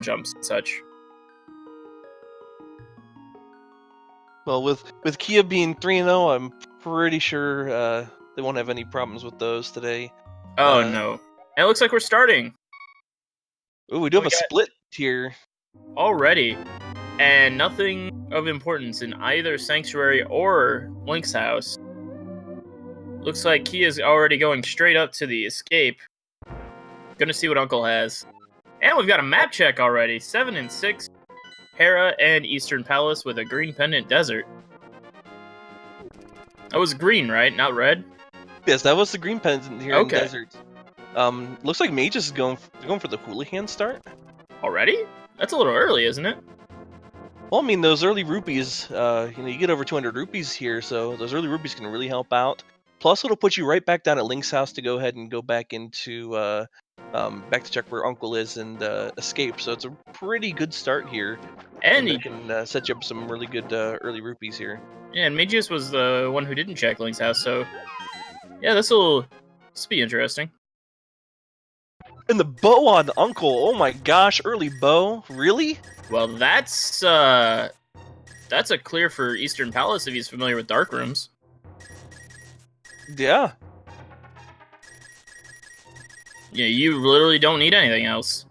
jumps and such. Well, with Kia being 3-0, I'm pretty sure they won't have any problems with those today. Oh no. It looks like we're starting. Ooh, we do have a split here. Already. And nothing of importance in either Sanctuary or Link's house. Looks like Kia's already going straight up to the escape. Gonna see what Uncle has. And we've got a map check already. 7 and 6. Hera and Eastern Palace with a green pendant desert. That was green, right? Not red? Yes, that was the green pendant here in desert. Looks like Mageius is going for the Houlihan start. Already? That's a little early, isn't it? Well, I mean, those early rupees, you get over 200 rupees here, so those early rupees can really help out. Plus, it'll put you right back down at Link's house to go ahead and go back into, back to check where Uncle is and escape. So it's a pretty good start here. And it can set you up some really good early rupees here. Yeah, and Mageius was the one who didn't check Link's house, so yeah, this will be interesting. And the bow on Uncle, oh my gosh, early bow, really? Well, that's a clear for Eastern Palace if he's familiar with Dark Rooms. Yeah. Yeah, you literally don't need anything else.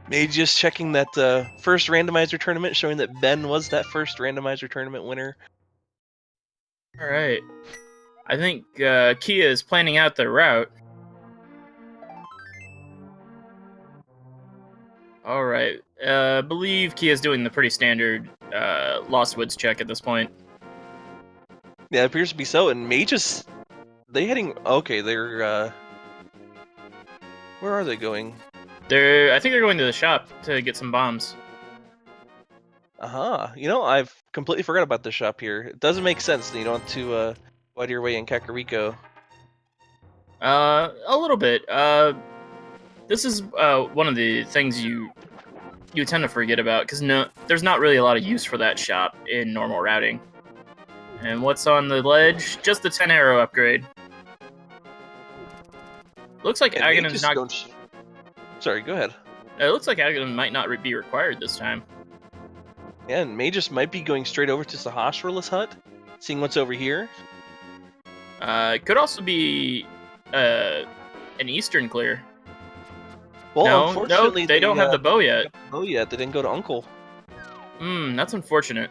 Mageius checking that first randomizer tournament, showing that Ben was that first randomizer tournament winner. Alright. I think Kia is planning out the route. Alright. I believe Kia's doing the pretty standard Lost Woods check at this point. Yeah, it appears to be so. And Mageius, they heading... Okay, they're... Where are they going? I think they're going to the shop to get some bombs. You know, I've completely forgot about this shop here. It doesn't make sense that you don't want to go out your way in Kakariko. A little bit. This is one of the things you tend to forget about, because there's not really a lot of use for that shop in normal routing. And what's on the ledge? Just the 10 arrow upgrade. Looks like Aghanim's not... Sorry, go ahead. It looks like Aghanim might not be required this time. Yeah, and Mageius might be going straight over to Sahasrah's hut, seeing what's over here. It could also be an Eastern clear. Well, unfortunately, they don't have the bow yet. They didn't go to Uncle. That's unfortunate.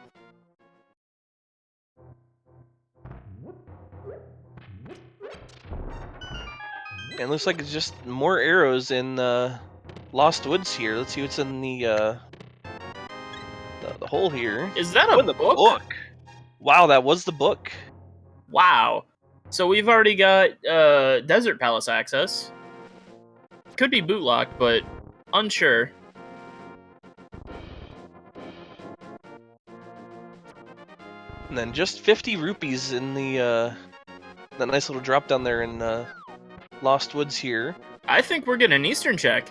And it looks like it's just more arrows in Lost Woods here. Let's see what's in the hole here. Is that a book? Wow, that was the book. Wow. So we've already got Desert Palace access. Could be bootlock, but unsure. And then just 50 rupees in the that nice little drop down there in Lost Woods here. I think we're getting an Eastern check.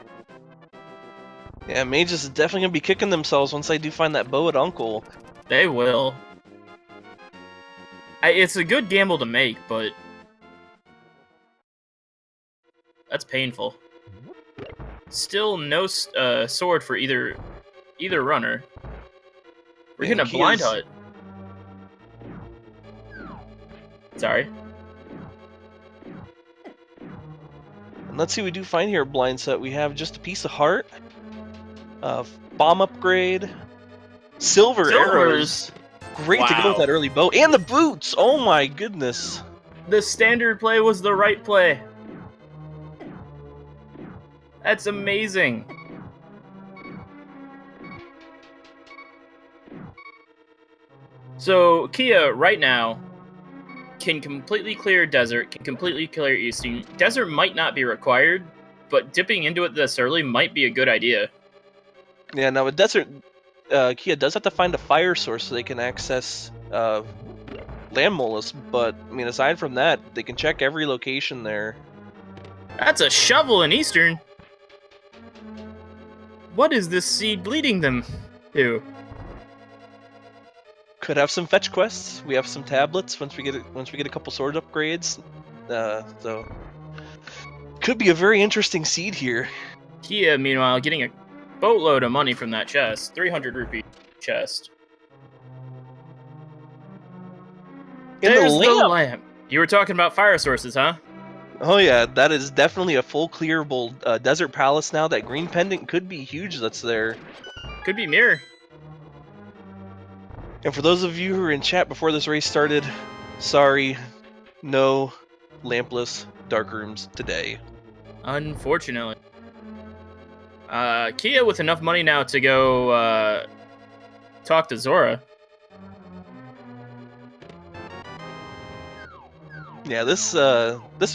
Yeah, Mageius is definitely gonna be kicking themselves once they do find that bow at Uncle. They will. It's a good gamble to make, but that's painful. Still no sword for either runner. We're getting a blind hut. Sorry. And let's see what we do find here, blind set. We have just a piece of heart, bomb upgrade, silver arrows. Great to go with that early bow, and the boots. Oh my goodness! The standard play was the right play. That's amazing. So Kia right now can completely clear desert, can completely clear Eastern. Desert might not be required, but dipping into it this early might be a good idea. Yeah, now with desert, Kia does have to find a fire source so they can access land mollusk, but I mean, aside from that, they can check every location there. That's a shovel in Eastern. What is this seed leading them to? Could have some fetch quests. We have some tablets once we get a couple sword upgrades. So could be a very interesting seed here. Kia, meanwhile, getting a boatload of money from that chest. 300 rupee chest. There's the lamp. You were talking about fire sources, huh? Oh yeah, that is definitely a full clearable desert palace now. That green pendant could be huge that's there. Could be mirror. And for those of you who were in chat before this race started, sorry, no lampless dark rooms today. Unfortunately. Kia with enough money now to go talk to Zora. Yeah, this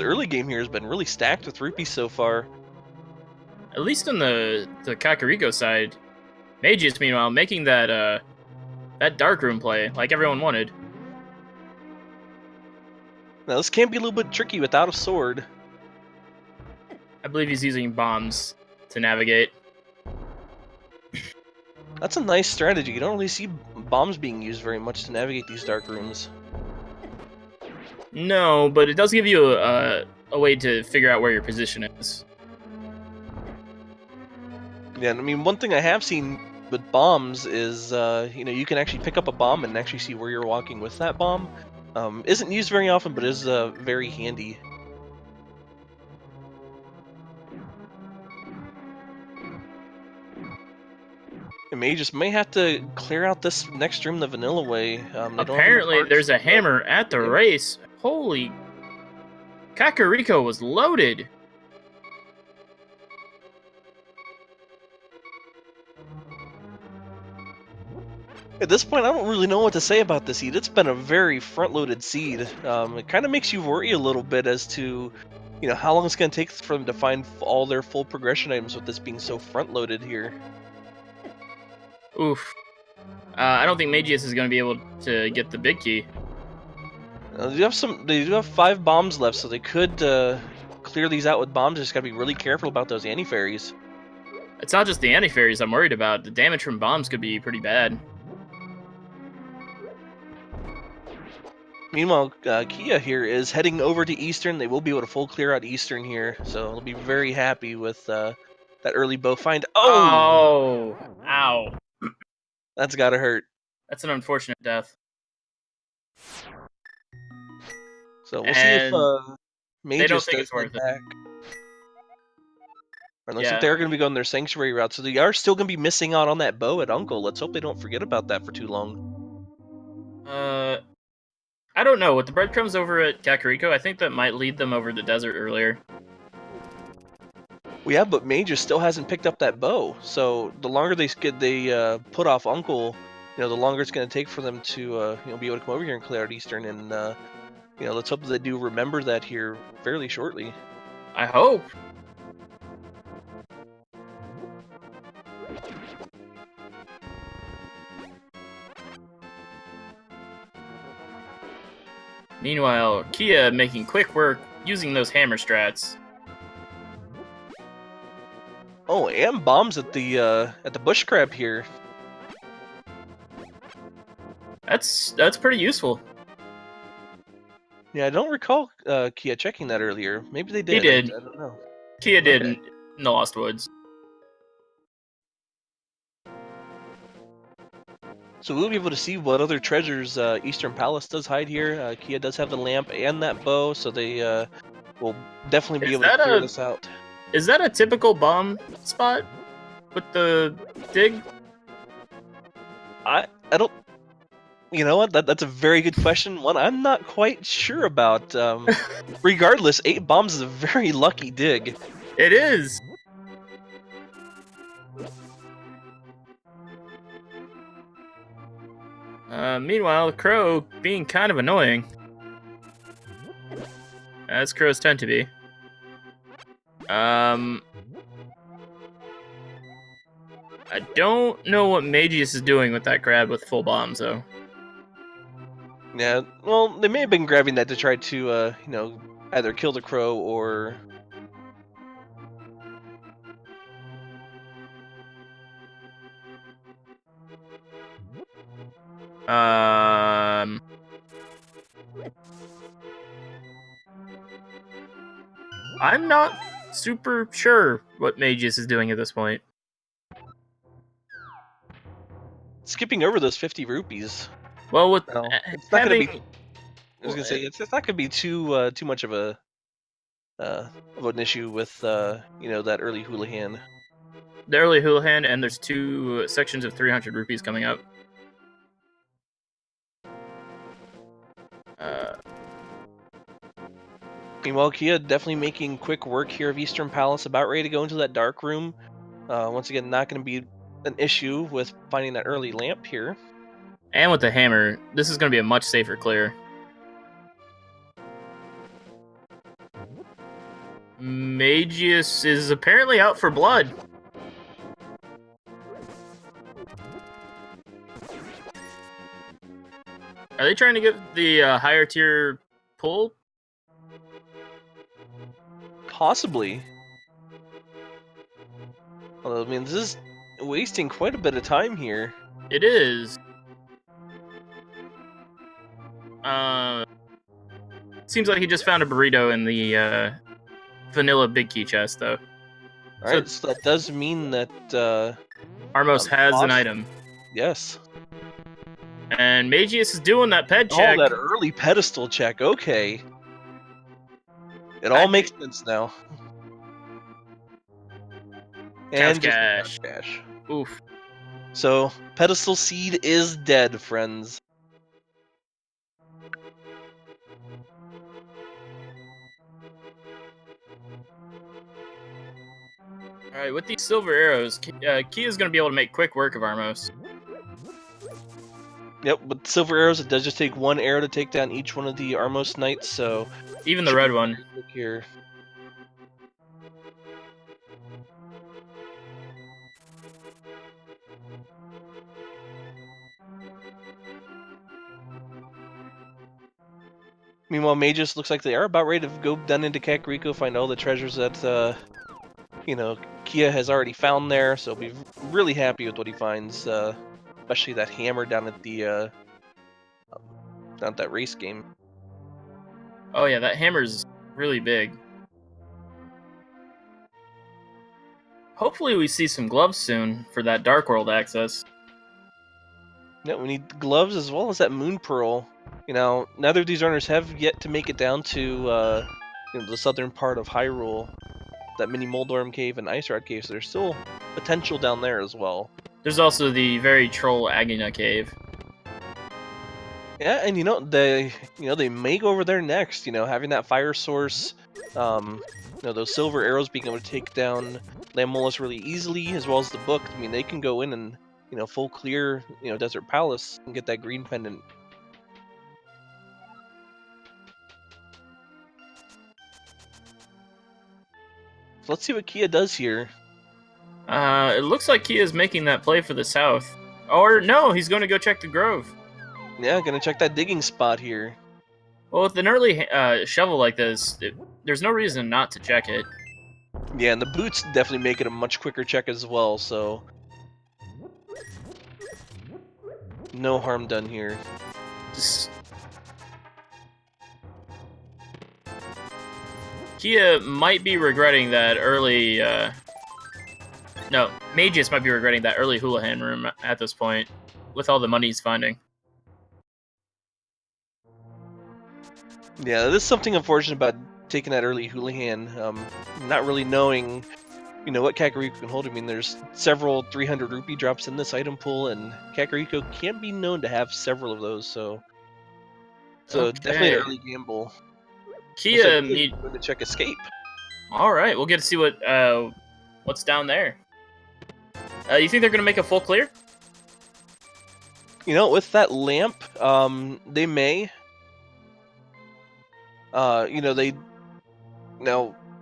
early game here has been really stacked with rupees so far. At least on the Kakariko side. Mageius, meanwhile, making that that dark room play like everyone wanted. Now this can be a little bit tricky without a sword. I believe he's using bombs to navigate. That's a nice strategy. You don't really see bombs being used very much to navigate these dark rooms. No, but it does give you a way to figure out where your position is. Yeah, I mean, one thing I have seen with bombs is, you can actually pick up a bomb and actually see where you're walking with that bomb. Isn't used very often, but is very handy. And Mageius may have to clear out this next room the vanilla way. Apparently, there's a hammer at the race. Holy... Kakariko was loaded. At this point, I don't really know what to say about this seed. It's been a very front-loaded seed. It kind of makes you worry a little bit as to, how long it's going to take for them to find all their full progression items with this being so front-loaded here. Oof. I don't think Mageius is going to be able to get the big key. They do have 5 bombs left, so they could clear these out with bombs. Just got to be really careful about those anti-fairies. It's not just the anti-fairies I'm worried about. The damage from bombs could be pretty bad. Meanwhile, Kia here is heading over to Eastern. They will be able to full clear out Eastern here, so they'll be very happy with that early bow find. Oh! Ow. That's gotta hurt. That's an unfortunate death. So we'll see if Mageius think does it's worth it back. Or looks Yeah. like they're going to be going their sanctuary route, so they are still going to be missing out on that bow at Uncle. Let's hope they don't forget about that for too long. I don't know. With the breadcrumbs over at Kakariko, I think that might lead them over the desert earlier. Well, yeah, but Mageius still hasn't picked up that bow, so the longer they put off Uncle, the longer it's going to take for them to be able to come over here and clear out Eastern, and let's hope that they do remember that here fairly shortly. I hope. Meanwhile, Kia making quick work using those hammer strats. Oh, and bombs at the bush crab here. That's pretty useful. Yeah, I don't recall Kia checking that earlier. Maybe they did. He did. I don't know. Kia did in the Lost Woods. So we'll be able to see what other treasures Eastern Palace does hide here. Kia does have the lamp and that bow, so they will definitely be able to clear this out. Is that a typical bomb spot with the dig? I don't. You know what? That's a very good question. One I'm not quite sure about. Regardless, 8 bombs is a very lucky dig. It is. Meanwhile, the crow being kind of annoying. As crows tend to be. I don't know what Mageius is doing with that crab with full bombs, though. Yeah, well, they may have been grabbing that to try to, either kill the crow or... I'm not super sure what Mageius is doing at this point. Skipping over those 50 rupees. Well, with No, it's not having... gonna be. I was gonna say it's not gonna be too much of an issue with that early Houlihan. the early Houlihan, and there's 2 sections of 300 rupees coming up. Meanwhile, Kia definitely making quick work here of Eastern Palace, about ready to go into that dark room. Once again, not going to be an issue with finding that early lamp here. And with the hammer, this is going to be a much safer clear. Mageius is apparently out for blood. Are they trying to get the higher tier pull? Possibly. Although, I mean, this is wasting quite a bit of time here. It is. Seems like he just found a burrito in the vanilla big key chest, though. Alright, so that does mean that Armos has an item. Yes. And Mageius is doing that ped check. Oh, that early pedestal check. Okay. It all makes sense now. And cash. Cash. Oof. So, pedestal seed is dead, friends. Alright, with these silver arrows, Kia's going to be able to make quick work of Armos. Yep, with silver arrows, it does just take 1 arrow to take down each one of the Armos Knights, so... Even the red one. Here. Meanwhile, Mageius looks like they are about ready to go down into Kakariko, find all the treasures that, Kia has already found there, so he'll be really happy with what he finds, especially that hammer down at the, down at that race game. Oh yeah, that hammer's really big. Hopefully we see some gloves soon for that Dark World access. Yeah, we need gloves as well as that Moon Pearl. Neither of these runners have yet to make it down to the southern part of Hyrule, that mini Moldorm Cave and Ice Rod Cave, so there's still potential down there as well. There's also the very troll Agina Cave. Yeah, and they may go over there next. Having that fire source, those silver arrows being able to take down Lamolus really easily, as well as the book. I mean, they can go in and full clear Desert Palace and get that green pendant. So let's see what Kia does here. It looks like Kia's making that play for the south. Or no, he's going to go check the grove. Yeah, gonna check that digging spot here. Well, with an early shovel like this, there's no reason not to check it. Yeah, and the boots definitely make it a much quicker check as well, so... no harm done here. Kia might be regretting that early... No, Mageius might be regretting that early Houlihan room at this point, with all the money he's finding. Yeah, this is something unfortunate about taking that early Houlihan, not really knowing, what Kakariko can hold. I mean, there's several 300 rupee drops in this item pool, and Kakariko can be known to have several of those, so Okay. Definitely an early gamble. Kia need to check escape. All right, we'll get to see what's down there. You think they're gonna make a full clear? With that lamp, they may.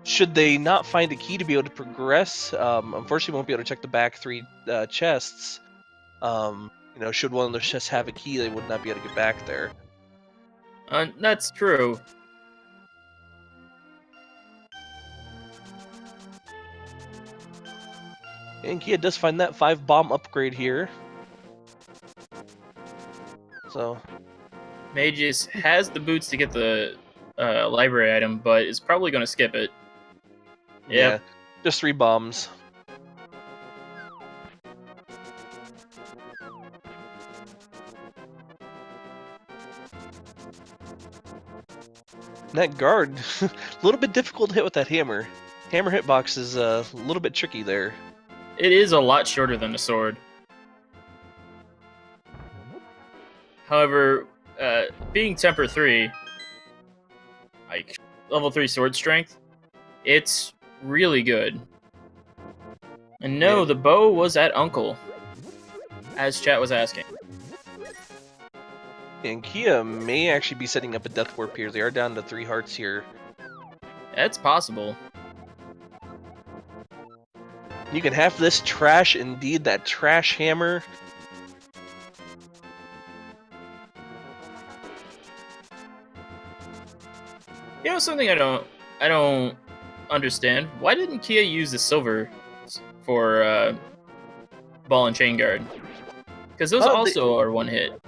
Should they not find a key to be able to progress, unfortunately won't be able to check the back 3 chests. Should one of those chests have a key, they would not be able to get back there. That's true. And Kia does find that 5 bomb upgrade here. So Mageius has the boots to get the library item, but is probably going to skip it. Yeah, just 3 bombs. And that guard, a little bit difficult to hit with that hammer. Hammer hitbox is a little bit tricky there. It is a lot shorter than the sword. However, being Temper 3, like level 3 sword strength, it's really good. And no, the bow was at Uncle, as chat was asking. And Kia may actually be setting up a death warp here. They are down to 3 hearts here. That's possible. You can have this trash indeed, that trash hammer. You know something I don't understand? Why didn't Kia use the silver for ball and chain guard? Because those also are 1 hit.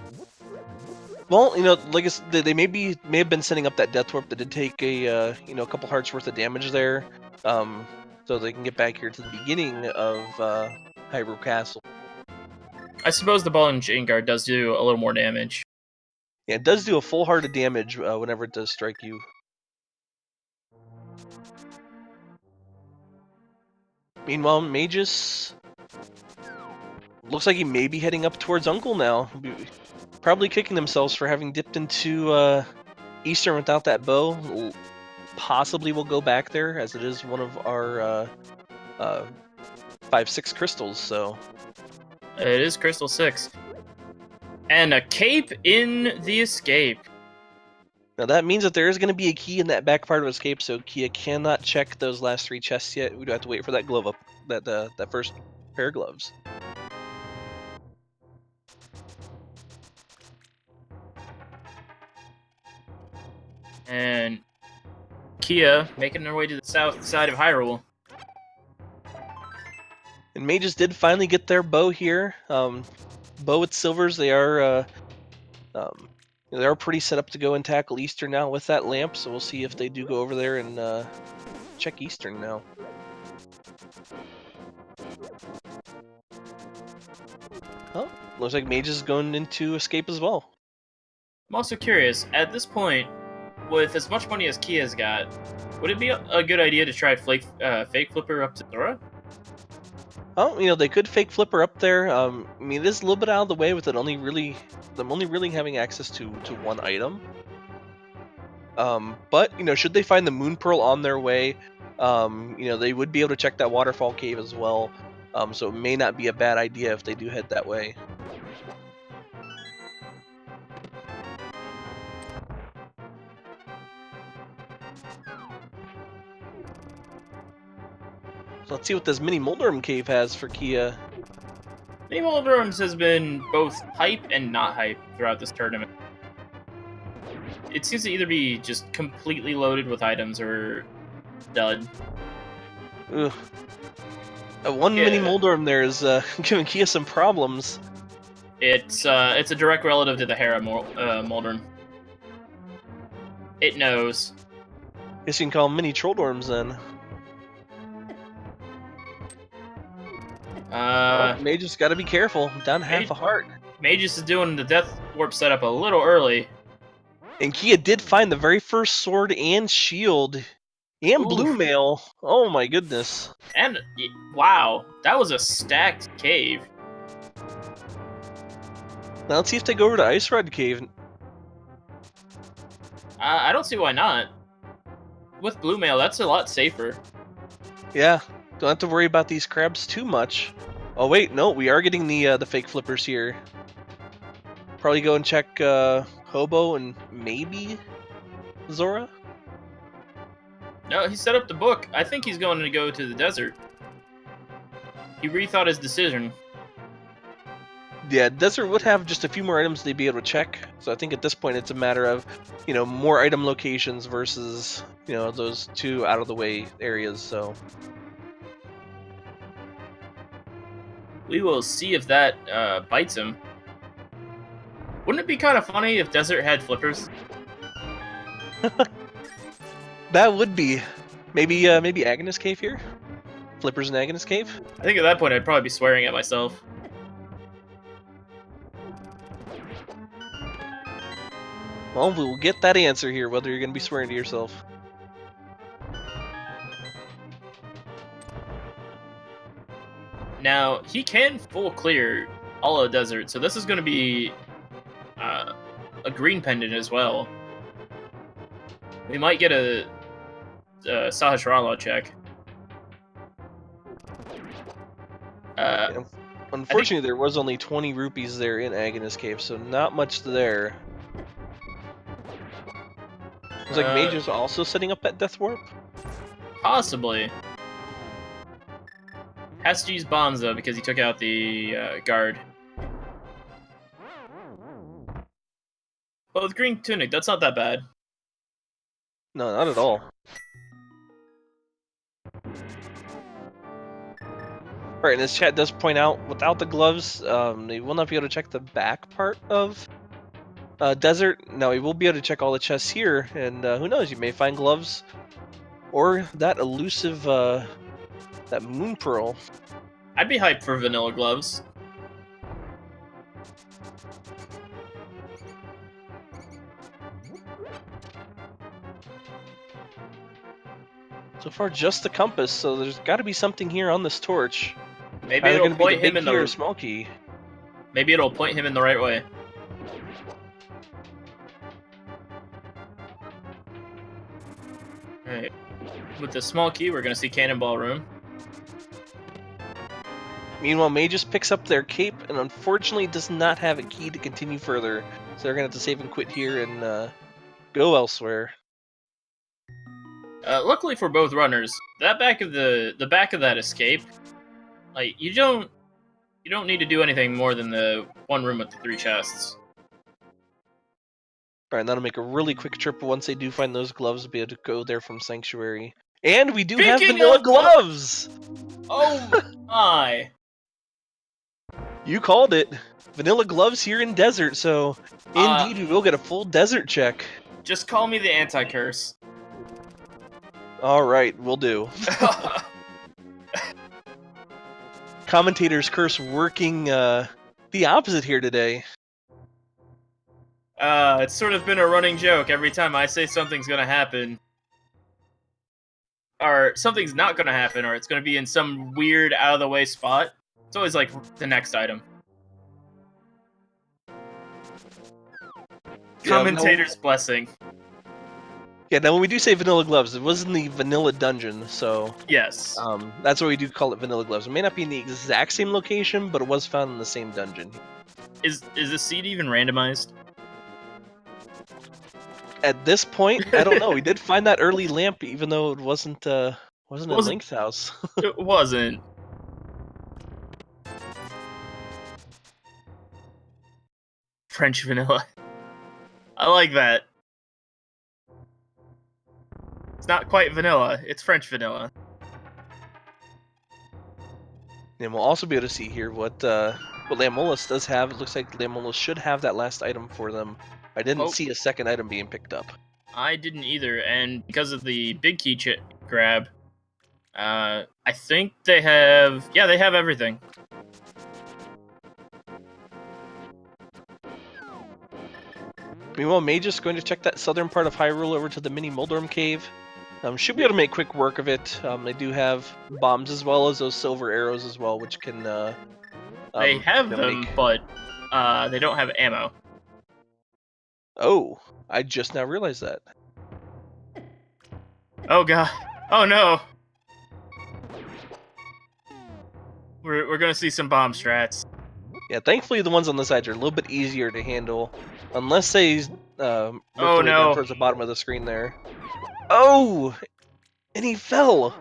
Well, you know, like they may have been setting up that death warp that did take a a couple hearts worth of damage there, so they can get back here to the beginning of Hyrule Castle. I suppose the ball and chain guard does do a little more damage. Yeah, it does do a full heart of damage whenever it does strike you. Meanwhile, Mageius looks like he may be heading up towards Uncle now. Probably kicking themselves for having dipped into Eastern without that bow. Possibly will go back there, as it is one of our 5-6 crystals, so... It is Crystal 6. And a cape in the escape. Now that means that there is going to be a key in that back part of escape, so Kia cannot check those last 3 chests yet. We do have to wait for that glove up, that first pair of gloves. And Kia making their way to the south side of Hyrule. And Mageius did finally get their bow here. Bow with silvers, they are pretty set up to go and tackle Eastern now with that lamp, so we'll see if they do go over there and check Eastern now. Oh, looks like Mageius is going into escape as well. I'm also curious, at this point, with as much money as Kia's got, would it be a good idea to try fake flipper up to Zora? Oh, you know, they could fake flipper up there. I mean, it is a little bit out of the way with it only really having access to 1 item. But, you know, should they find the Moon Pearl on their way, you know, they would be able to check that waterfall cave as well. So it may not be a bad idea if they do head that way. So let's see what this mini Moldorum cave has for Kia. Mini Moldorums has been both hype and not hype throughout this tournament. It seems to either be just completely loaded with items or dud. Ugh. One mini Moldorum there is giving Kia some problems. It's a direct relative to the Hera Moldorum. It knows. Guess you can call them mini Trolldorms then. Mageius got to be careful. Down half a heart. Mageius is doing the Death Warp setup a little early. And Kia did find the very first sword and shield. And blue mail. Oh my goodness. And, wow, that was a stacked cave. Now let's see if they go over to Ice Rod Cave. I don't see why not. With blue mail, that's a lot safer. Yeah, don't have to worry about these crabs too much. Oh wait, no, we are getting the fake flippers here. Probably go and check Hobo and maybe Zora? No, he set up the book. I think he's going to go to the desert. He rethought his decision. Yeah, desert would have just a few more items they'd be able to check. So I think at this point it's a matter of, you know, more item locations versus, you know, those 2 out of the way areas, so. We will see if that bites him. Wouldn't it be kind of funny if Desert had flippers? That would be. Maybe Agnes Cave here? Flippers in Agnes Cave? I think at that point I'd probably be swearing at myself. Well, we'll get that answer here, whether you're going to be swearing to yourself. Now, he can full clear all of the desert, so this is going to be a green pendant as well. We might get a Sahasrara check. Unfortunately, there was only 20 rupees there in Agnes Cave, so not much there. Looks like Mageius also setting up that Death Warp? Possibly. Has to use bombs, though, because he took out the guard. But with green tunic, that's not that bad. No, not at all. Alright, and this chat does point out, without the gloves, they will not be able to check the back part of Desert. Now, we will be able to check all the chests here, and who knows, you may find gloves, or that elusive, that Moon Pearl. I'd be hyped for vanilla gloves. So far, just the compass, so there's got to be something here on this torch. Maybe it'll point him in the small key. Maybe it'll point him in the right way. Alright. With the small key, we're gonna see Cannonball Room. Meanwhile, Mageius picks up their cape and unfortunately does not have a key to continue further. So they're gonna have to save and quit here and go elsewhere. Luckily for both runners, that back of the back of that escape, like you don't need to do anything more than the one room with the 3 chests. Alright, that'll make a really quick trip once they do find those gloves to be able to go there from Sanctuary. And we do have vanilla gloves! Oh my! You called it. Vanilla gloves here in Desert, so indeed we will get a full Desert check. Just call me the anti-curse. Alright, we'll do. Commentator's curse working the opposite here today. It's sort of been a running joke every time I say something's gonna happen. Or something's not gonna happen, or it's gonna be in some weird, out-of-the-way spot. It's always like the next item. Commentator's blessing. Yeah, now when we do say vanilla gloves, it was in the vanilla dungeon, so... Yes. That's why we do call it vanilla gloves. It may not be in the exact same location, but it was found in the same dungeon. Is the seed even randomized? At this point, I don't know. We did find that early lamp, even though it wasn't at Link's house. It wasn't. French vanilla. I like that. It's not quite vanilla, it's French vanilla. And we'll also be able to see here what Lamolus does have. It looks like Lamolus should have that last item for them. I didn't see a second item being picked up. I didn't either, and because of the big key grab, I think they have... Yeah, they have everything. Meanwhile, Mageius is going to check that southern part of Hyrule over to the mini Moldorm Cave. Should be able to make quick work of it. They do have bombs as well as those silver arrows as well, which can... they have them, but they don't have ammo. Oh, I just now realized that. Oh god. Oh no. We're gonna see some bomb strats. Yeah, thankfully the ones on the sides are a little bit easier to handle. Unless they oh no, towards the bottom of the screen there. Oh! And he fell!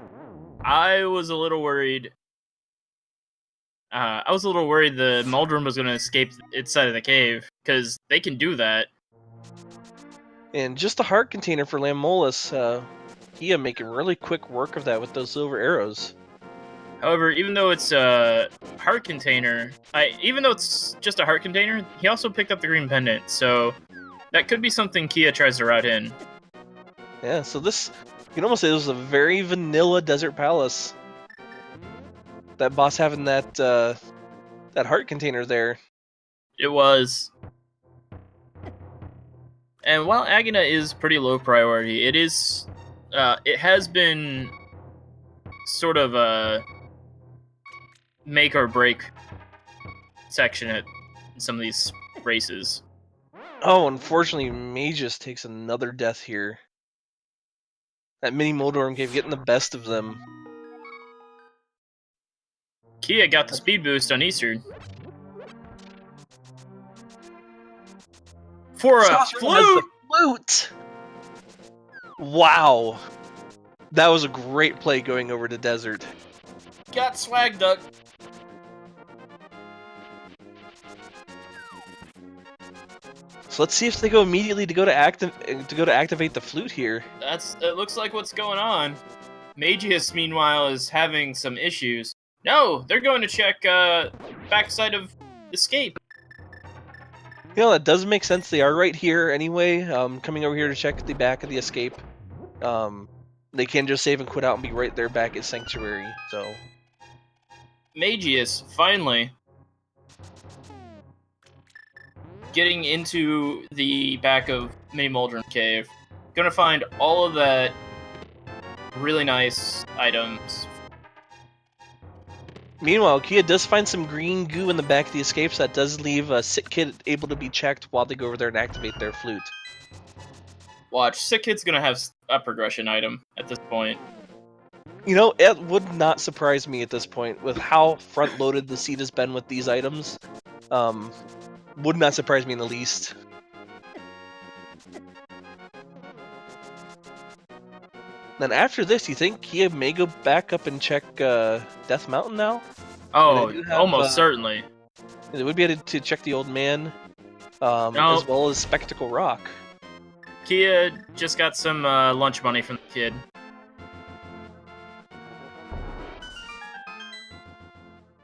I was a little worried. I was a little worried the Moldrum was gonna escape its side of the cave, because they can do that. And just a heart container for Lamolus. Kia making really quick work of that with those silver arrows. However, even though it's a heart container, even though it's just a heart container, he also picked up the green pendant, so that could be something Kia tries to route in. Yeah, so this You can almost say this was a very vanilla desert palace. That boss having that that heart container there. It was. And while Agina is pretty low priority, it is. It has been sort of a make or break section at some of these races. Oh, unfortunately, Mageius takes another death here. That mini Moldorm cave getting the best of them. Kia got the speed boost on Eastern. For a flute! Wow. That was a great play going over to Desert. Got swag duck. So let's see if they go immediately to go to activate the flute here. It looks like what's going on. Mageius, meanwhile, is having some issues. No, they're going to check backside of escape. You know, that does make sense. They are right here anyway, coming over here to check the back of the escape. They can just save and quit out and be right there back at Sanctuary, so... Mageius, finally, getting into the back of Mini Moldrum Cave. Gonna find all of that really nice items. Meanwhile, Kia does find some green goo in the back of the escape, so that does leave a Sick Kid able to be checked while they go over there and activate their flute. Watch, Sick Kid's gonna have a progression item at this point. You know, it would not surprise me at this point, with how front-loaded the seed has been with these items. Would not surprise me in the least. Then after this, you think Kia may go back up and check Death Mountain now? Oh, almost certainly. They would be able to check the Old Man, as well as Spectacle Rock. Kia just got some lunch money from the kid.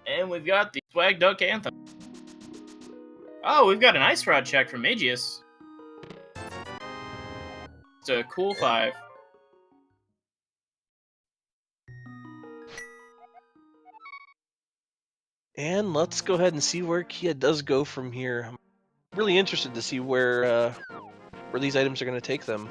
And we've got the Swag Duck Anthem. Oh, we've got an Ice Rod check from Mageius. It's a cool 5. And let's go ahead and see where Kia does go from here. I'm really interested to see where these items are going to take them.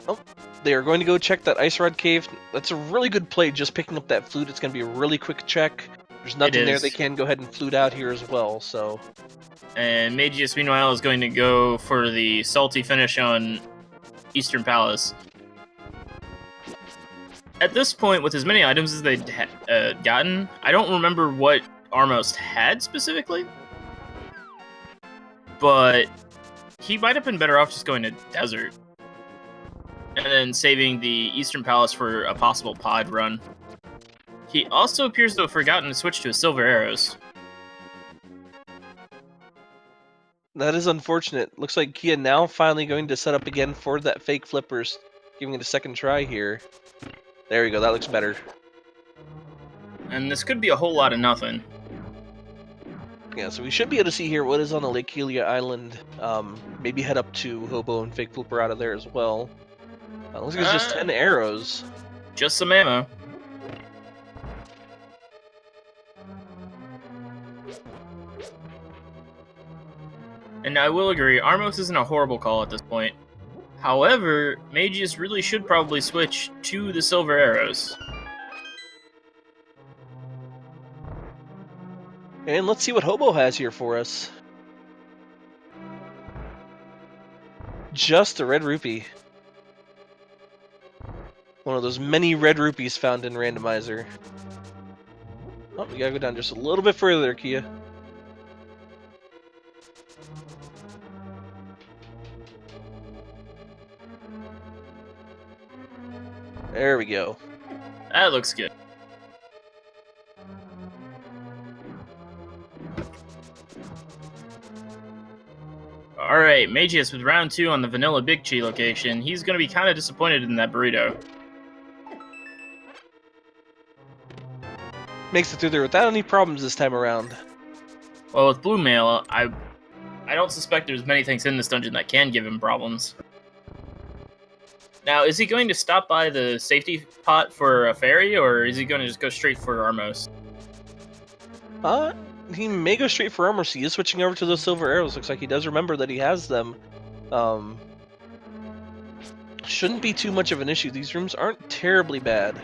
Oh, they are going to go check that Ice Rod Cave. That's a really good play, just picking up that flute. It's going to be a really quick check. There's nothing there. They can go ahead and flute out here as well, so... And Mageius, meanwhile, is going to go for the salty finish on Eastern Palace. At this point, with as many items as they'd gotten, I don't remember what Armos had specifically, but he might have been better off just going to Desert and then saving the Eastern Palace for a possible pod run. He also appears to have forgotten to switch to his Silver Arrows. That is unfortunate. Looks like Kia now finally going to set up again for that fake flippers, giving it a second try here. There we go, that looks better. And this could be a whole lot of nothing. Yeah, so we should be able to see here what is on the Lake Helia Island. Maybe head up to Hobo and Fake Flipper out of there as well. Looks like it's just 10 arrows. Just some ammo. And I will agree, Armos isn't a horrible call at this point. However, Mageius really should probably switch to the Silver Arrows. And let's see what Hobo has here for us. Just a red rupee. One of those many red rupees found in Randomizer. Oh, we gotta go down just a little bit further there, Kia. There we go. That looks good. Alright, Mageius with round 2 on the Vanilla Big Chi location. He's going to be kind of disappointed in that burrito. Makes it through there without any problems this time around. Well, with Blue Mail, I I don't suspect there's many things in this dungeon that can give him problems. Now, is he going to stop by the safety pot for a fairy, or is he going to just go straight for Armos? He may go straight for armor. He is switching over to those silver arrows. Looks like he does remember that he has them. Shouldn't be too much of an issue. These rooms aren't terribly bad.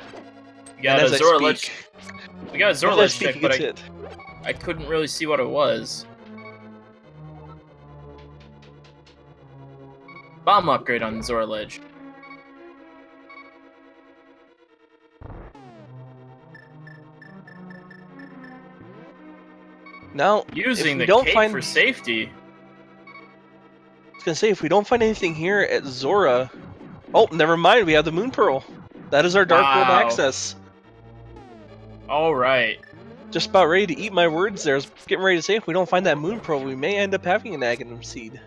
We got a Zora Ledge. We got a Zora Ledge check, but I couldn't really see what it was. Bomb upgrade on Zora Ledge. Now, using the cape for safety. I was gonna say, if we don't find anything here at Zora, oh, never mind. We have the Moon Pearl. That is our Dark World access. All right. Just about ready to eat my words there. I was getting ready to say, if we don't find that Moon Pearl, we may end up having an Aghanim Seed.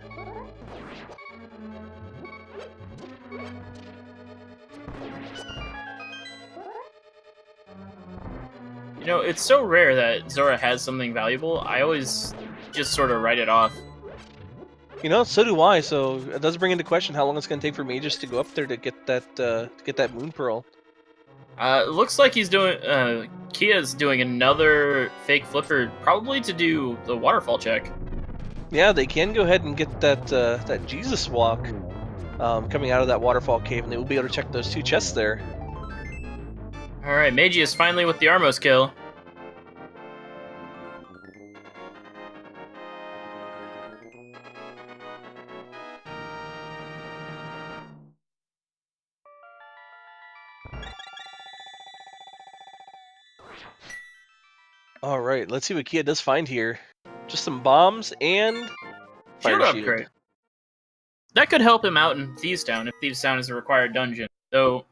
You know, it's so rare that Zora has something valuable. I always just sort of write it off. You know, so do I. So it does bring into question how long it's going to take for Mageius to go up there to get that Moon Pearl. It looks like he's doing. Kia's doing another fake flipper, probably to do the waterfall check. Yeah, they can go ahead and get that Jesus walk coming out of that waterfall cave, and they will be able to check those 2 chests there. All right, Mageius finally with the Armos kill. Alright, let's see what Kia does find here. Just some bombs and fire shield upgrade. That could help him out in Thieves Town if Thieves Town is a required dungeon. Though,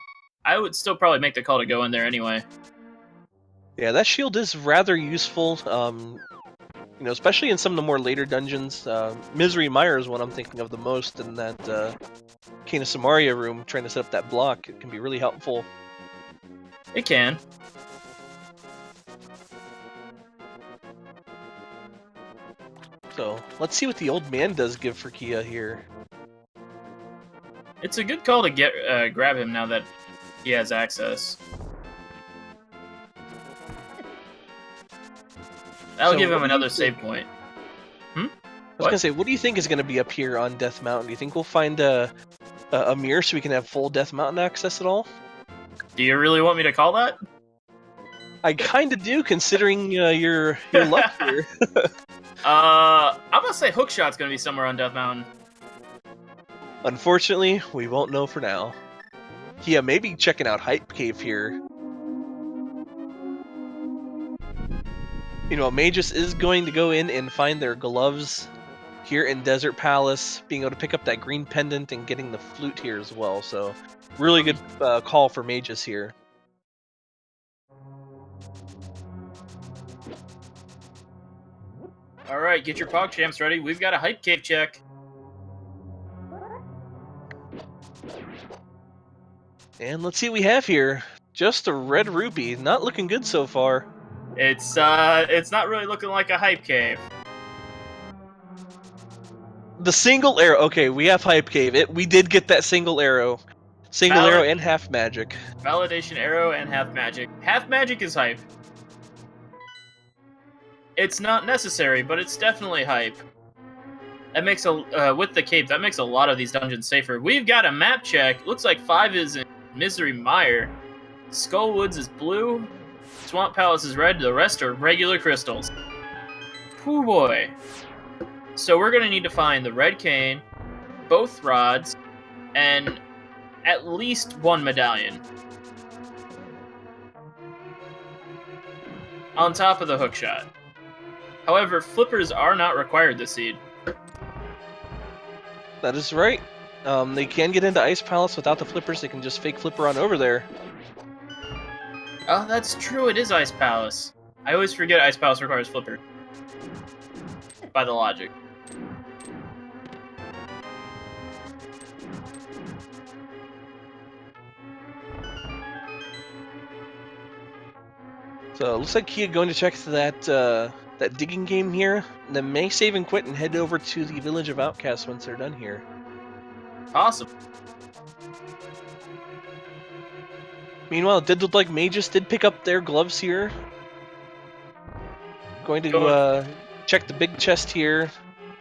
I would still probably make the call to go in there anyway. Yeah, that shield is rather useful. You know, especially in some of the more later dungeons. Misery Mire is one I'm thinking of the most in that Cane of Samaria room, trying to set up that block. It can be really helpful. It can. So, let's see what the old man does give for Kia here. It's a good call to get grab him now that he has access. That'll give him another save point. I was gonna say, what do you think is gonna be up here on Death Mountain? Do you think we'll find a mirror so we can have full Death Mountain access at all? Do you really want me to call that? I kinda do, considering your luck here. I'm gonna say Hookshot's gonna be somewhere on Death Mountain. Unfortunately, we won't know for now. Yeah, maybe checking out Hype Cave here. You know, Mageius is going to go in and find their gloves here in Desert Palace, being able to pick up that green pendant and getting the flute here as well. So, really good call for Mageius here. All right, get your PogChamps ready. We've got a Hype Cave check. And let's see what we have here. Just a red rupee. Not looking good so far. It's not really looking like a Hype Cave. The single arrow. Okay, we have Hype Cave. We did get that single arrow. Single arrow and half magic. Validation arrow and half magic. Half magic is hype. It's not necessary, but it's definitely hype. That makes with the cape, that makes a lot of these dungeons safer. We've got a map check. Looks like 5 is in Misery Mire. Skull Woods is blue. Swamp Palace is red. The rest are regular crystals. Pooh boy. So we're gonna need to find the red cane, both rods, and at least 1 medallion. On top of the hookshot. However, flippers are not required this seed. That is right. They can get into Ice Palace without the flippers. They can just fake flipper on over there. Oh, that's true. It is Ice Palace. I always forget Ice Palace requires flipper. By the logic. So it looks like Kia going to check that that digging game here, then may save and quit and head over to the Village of Outcasts once they're done here. Awesome. Meanwhile, it did look like Mageius did pick up their gloves here. Going to check the big chest here.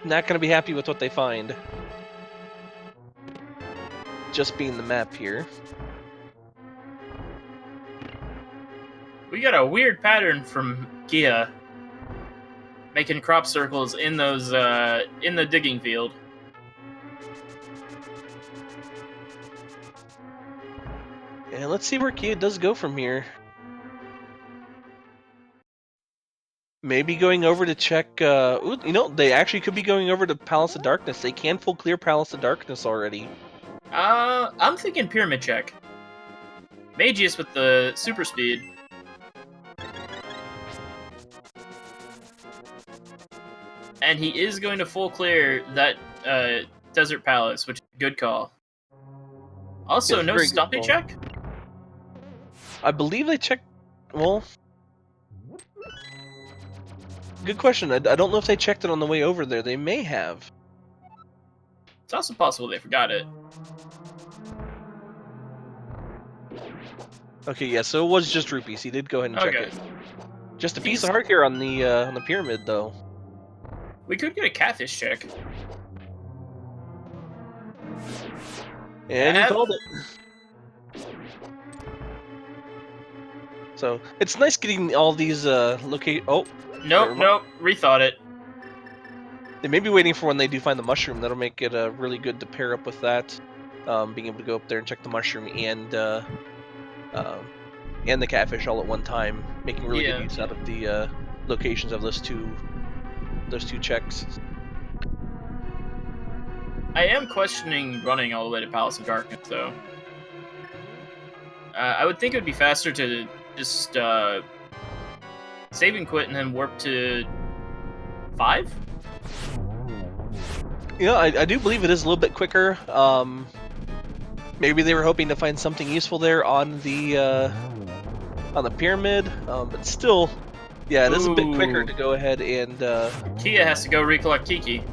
Not going to be happy with what they find. Just being the map here. We got a weird pattern from Kia. Making crop circles in those in the digging field. And let's see where Kia does go from here. Maybe going over to check. Ooh, you know, they actually could be going over to Palace of Darkness. They can full clear Palace of Darkness already. I'm thinking pyramid check. Mageius with the super speed. And he is going to full clear that Desert Palace, which is a good call. Also, Yes, no stumpy check? I believe they checked. Well, good question. I don't know if they checked it on the way over there. They may have. It's also possible they forgot it. Okay, yeah, so it was just rupees. He did go ahead and check it. Just a piece of heart here on the pyramid, though. We could get a catfish check. And he called it. So it's nice getting all these locate. Oh, nope, rethought it. They may be waiting for when they do find the mushroom. That'll make it really good to pair up with that. Being able to go up there and check the mushroom and the catfish all at one time, making really good use out of the locations of those two checks. I am questioning running all the way to Palace of Darkness, though. I would think it would be faster to just save and quit and then warp to 5? Yeah, I do believe it is a little bit quicker. Maybe they were hoping to find something useful there on the pyramid, but still, yeah, it is a bit quicker to go ahead and. Kia has to go recollect Kiki.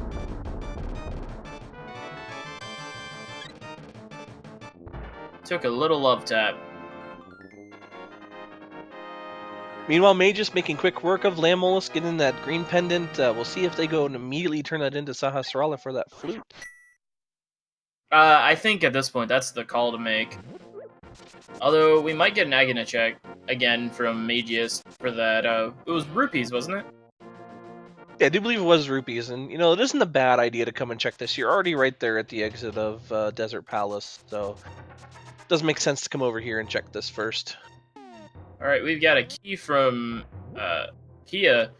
Took a little love tap. Meanwhile, Mageius making quick work of Lamolus getting that green pendant. We'll see if they go and immediately turn that into Sahasrara for that flute. I think at this point that's the call to make. Although we might get an Agana check again from Mageius for that. It was rupees, wasn't it? Yeah, I do believe it was rupees, and you know it isn't a bad idea to come and check this. You're already right there at the exit of Desert Palace, so it does make sense to come over here and check this first. All right, we've got a key from Kia.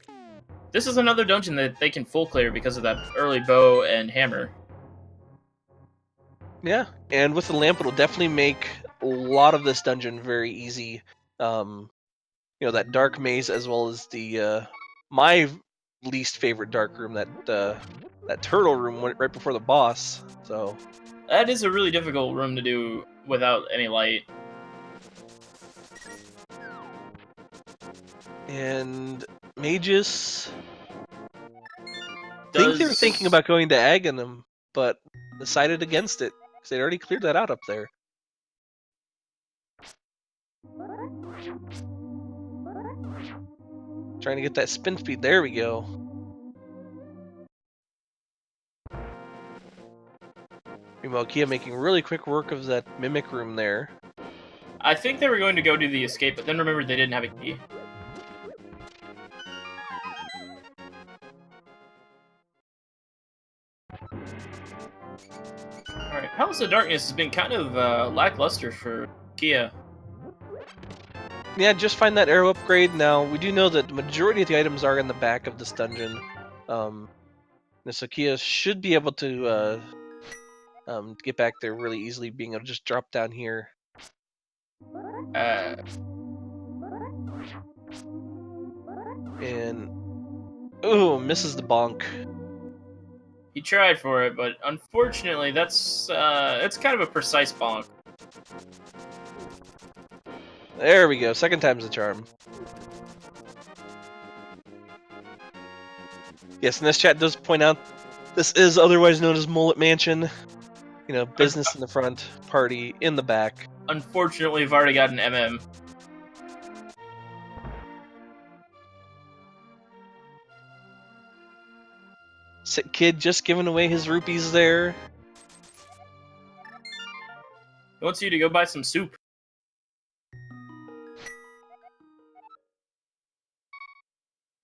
This is another dungeon that they can full clear because of that early bow and hammer. Yeah, and with the lamp, it'll definitely make a lot of this dungeon very easy. You know, that dark maze as well as the my least favorite dark room, that turtle room right before the boss. So that is a really difficult room to do without any light. And Mageius, I think they were thinking about going to Aghanim, but decided against it because they'd already cleared that out up there. Trying to get that spin speed. There we go. Meanwhile, Kia making really quick work of that mimic room there. I think they were going to go do the escape, but then remembered they didn't have a key. Alright, Palace of Darkness has been kind of lackluster for Kia. Yeah, just find that arrow upgrade. Now, we do know that the majority of the items are in the back of this dungeon. So Kia should be able to get back there really easily, being able to just drop down here. And ooh, misses the bonk. He tried for it, but unfortunately, that's kind of a precise bonk. There we go. Second time's the charm. Yes, and this chat does point out this is otherwise known as Mullet Mansion. You know, business in the front, party in the back. Unfortunately, we've already got an MM. Sick kid just giving away his rupees there. He wants you to go buy some soup.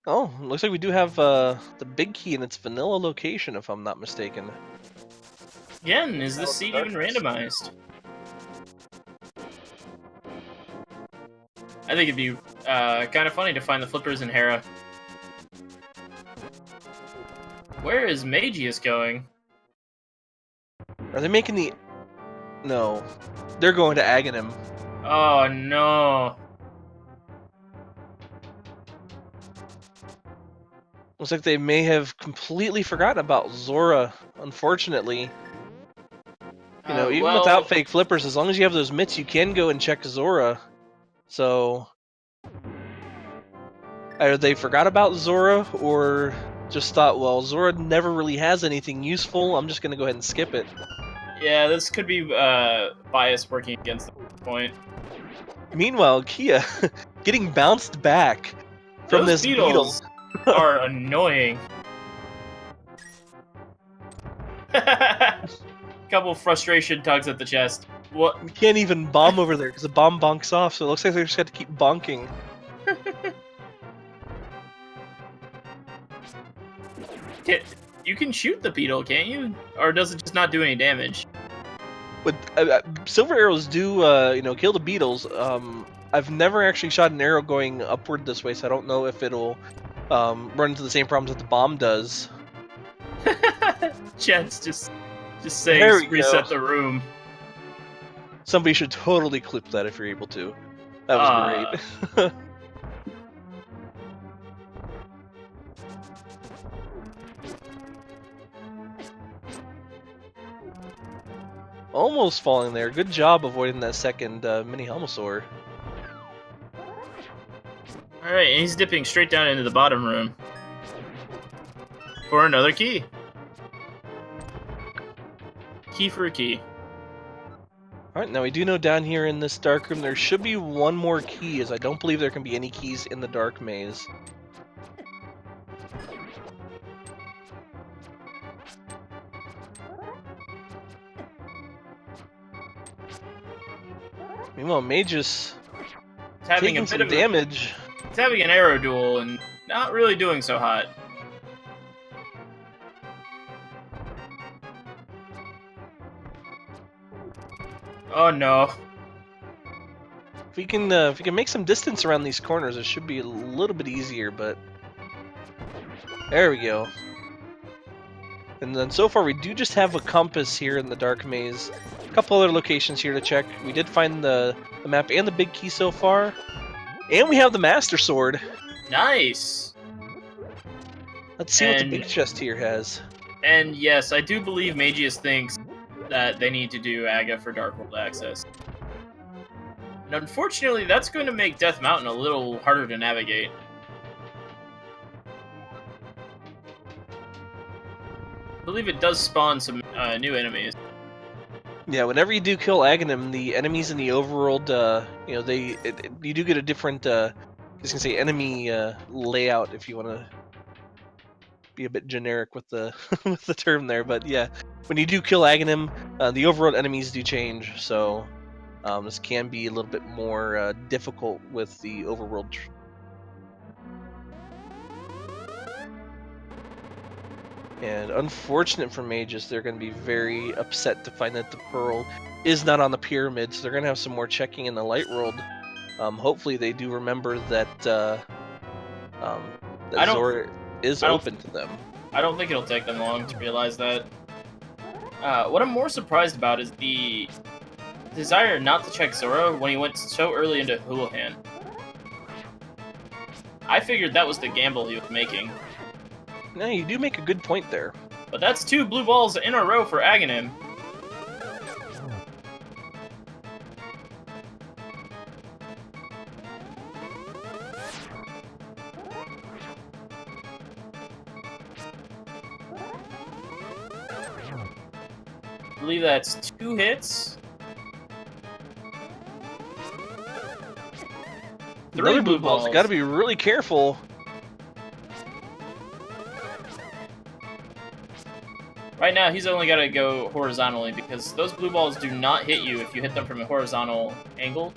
Oh, looks like we do have the big key in its vanilla location, if I'm not mistaken. Again, is this seed even randomized? I think it'd be kind of funny to find the flippers in Hera. Where is Mageius going? Are they making the... No. They're going to Aghanim. Oh, no. Looks like they may have completely forgotten about Zora, unfortunately. You know, even without fake flippers, as long as you have those mitts, you can go and check Zora. So... either they forgot about Zora, or just thought, well, Zora never really has anything useful, I'm just going to go ahead and skip it. Yeah, this could be bias working against the point. Meanwhile, Kia getting bounced back from Those this beetle. are annoying. Couple frustration tugs at the chest. What? We can't even bomb over there because the bomb bonks off, so it looks like they just got to keep bonking. You can shoot the beetle, can't you? Or does it just not do any damage? But silver arrows do, you know, kill the beetles. I've never actually shot an arrow going upward this way, so I don't know if it'll run into the same problems that the bomb does. Chet's just saying reset the room. Somebody should totally clip that if you're able to. That was great. Almost falling there. Good job avoiding that second mini Helmosaur. Alright, and he's dipping straight down into the bottom room. For another key. Key for a key. Alright, now we do know down here in this dark room there should be one more key, as I don't believe there can be any keys in the dark maze. Meanwhile, Mageius having a bit of damage. He's having an arrow duel and not really doing so hot. Oh no! If we can make some distance around these corners, it should be a little bit easier. But there we go. And then so far we do just have a compass here in the dark maze. A couple other locations here to check. We did find the map and the big key so far. And we have the Master Sword. Nice! Let's see what the big chest here has. And yes, I do believe Mageius thinks that they need to do Aga for Dark World access. And unfortunately, that's going to make Death Mountain a little harder to navigate. I believe it does spawn some new enemies. Yeah, whenever you do kill Aghanim, the enemies in the overworld, you know, you do get a different, I was gonna say enemy layout if you want to be a bit generic with the with the term there. But yeah, when you do kill Aghanim, the overworld enemies do change, so this can be a little bit more difficult with the overworld. And unfortunate for Mageius, they're going to be very upset to find that the Pearl is not on the pyramid, so they're going to have some more checking in the Light World. Hopefully they do remember that, that Zora is open to them. I don't think it'll take them long to realize that. What I'm more surprised about is the desire not to check Zora when he went so early into Houlihan. I figured that was the gamble he was making. No, you do make a good point there. But that's 2 blue balls in a row for Aghanim. believe that's 2 hits. Another 3 blue balls. Got to be really careful. Right now, he's only got to go horizontally because those blue balls do not hit you if you hit them from a horizontal angle.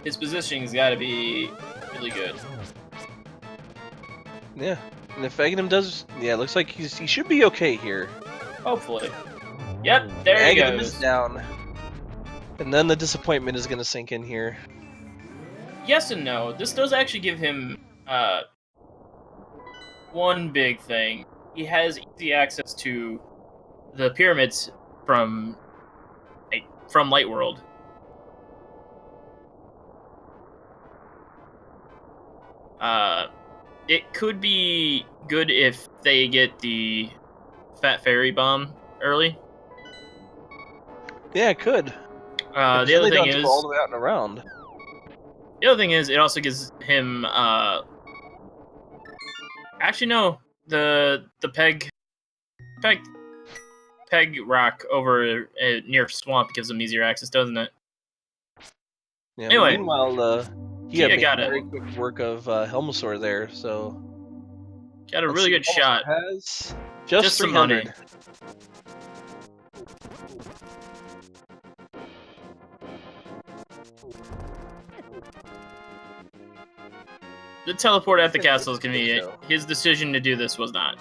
His positioning's got to be really good. Yeah, and if Aghanim does, yeah, it looks like he should be okay here. Hopefully. Yep, there he Aghanim goes. is down. And then the disappointment is going to sink in here. Yes and no. This does actually give him one big thing. He has easy access to the pyramids from Light World. It could be good if they get the Fat Fairy Bomb early. Yeah, it could. The other thing is, all the way out and around. The other thing is, it also gives him. Actually, no. The peg rock over near swamp gives him easier access, doesn't it? Yeah. Anyway, meanwhile, he Kia had got very it. quick work of Helmasaur there, so Got a really good shot. Has just some 300. money. The teleport at the castle is convenient. His decision to do this was not.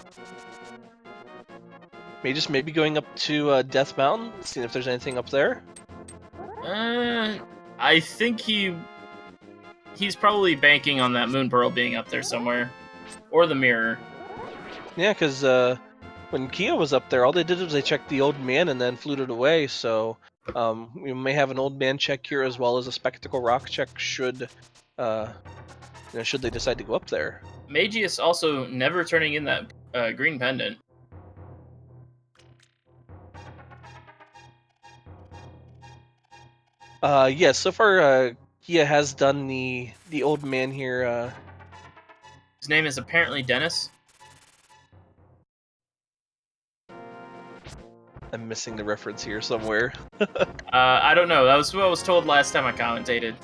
Maybe going up to Death Mountain, seeing if there's anything up there. I think he's probably banking on that Moon Pearl being up there somewhere, or the mirror. Yeah, because when Kia was up there, all they did was they checked the old man and then fluted away. So we may have an old man check here as well as a spectacle rock check should they decide to go up there. Mageius also never turning in that green pendant. Yes, so far Kia has done the old man here. His name is apparently Dennis. I'm missing the reference here somewhere. I don't know. That was what I was told last time I commentated.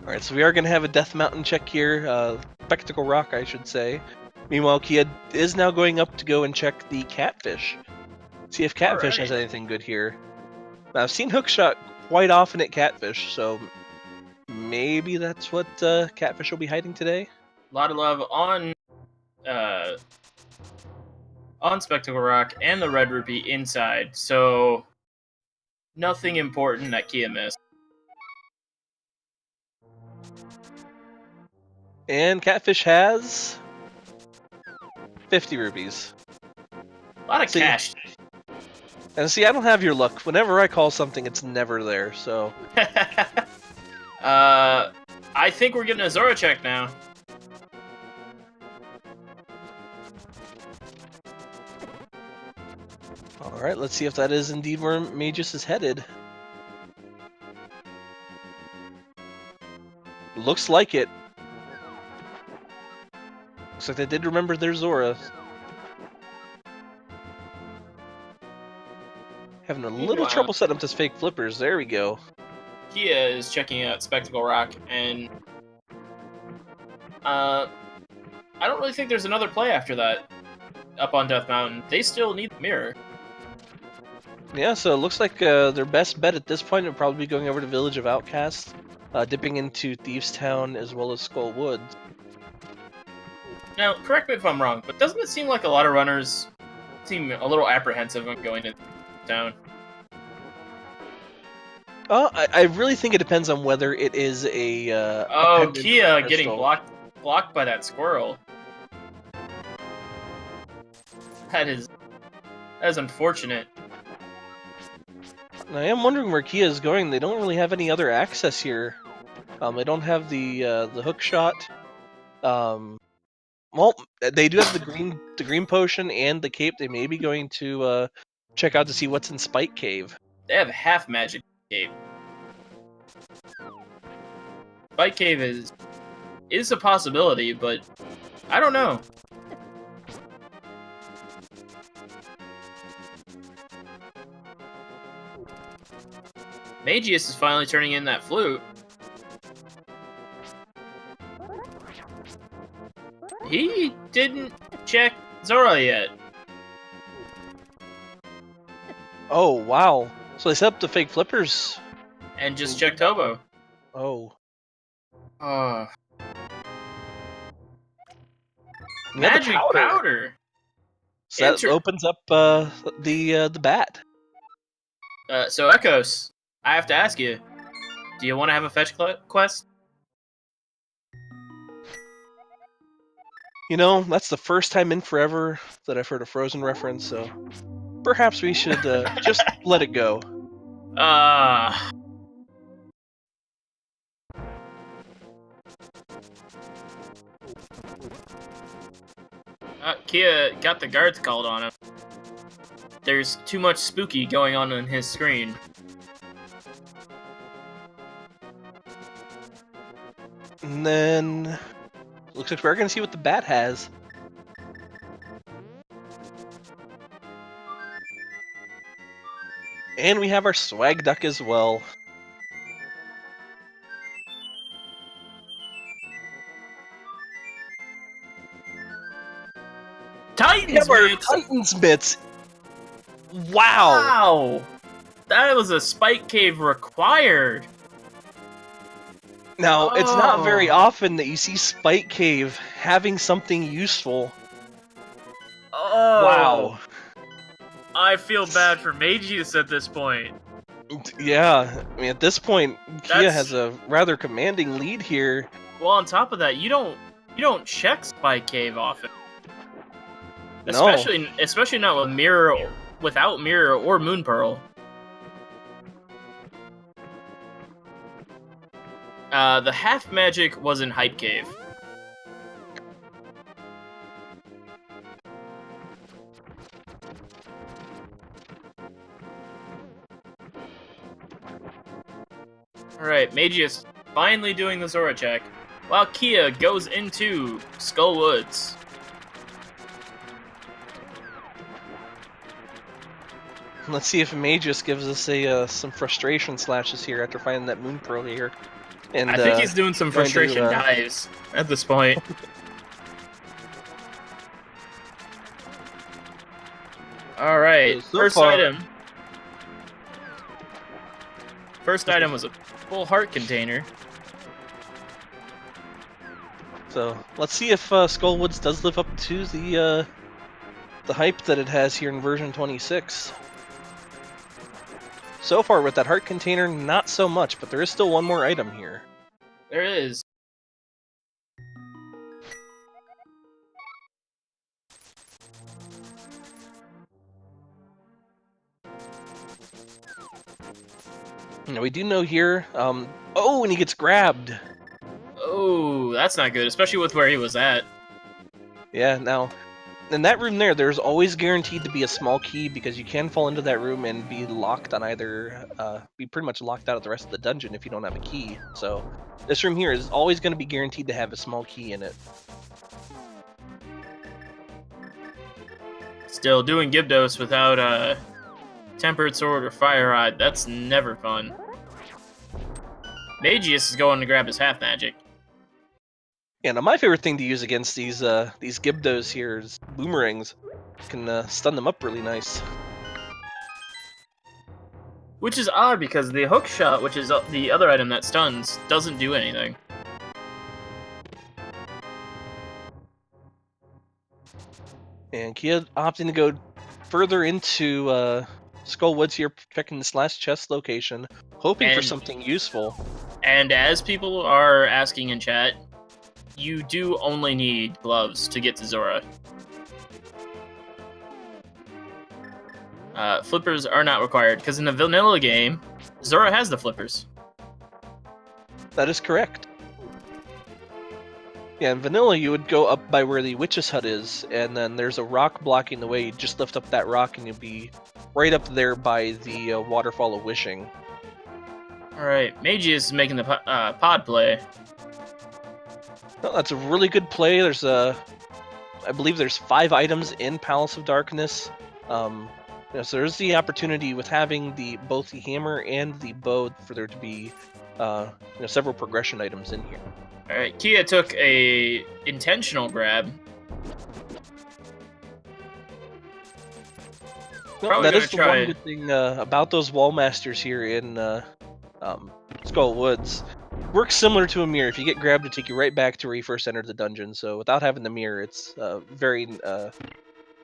Alright, so we are going to have a Death Mountain check here. Spectacle Rock, I should say. Meanwhile, Kia is now going up to go and check the Catfish. See if Catfish has anything good here. Now, I've seen Hookshot quite often at Catfish, so maybe that's what Catfish will be hiding today. A lot of love on Spectacle Rock and the Red Rupee inside, so nothing important that Kia missed. And Catfish has 50 rupees. A lot of cash. And see, I don't have your luck. Whenever I call something, it's never there, so... I think we're getting a Zora check now. Alright, let's see if that is indeed where Mageius is headed. Looks like it. Looks like they did remember their Zora. Having a little trouble setting up this fake flippers. There we go. Kia is checking out Spectacle Rock, and I don't really think there's another play after that up on Death Mountain. They still need the mirror. Yeah, so it looks like their best bet at this point would probably be going over to Village of Outcasts, dipping into Thieves Town as well as Skull Woods. Now, correct me if I'm wrong, but doesn't it seem like a lot of runners seem a little apprehensive of going to town? I really think it depends on whether it is a Kia getting blocked by that squirrel. That is unfortunate. I am wondering where Kia is going. They don't really have any other access here. They don't have the hook shot. Well, they do have the green potion and the cape. They may be going to check out to see what's in Spike Cave. They have half magic cape. Spike Cave is a possibility, but I don't know. Mageius is finally turning in that flute. He didn't check Zora yet. Oh, wow. So they set up the fake flippers. And just checked Hobo. Oh. Magic powder. So that opens up the bat. So Echoes, I have to ask you, do you want to have a fetch quest? You know, that's the first time in forever that I've heard a Frozen reference, so perhaps we should just let it go. Kia got the guards called on him. There's too much spooky going on his screen. And then looks like we're gonna see what the bat has. And we have our swag duck as well. Titan's bits. Wow! That was a Spike Cave required. Now, it's not very often that you see Spike Cave having something useful. Oh! Wow. I feel bad for Mageius at this point. Yeah, I mean, at this point, Kia has a rather commanding lead here. Well, on top of that, you don't check Spike Cave often. No. Especially not with without Mirror or Moon Pearl. The half magic was in Hype Cave. Alright, Mageius finally doing the Zora check, while Kia goes into Skull Woods. Let's see if Mageius gives us some frustration slashes here after finding that Moon Pearl here. And I think he's doing some frustration dives at this point. Alright, first item. First item was a full heart container. So let's see if Skullwoods does live up to the hype that it has here in version 26. So far with that heart container, not so much, but there is still one more item here. There is. Now we do know here, oh, and he gets grabbed. Oh, that's not good, especially with where he was at. Yeah, now, in that room there's always guaranteed to be a small key because you can fall into that room and be locked on either, be pretty much locked out of the rest of the dungeon if you don't have a key. So, this room here is always going to be guaranteed to have a small key in it. Still, doing Gyptos without a Tempered Sword or Fire Rod, that's never fun. Mageius is going to grab his half magic. Yeah, now my favorite thing to use against these Gyptos here is boomerangs. Can stun them up really nice. Which is odd because the hook shot, which is the other item that stuns, doesn't do anything. And Kia opting to go further into Skullwoods here, checking this last chest location, hoping for something useful. And as people are asking in chat, you do only need gloves to get to Zora. Flippers are not required, because in the vanilla game, Zora has the flippers. That is correct. Yeah, in vanilla you would go up by where the witch's hut is, and then there's a rock blocking the way. You just lift up that rock and you'll be right up there by the Waterfall of Wishing. Alright, Mageius is making the pod play. Well, that's a really good play. There's I believe there's 5 items in Palace of Darkness. So there's the opportunity with having both the hammer and the bow for there to be several progression items in here. Alright, Kia took a intentional grab. Well, that is the one good thing about those wall masters here in Skull Woods. Works similar to a mirror. If you get grabbed, to take you right back to where you first entered the dungeon. So without having the mirror, it's a very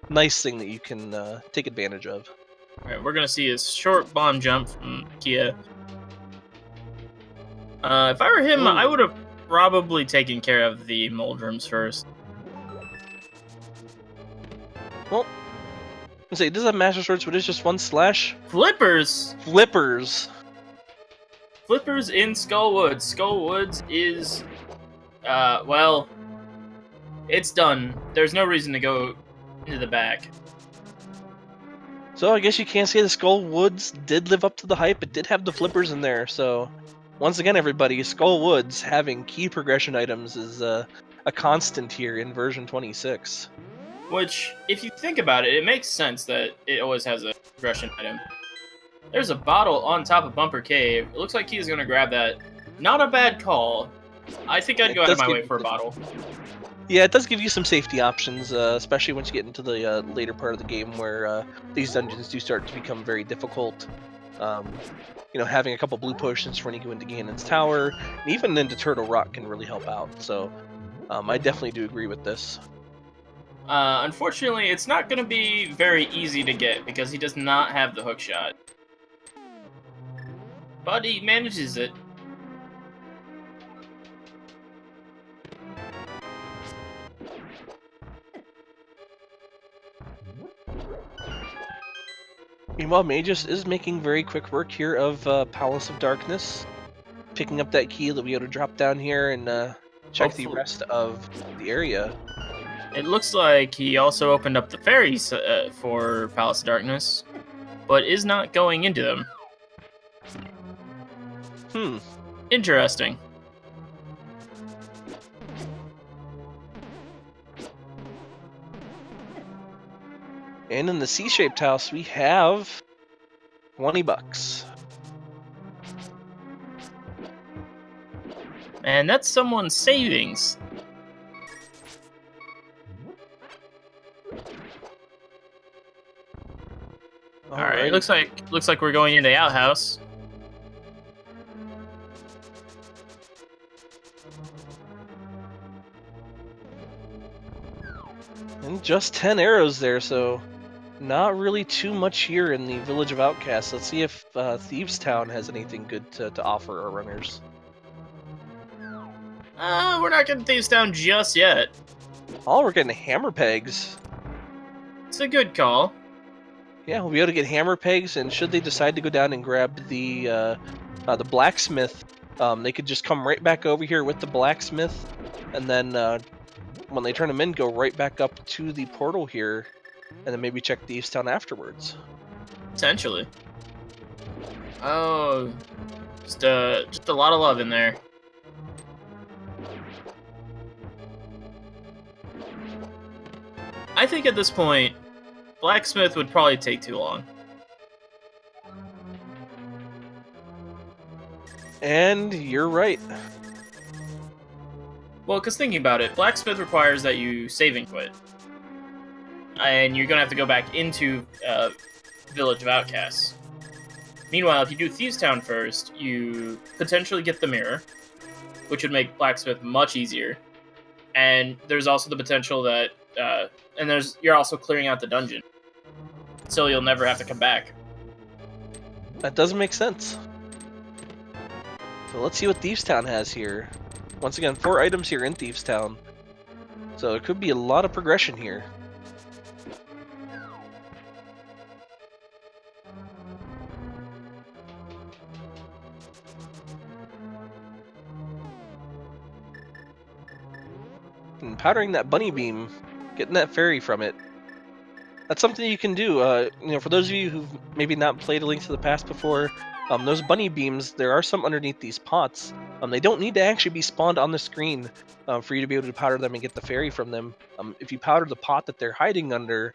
nice thing that you can take advantage of. Alright, we're gonna see a short bomb jump from Kia. If I were him, I would have probably taken care of the Moldrums first. Well, let's say it does have Master Swords, but it's just 1 slash. Flippers! Flippers! Flippers in Skull Woods. Skull Woods is, well, it's done. There's no reason to go into the back. So I guess you can't say the Skull Woods did live up to the hype. It did have the flippers in there, so once again, everybody, Skull Woods having key progression items is a constant here in version 26. Which, if you think about it, it makes sense that it always has a progression item. There's a bottle on top of Bumper Cave. It looks like he's going to grab that. Not a bad call. I think I'd go out of my way for a bottle. Yeah, it does give you some safety options, especially once you get into the later part of the game where these dungeons do start to become very difficult. Having a couple blue potions when you go into Ganon's Tower, and even into Turtle Rock can really help out. So I definitely do agree with this. Unfortunately, it's not going to be very easy to get because he does not have the hook shot. But he manages it. Meanwhile, Mageius is making very quick work here of Palace of Darkness, picking up that key that we able to drop down here and check the rest of the area. It looks like he also opened up the ferries for Palace of Darkness, but is not going into them. Interesting. And in the C-shaped house, we have $20. And that's someone's savings. All right, looks like we're going into the outhouse. And just 10 arrows there, so not really too much here in the Village of Outcasts. Let's see if Thieves Town has anything good to offer our runners. We're not getting Thieves Town just yet. Oh, we're getting hammer pegs. It's a good call. Yeah, we'll be able to get hammer pegs, and should they decide to go down and grab the blacksmith, they could just come right back over here with the blacksmith, and then when they turn them in, go right back up to the portal here, and then maybe check Thieves Town afterwards. Potentially. Oh, just a lot of love in there. I think at this point, blacksmith would probably take too long. And you're right. Well, because thinking about it, blacksmith requires that you save and quit. And you're going to have to go back into Village of Outcasts. Meanwhile, if you do Thieves Town first, you potentially get the mirror, which would make blacksmith much easier. And there's also the potential that you're also clearing out the dungeon, so you'll never have to come back. That does make sense. So let's see what Thieves Town has here. Once again, 4 items here in Thieves Town, so there could be a lot of progression here. And powdering that bunny beam, getting that fairy from it. That's something you can do. For those of you who've maybe not played A Link to the Past before, Those bunny beams, there are some underneath these pots. They don't need to actually be spawned on the screen for you to be able to powder them and get the fairy from them. If you powder the pot that they're hiding under,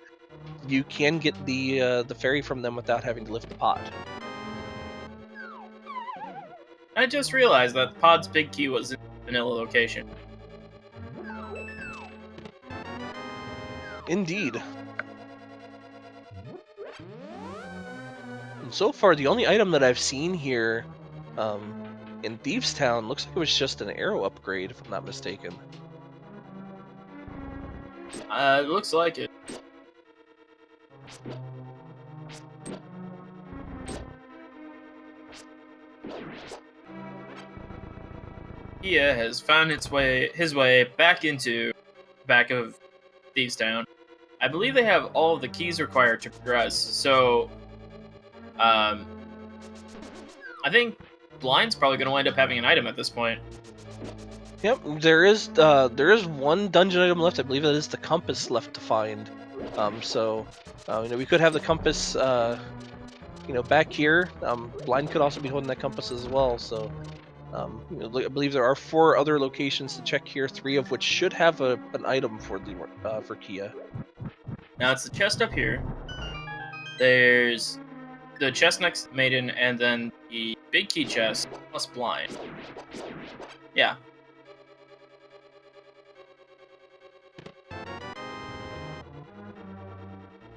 you can get the fairy from them without having to lift the pot. I just realized that the pod's big key was in the vanilla location. Indeed. And so far, the only item that I've seen here in Thieves Town looks like it was just an arrow upgrade, if I'm not mistaken. It looks like it. Kia has found his way back of Thieves Town. I believe they have all of the keys required to progress, so I think Blind's probably going to wind up having an item at this point. Yep, there is one dungeon item left. I believe that is the compass left to find. We could have the compass, back here. Blind could also be holding that compass as well. So, I believe there are 4 other locations to check here, 3 of which should have an item for Kia. Now it's the chest up here. There's the chest next to the maiden, and then the big key chest plus Blind. Yeah.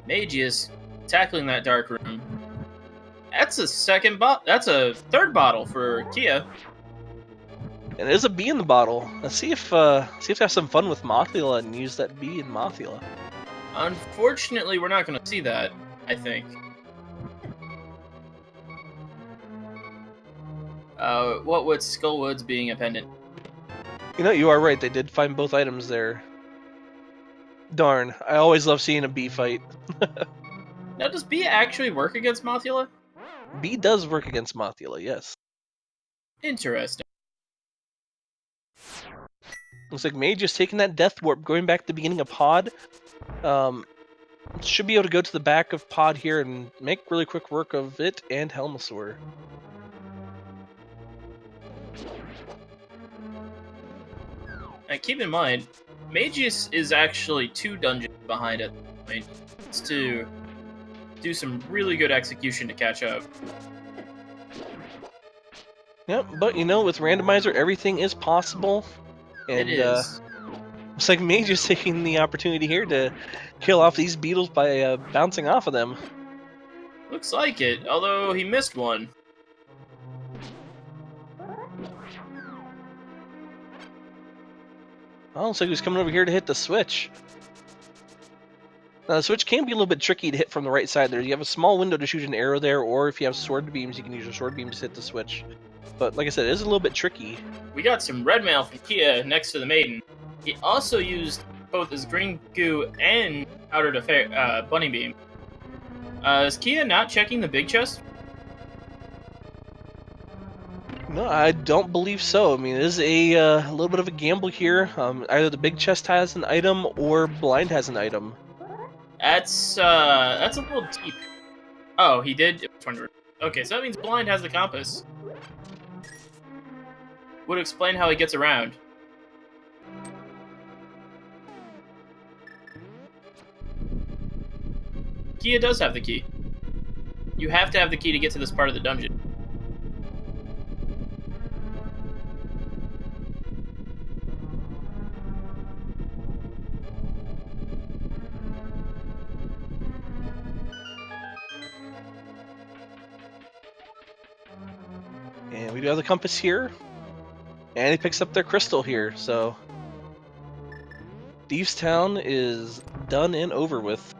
Mageius tackling that dark room. That's a third bottle for Kia. And there's a bee in the bottle. Let's see if they have some fun with Mothula and use that bee in Mothula. Unfortunately, we're not going to see that, I think. What with Skullwoods being a pendant? You are right. They did find both items there. Darn, I always love seeing a bee fight. Now, does bee actually work against Mothula? Bee does work against Mothula, yes. Interesting. Looks like Mage just taking that Death Warp, going back to the beginning of Pod. Should be able to go to the back of Pod here and make really quick work of it and Helmasaur. And keep in mind, Mageius is actually 2 dungeons behind at this point. It's to do some really good execution to catch up. Yep, but with Randomizer, everything is possible. And, it is. Looks like Mage is taking the opportunity here to kill off these beetles by bouncing off of them. Looks like it, although he missed one. Oh, looks like he was coming over here to hit the switch. Now, the switch can be a little bit tricky to hit from the right side there. You have a small window to shoot an arrow there, or if you have sword beams, you can use your sword beams to hit the switch. But like I said, it is a little bit tricky. We got some red mail from Kia next to the maiden. He also used both his green goo and powder to bunny beam. Is Kia not checking the big chest? No, I don't believe so. I mean, it is a little bit of a gamble here. Either the big chest has an item or Blind has an item. That's a little deep. Oh, he did? Okay, so that means Blind has the compass. Would explain how he gets around. Kia does have the key. You have to have the key to get to this part of the dungeon. And we do have the compass here. And he picks up their crystal here, so Thieves Town is done and over with.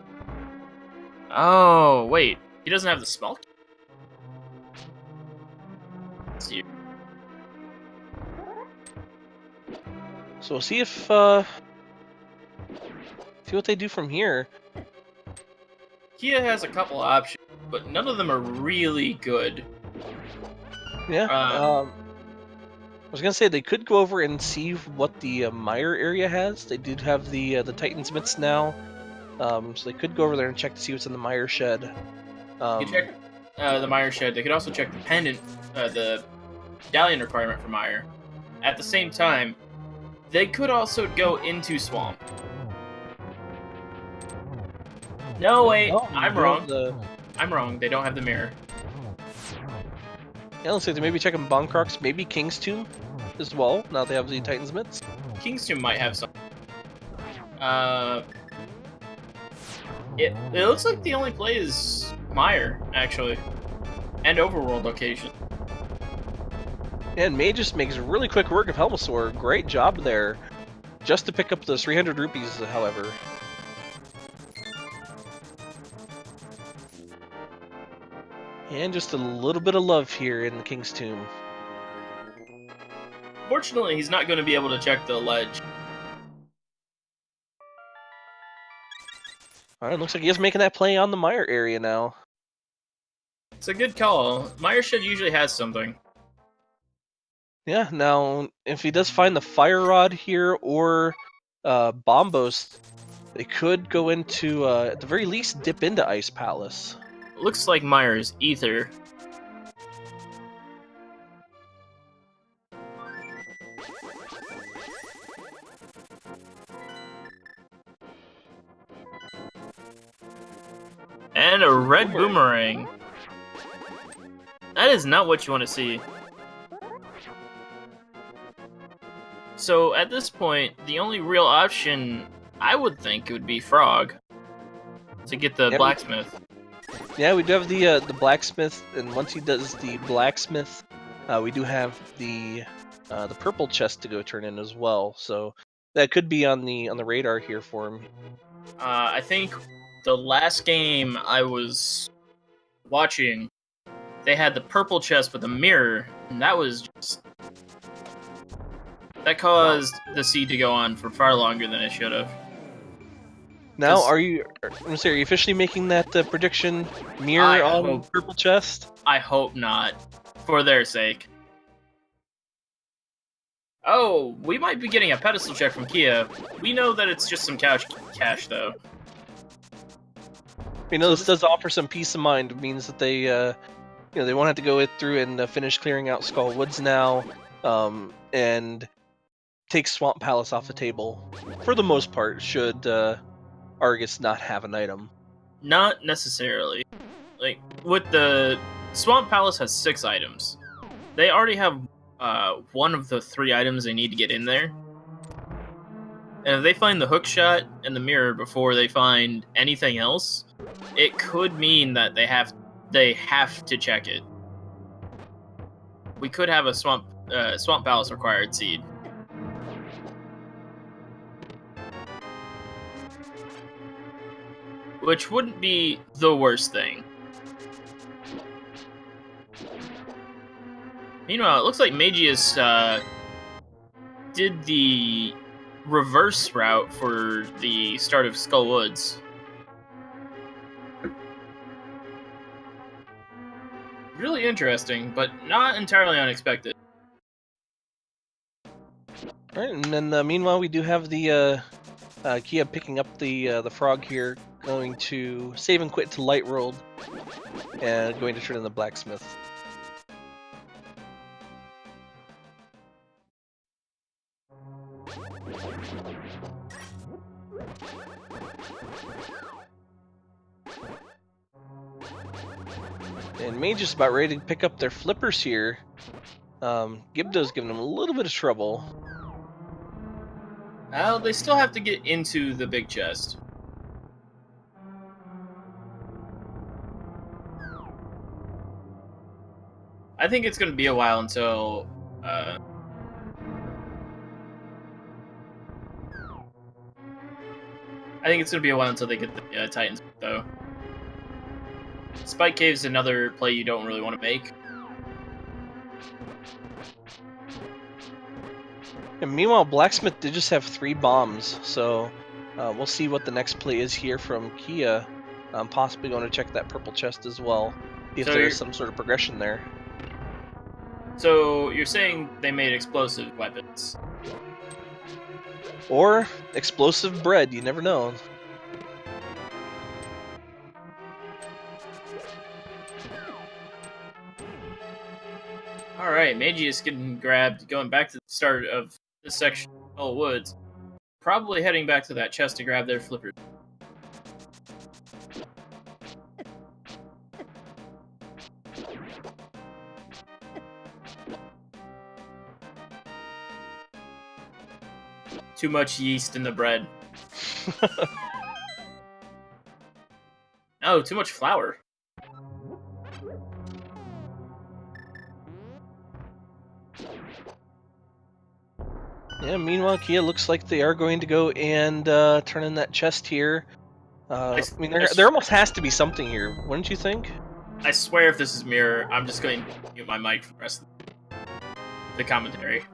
Oh, wait. He doesn't have the small key? See. So we'll see if see what they do from here. Kia has a couple options, but none of them are really good. Yeah. I was gonna say they could go over and see what the mire area has. They do have the Titansmiths now, so they could go over there and check to see what's in the mire shed. You check the Meyer shed, they could also check the pendant, the medallion requirement for Meyer. At the same time, they could also go into Swamp. No, wait, Oh, I'm they wrong. don't I'm wrong. They don't have the mirror. Yeah, let's say they maybe checking Bonkrox, maybe King's Tomb as well. Now they have the Titan's Mitts. King's Tomb might have some. It looks like the only play is Meyer, actually. And Overworld location. And Mageius makes really quick work of Helmasaur. Great job there. Just to pick up those 300 rupees, however. And just a little bit of love here in the King's Tomb. Fortunately, he's not going to be able to check the ledge. Alright, looks like he is making that play on the Meyer area now. It's a good call. Meyer Shed usually has something. Yeah, now, if he does find the Fire Rod here or Bombos, they could go into, at the very least, dip into Ice Palace. Looks like Meyer's Ether. And a red boomerang. That is not what you want to see. So at this point, the only real option I would think would be Frog to get the blacksmith. Yeah, we do have the blacksmith, and once he does the blacksmith, we do have the purple chest to go turn in as well. So that could be on the radar here for him. I think the last game I was watching, they had the purple chest with a mirror, and that was just... that caused the seed to go on for far longer than it should have. Now, are you officially making that prediction mirror on purple chest? I hope not, for their sake. Oh, we might be getting a pedestal check from Kia. We know that it's just some cash, though. You know, this does offer some peace of mind. It means that they, they won't have to go through and finish clearing out Skull Woods now, and take Swamp Palace off the table for the most part. Should Argus not have an item? Not necessarily. Like with the Swamp Palace has 6 items. They already have one of the 3 items they need to get in there. And if they find the hook shot and the mirror before they find anything else, it could mean that they have to check it. We could have a Swamp Palace required seed. Which wouldn't be the worst thing. Meanwhile, it looks like Mageius did the reverse route for the start of Skull Woods. Really interesting, but not entirely unexpected. Alright, and then meanwhile we do have the Kia picking up the frog here, going to save and quit to Light World, and going to turn in the blacksmith. And Mageius about ready to pick up their flippers here. Gibdo's giving them a little bit of trouble. Well, they still have to get into the big chest. I think it's going to be a while until... I think it's going to be a while until they get the Titans, though. Spike Cave's another play you don't really want to make. And meanwhile, Blacksmith did just have 3 bombs, so we'll see what the next play is here from Kia. I'm possibly going to check that purple chest as well, if there is some sort of progression there. So you're saying they made explosive weapons? Or explosive bread, you never know. All right, Mageius getting grabbed, going back to the start of this section of Hell Woods. Probably heading back to that chest to grab their flippers. Too much yeast in the bread. Oh, too much flour. Yeah, meanwhile, Kia looks like they are going to go and turn in that chest here. I mean, there almost has to be something here, wouldn't you think? I swear if this is Mirror, I'm just going to mute my mic for the rest of the commentary.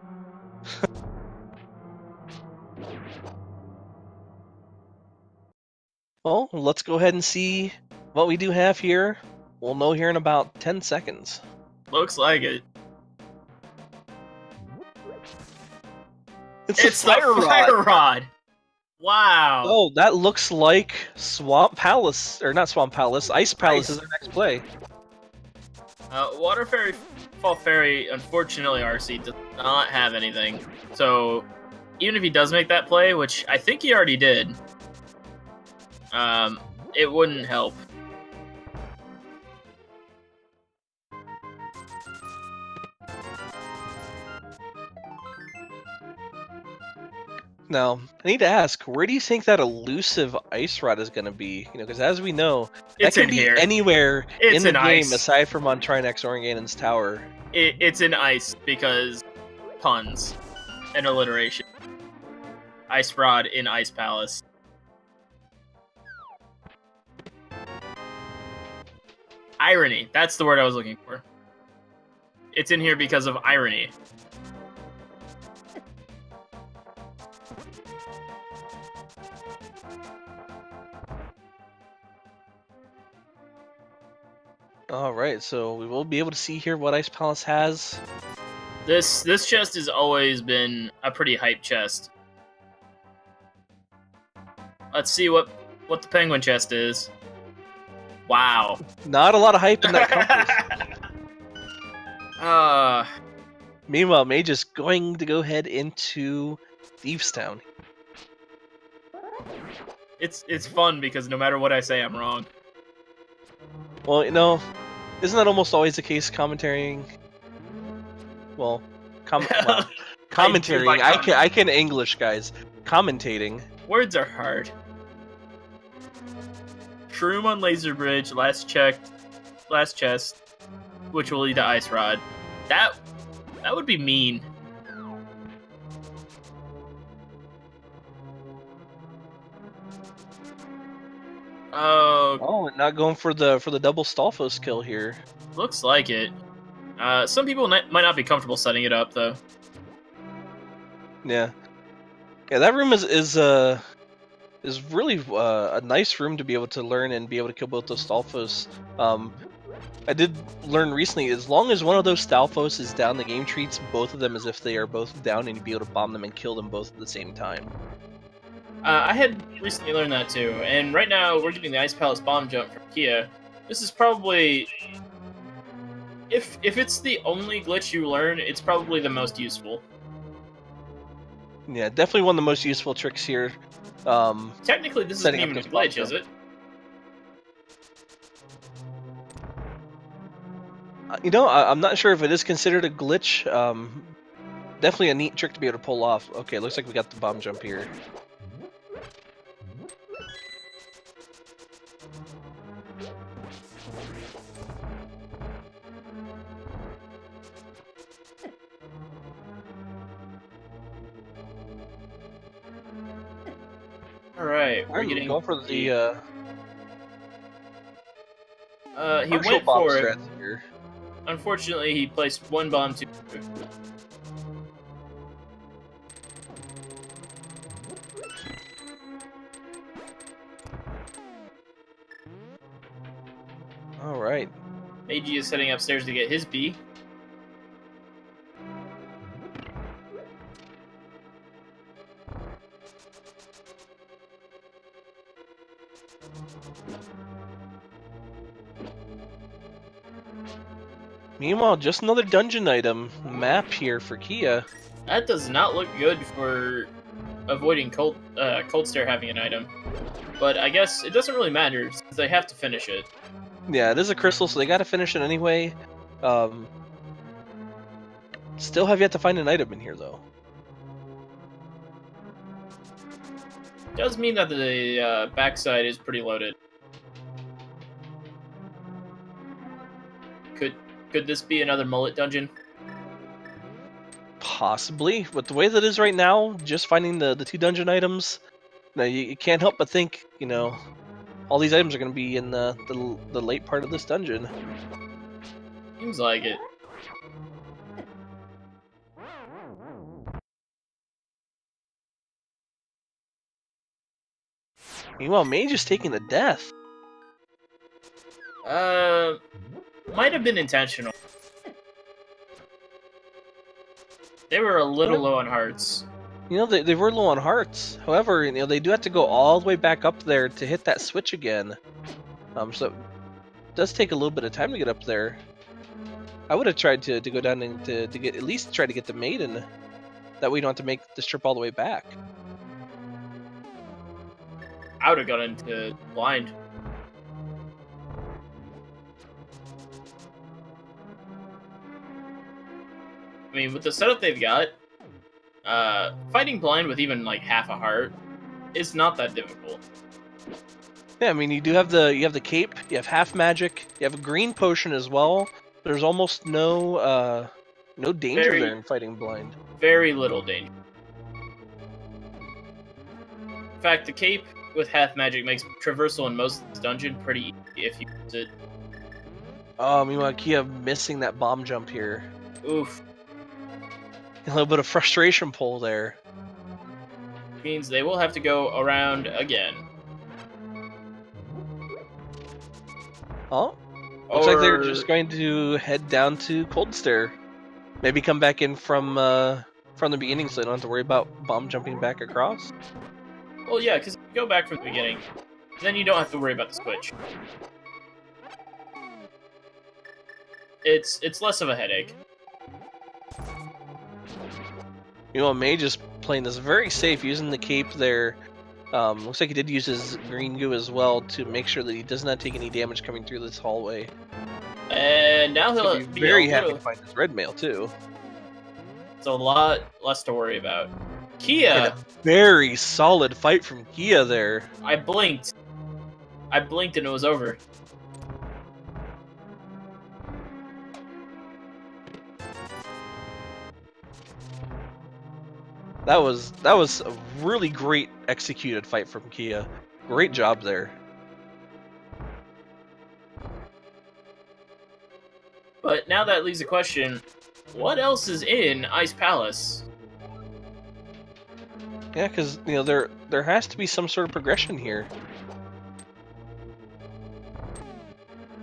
Well, let's go ahead and see what we do have here. We'll know here in about 10 seconds. Looks like it. It's the fire rod. Wow. Oh, that looks like Swamp Palace, or not Swamp Palace, Ice Palace is our next play. Water Fairy, Fall Fairy, unfortunately, RC does not have anything. So, even if he does make that play, which I think he already did, it wouldn't help. Now, I need to ask, where do you think that elusive ice rod is going to be? You know, because as we know, that It's can in be here. anywhere It's in the in game ice. aside from on Trinex Oranganon's tower. It's in ice because puns and alliteration. Ice rod in Ice Palace. Irony. That's the word I was looking for. It's in here because of irony. Alright, so we will be able to see here what Ice Palace has. This chest has always been a pretty hype chest. Let's see what the penguin chest is. Wow. Not a lot of hype in that compass. Meanwhile, Mage is going to go ahead into Thieves Town. It's fun because no matter what I say, I'm wrong. Well, you know, isn't that almost always the case commentating? Well, commentating. I can English, guys. Commentating. Words are hard. Shroom on Laser Bridge, last chest, which will lead to Ice Rod. That would be mean. Oh, not going for the double Stalfos kill here. Looks like it. Some people might not be comfortable setting it up though. Yeah, that room is really a nice room to be able to learn and be able to kill both those Stalfos. I did learn recently, as long as one of those Stalfos is down, the game treats both of them as if they are both down, and you'd be able to bomb them and kill them both at the same time. I had recently learned that too, and right now we're getting the Ice Palace bomb jump from Kia. This is probably, if it's the only glitch you learn, it's probably the most useful. Yeah, definitely one of the most useful tricks here. Technically, this isn't even a glitch, is it? You know, I'm not sure if it is considered a glitch. Definitely a neat trick to be able to pull off. Okay, looks like we got the bomb jump here. Alright, we're getting going for the he went for it. Here. Unfortunately, he placed one bomb too. All right. Meiji is heading upstairs to get his B. Meanwhile, just another dungeon item map here for Kia. That does not look good for avoiding cold stare having an item. But I guess it doesn't really matter since they have to finish it. Yeah, it is a crystal, so they got to finish it anyway. Still have yet to find an item in here, though. Does mean that the backside is pretty loaded. Could this be another mullet dungeon? Possibly. With the way that it is right now, just finding the two dungeon items, you can't help but think, all these items are going to be in the late part of this dungeon. Seems like it. Meanwhile, Mage is taking the death. Might have been intentional. They were a little low on hearts. They were low on hearts. However, they do have to go all the way back up there to hit that switch again. So it does take a little bit of time to get up there. I would have tried to go down and to get at least try to get the maiden. That way you don't have to make this trip all the way back. I would have gone into blind. I mean, with the setup they've got, fighting blind with even like half a heart is not that difficult. Yeah, I mean you have the cape, you have half magic, you have a green potion as well. There's almost no danger there in fighting blind. Very little danger. In fact, the cape with half magic makes traversal in most of this dungeon pretty easy if you use it. Meanwhile, Kia missing that bomb jump here. Oof. A little bit of frustration pull there. Means they will have to go around again. Oh? Looks like they're just going to head down to Cold Stare. Maybe come back in from the beginning so they don't have to worry about bomb jumping back across. Well, yeah, because if you go back from the beginning, then you don't have to worry about the switch. It's less of a headache. Mage is playing this very safe, using the cape there. Looks like he did use his green goo as well to make sure that he does not take any damage coming through this hallway. And now he'll be very happy to find his red mail too. It's a lot less to worry about. Kia! And a very solid fight from Kia there. I blinked and it was over. That was a really great executed fight from Kia. Great job there. But now that leaves the question, what else is in Ice Palace? Yeah, because there has to be some sort of progression here.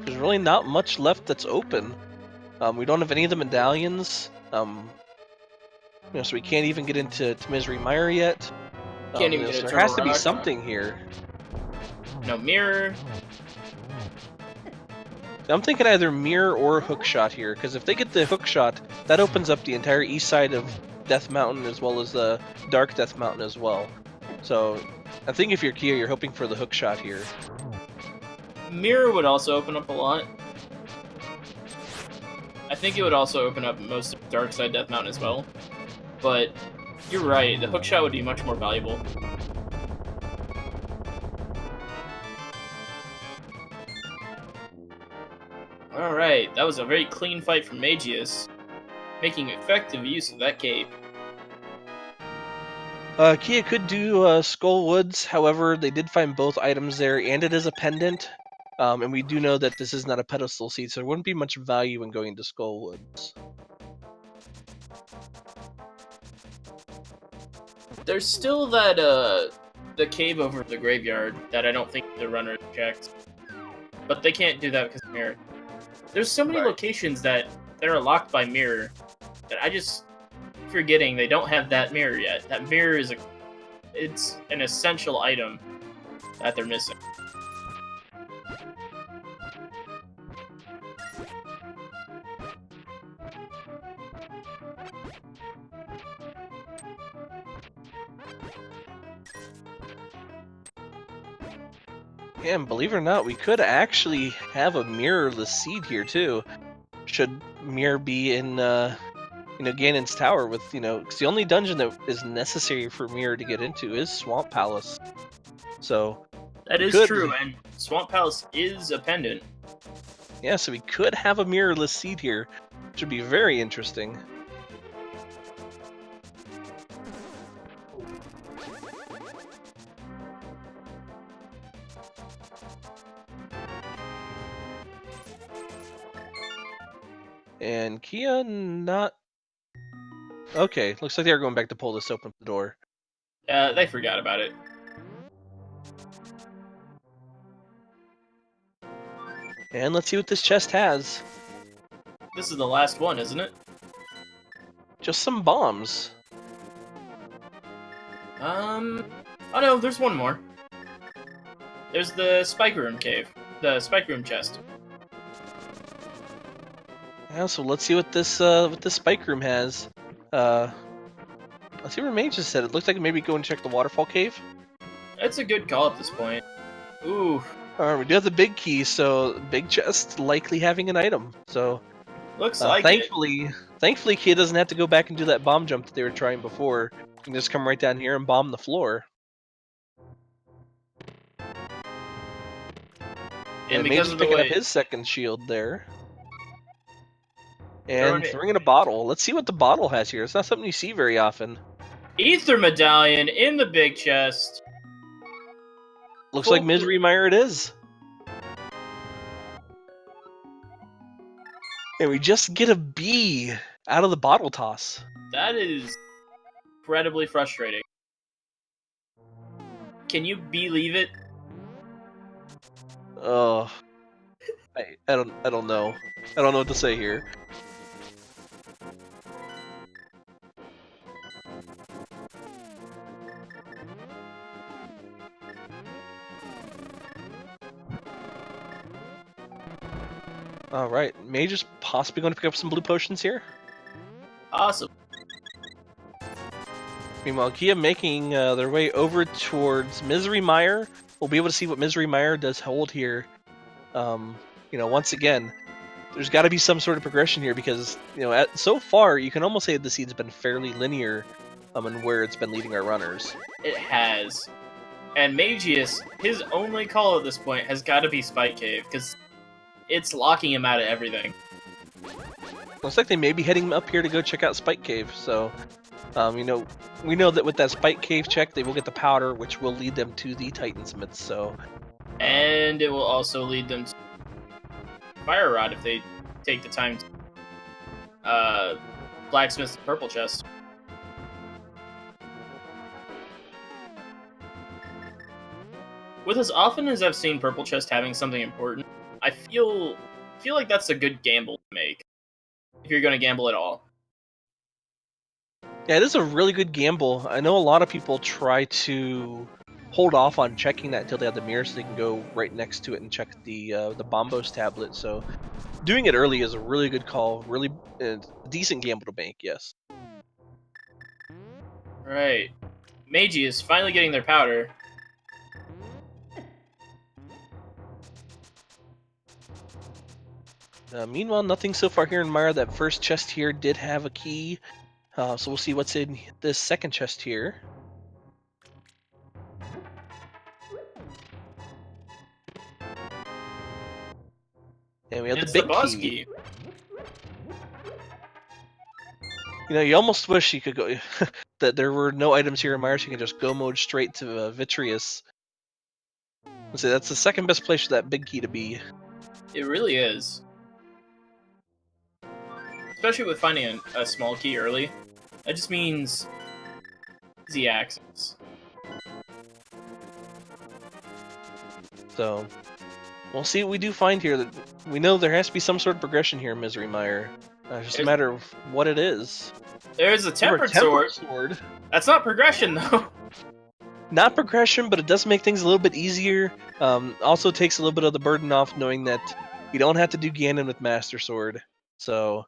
There's really not much left that's open. We don't have any of the medallions. So we can't even get into Misery Mire yet. Can't even there has to be something here. No mirror. I'm thinking either mirror or hook shot here, because if they get the hook shot, that opens up the entire east side of Death Mountain as well as the Dark Death Mountain as well. So I think if you're Kia, you're hoping for the hook shot here. Mirror would also open up a lot. I think it would also open up most of Dark Side Death Mountain as well. But you're right, the hookshot would be much more valuable. Alright, that was a very clean fight from Mageius, making effective use of that cape. Kia could do Skull Woods, however, they did find both items there, and it is a pendant. And we do know that this is not a pedestal seat, so there wouldn't be much value in going to Skull Woods. There's still that, the cave over the graveyard that I don't think the runner checked. But they can't do that because of mirror. There's so many locations that are locked by mirror that I just forgetting they don't have that mirror yet. That mirror is it's an essential item that they're missing. Yeah, and believe it or not, we could actually have a mirrorless seed here too. Should Mirror be in, Ganon's tower with, 'cause the only dungeon that is necessary for Mirror to get into is Swamp Palace. So That we is could, true, and Swamp Palace is a pendant. yeah, so we could have a mirrorless seed here, which would be very interesting. And Kia not... Okay, looks like they're going back to pull this open the door. They forgot about it. And let's see what this chest has. This is the last one, isn't it? Just some bombs. Oh no, there's one more. There's the Spike Room cave. The Spike Room chest. Yeah, so let's see what this spike room has. Let's see what Mage just said. It looks like maybe go and check the waterfall cave. That's a good call at this point. Ooh. Alright, we do have the big key, so big chest likely having an item. So Looks like thankfully Kia doesn't have to go back and do that bomb jump that they were trying before. You can just come right down here and bomb the floor. And Mage because is of the picking way... up his second shield there. And throwing in a bottle. Let's see what the bottle has here. It's not something you see very often. Ether Medallion in the big chest. Looks like Misery Mire it is. And we just get a B out of the bottle toss. That is incredibly frustrating. Can you believe it? I don't know. I don't know what to say here. Alright, Mage is possibly going to pick up some blue potions here. Awesome. Meanwhile, Kia making their way over towards Misery Mire. We'll be able to see what Misery Mire does hold here. Once again, there's got to be some sort of progression here because, so far, you can almost say the seed's been fairly linear in where it's been leading our runners. It has. And Mageius, his only call at this point has got to be Spike Cave, because it's locking him out of everything. Looks like they may be heading up here to go check out Spike Cave, so... we know that with that Spike Cave check, they will get the powder, which will lead them to the Titansmiths, so... And it will also lead them to Fire Rod if they take the time to blacksmith the purple chest. With as often as I've seen purple chest having something important, I feel like that's a good gamble to make if you're going to gamble at all. Yeah, it is a really good gamble. I know a lot of people try to hold off on checking that until they have the mirror so they can go right next to it and check the Bombos tablet. So doing it early is a really good call, really decent gamble to make, yes. Right. Meiji is finally getting their powder. Meanwhile, nothing so far here in Mire. That first chest here did have a key. So we'll see what's in this second chest here. And we have the big key. You almost wish you could go that there were no items here in Mire, so you can just go mode straight to Vitreous. Let's say that's the second best place for that big key to be. It really is. Especially with finding a small key early. That just means easy access. So, we'll see what we do find here. That we know there has to be some sort of progression here in Misery Mire. It's just a matter of what it is. There's a tempered sword. That's not progression, though. Not progression, but it does make things a little bit easier. Also takes a little bit of the burden off knowing that you don't have to do Ganon with Master Sword. So,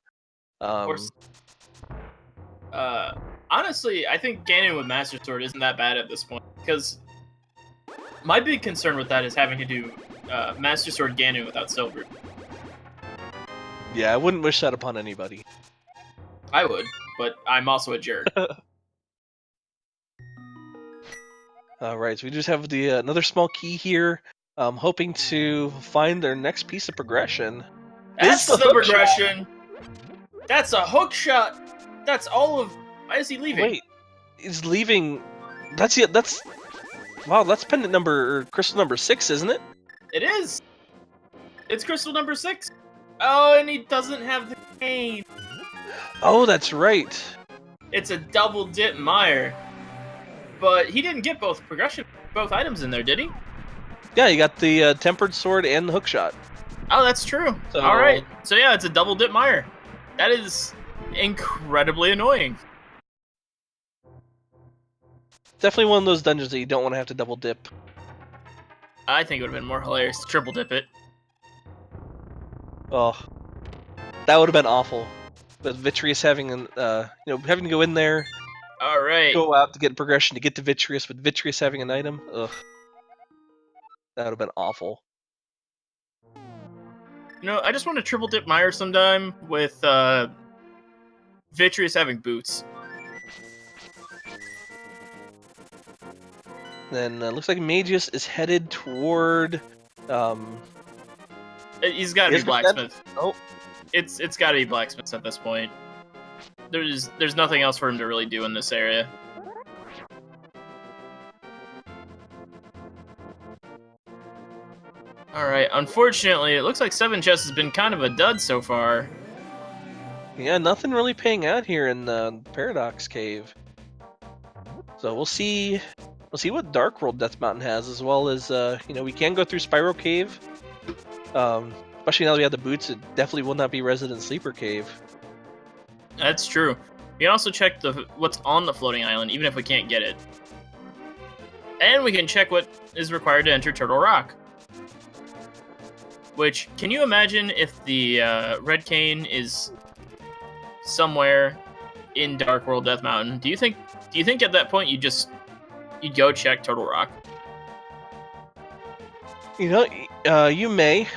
honestly, I think Ganon with Master Sword isn't that bad at this point, because My big concern with that is having to do Master Sword Ganon without silver. Yeah, I wouldn't wish that upon anybody. I would, but I'm also a jerk. Alright, so we just have the another small key here. Hoping to find their next piece of progression. That's the hook progression! That's a hook shot! That's all of... Why is he leaving? Wait, he's leaving... That's it, that's... Wow, that's pendant number... or crystal number 6, isn't it? It is! It's crystal number 6! Oh, and he doesn't have the cane! Oh, that's right. It's a double dip mire. But he didn't get both items in there, did he? Yeah, you got the tempered sword and the hook shot. Oh, that's true. So... Alright. So yeah, it's a double dip mire. That is incredibly annoying. Definitely one of those dungeons that you don't want to have to double dip. I think it would have been more hilarious to triple dip it. Oh, that would have been awful. With Vitreous having an, having to go in there, Alright. go out to get progression to get to Vitreous, with Vitreous having an item. Ugh. That would have been awful. You know, I just want to triple dip mire sometime with Vitreous having boots. Then looks like Mageius is headed toward. He's got to be blacksmith. Oh, it's got to be blacksmith at this point. There's nothing else for him to really do in this area. Alright, unfortunately, it looks like 7 chests has been kind of a dud so far. yeah, nothing really paying out here in the Paradox Cave. So we'll see. We'll see what Dark World Death Mountain has, as well as we can go through Spiral Cave. Especially now that we have the boots, it definitely will not be Resident Sleeper Cave. That's true. We can also check what's on the floating island, even if we can't get it. And we can check what is required to enter Turtle Rock. Which, can you imagine if the Red Cane is somewhere in Dark World Death Mountain? Do you think at that point you'd go check Turtle Rock? You may.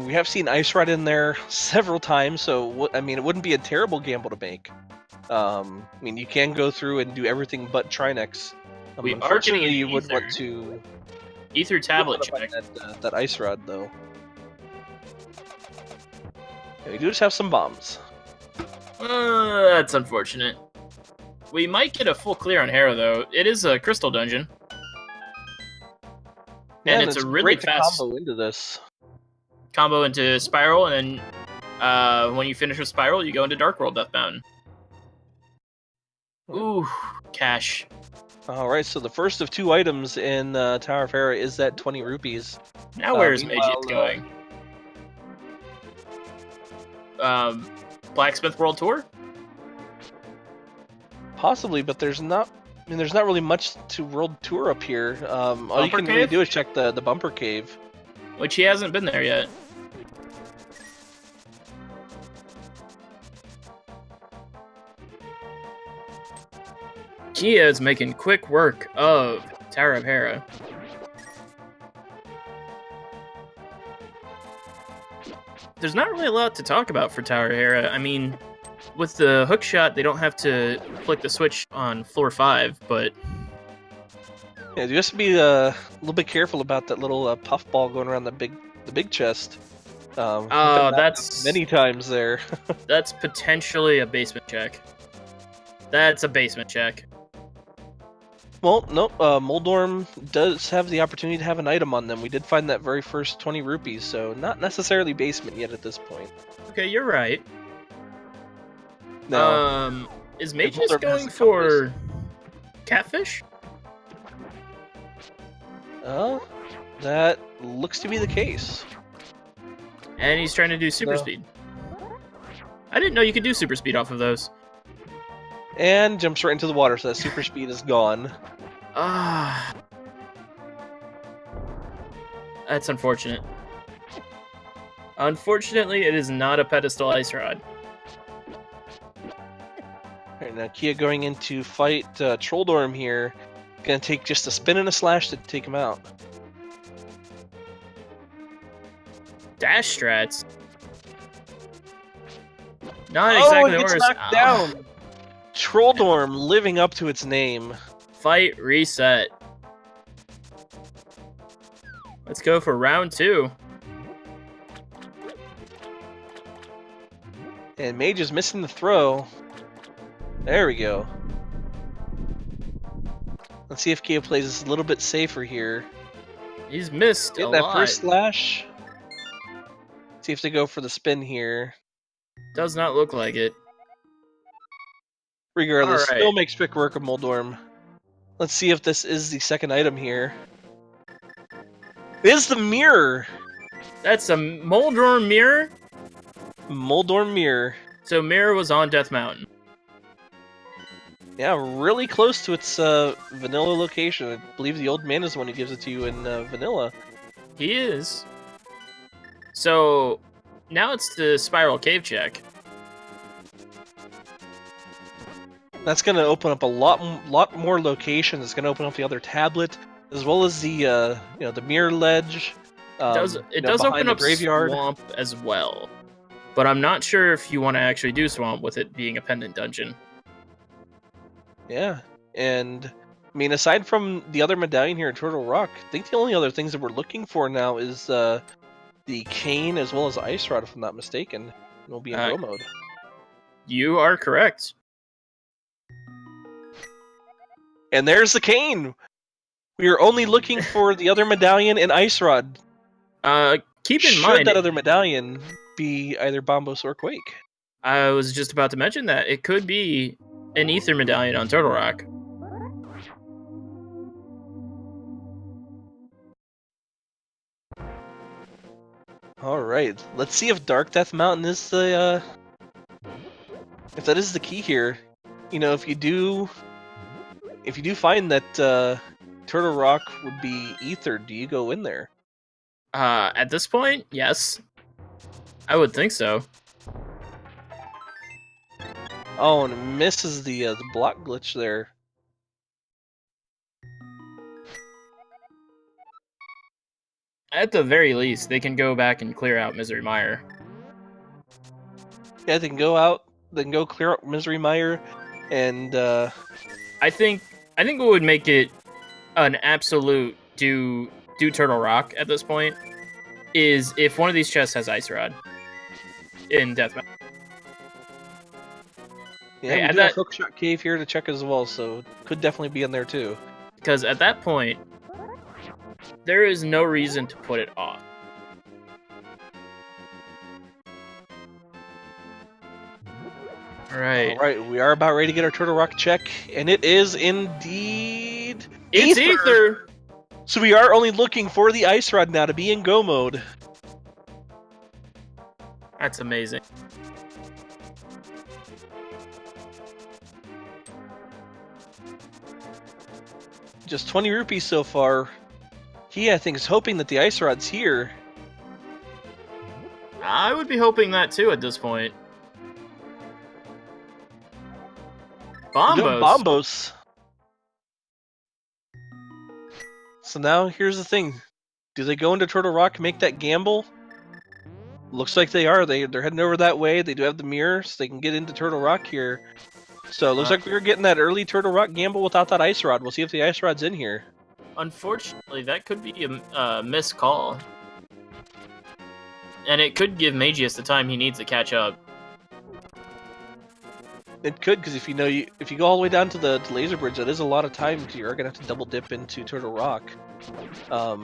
We have seen Ice Ride in there several times, so it wouldn't be a terrible gamble to make. You can go through and do everything but Trinex. We are unfortunately, getting you would want to Ether tablet check. That Ice Rod, though. Yeah, we do just have some bombs. That's unfortunate. We might get a full clear on Hera, though. It is a crystal dungeon. Yeah, and it's a really great fast combo into this. Combo into Spiral, and then when you finish with Spiral, you go into Dark World Death Mountain. Ooh, cash. Alright, so the first of 2 items in Tower of Hera is that 20 rupees. Now where is Mageius going? Blacksmith World Tour? Possibly, but there's not really much to World Tour up here. All you can really Cave? do is check the Bumper Cave. Which he hasn't been there yet. Kia is making quick work of Tower of Hera. There's not really a lot to talk about for Tower of Hera. I mean, with the hook shot, they don't have to flick the switch on floor 5, but... Yeah, you just be a little bit careful about that little puffball going around the big chest. That's... many times there. That's potentially a basement check. That's a basement check. Well, no, Moldorm does have the opportunity to have an item on them. We did find that very first 20 rupees, so not necessarily basement yet at this point. Okay, you're right. No. Is Mageius going for catfish? That looks to be the case. And he's trying to do super speed. I didn't know you could do super speed off of those. And jumps right into the water, so that super speed is gone. That's unfortunate. Unfortunately, it is not a pedestal ice rod. Alright, now Kia going in to fight Trolldorm here. Gonna take just a spin and a slash to take him out. Dash strats. Not Oh, exactly it gets horse. knocked down. Trolldorm living up to its name. Fight reset. Let's go for round 2. And Mage is missing the throw. There we go. Let's see if Kia plays this a little bit safer here. He's missed Get a that lot. first slash. See if they go for the spin here. Does not look like it. Regardless, All right. still makes quick work of Moldorm. Let's see if this is the second item here. It is the mirror! That's a Moldorm mirror. Moldorm mirror. So mirror was on Death Mountain. Yeah, really close to its vanilla location. I believe the old man is the one who gives it to you in vanilla. He is. So now it's the Spiral Cave check. That's going to open up a lot more locations. It's going to open up the other tablet, as well as the the mirror ledge. It does open up graveyard. Swamp as well, but I'm not sure if you want to actually do Swamp with it being a pendant dungeon. Yeah, and I mean, aside from the other medallion here at Turtle Rock, I think the only other things that we're looking for now is the cane as well as Ice Rod, if I'm not mistaken. We'll be in go mode. You are correct. And there's the cane! We are only looking for the other medallion and Ice Rod. Keep in Should mind that other medallion be either Bombos or Quake? I was just about to mention that it could be an Ether medallion on Turtle Rock. Alright, let's see if Dark Death Mountain is the, if that is the key here. You know, if you do find that, Turtle Rock would be Ether, do you go in there? At this point, yes. I would think so. Oh, and it misses the block glitch there. At the very least, they can go back and clear out Misery Mire. Yeah, they can go out, they can go clear out Misery Mire, and I think it would make it an absolute do Turtle Rock at this point is if one of these chests has Ice Rod in Death Mountain. yeah, we do have Hookshot Cave here to check as well, so could definitely be in there too. Because at that point, there is no reason to put it off. Alright, we are about ready to get our Turtle Rock check, and it is indeed it's Ether! So we are only looking for the Ice Rod now to be in go mode. That's amazing. Just 20 rupees so far. He, I think, is hoping that the Ice Rod's here. I would be hoping that too at this point. Bombos. So now here's the thing. Do they go into Turtle Rock and make that gamble? Looks like they are. They're heading over that way. They do have the mirror, so they can get into Turtle Rock here. So it looks like we're getting that early Turtle Rock gamble without that Ice Rod. We'll see if the Ice Rod's in here. Unfortunately, that could be a missed call. And it could give Mageius the time he needs to catch up. It could, because if you go all the way down to the laser bridge, that is a lot of time, because you are going to have to double dip into Turtle Rock. I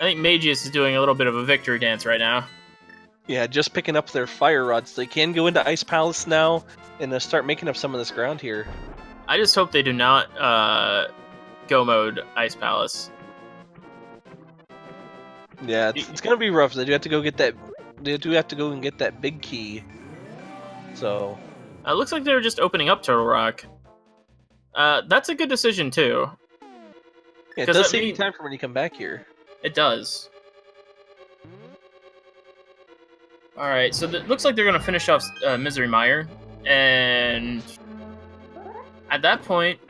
think Mageius is doing a little bit of a victory dance right now. Yeah, just picking up their fire rods. They can go into Ice Palace now and start making up some of this ground here. I just hope they do not go mode Ice Palace. Yeah, it's gonna be rough. They do have to go get that. They do have to go and get that big key. So it looks like they're just opening up Turtle Rock. That's a good decision too. Yeah, it does save you time for when you come back here. It does. All right, so it looks like they're gonna finish off Misery Mire, and at that point,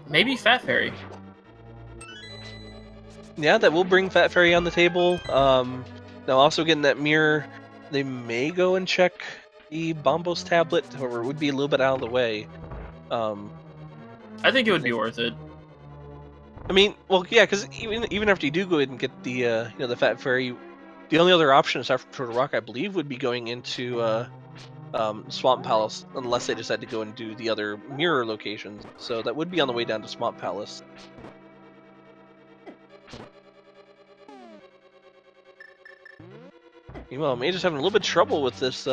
maybe Fat Fairy. Yeah, that will bring Fat Fairy on the table. Now also getting that mirror, they may go and check the Bombos tablet, however, it would be a little bit out of the way. I think it would be worth it. I mean, well, yeah, because even after you do go ahead and get the the Fat Fairy, the only other option aside from Turtle Rock, I believe, would be going into Swamp Palace, unless they decide to go and do the other mirror locations. So that would be on the way down to Swamp Palace. Meanwhile, Mage is having a little bit of trouble with this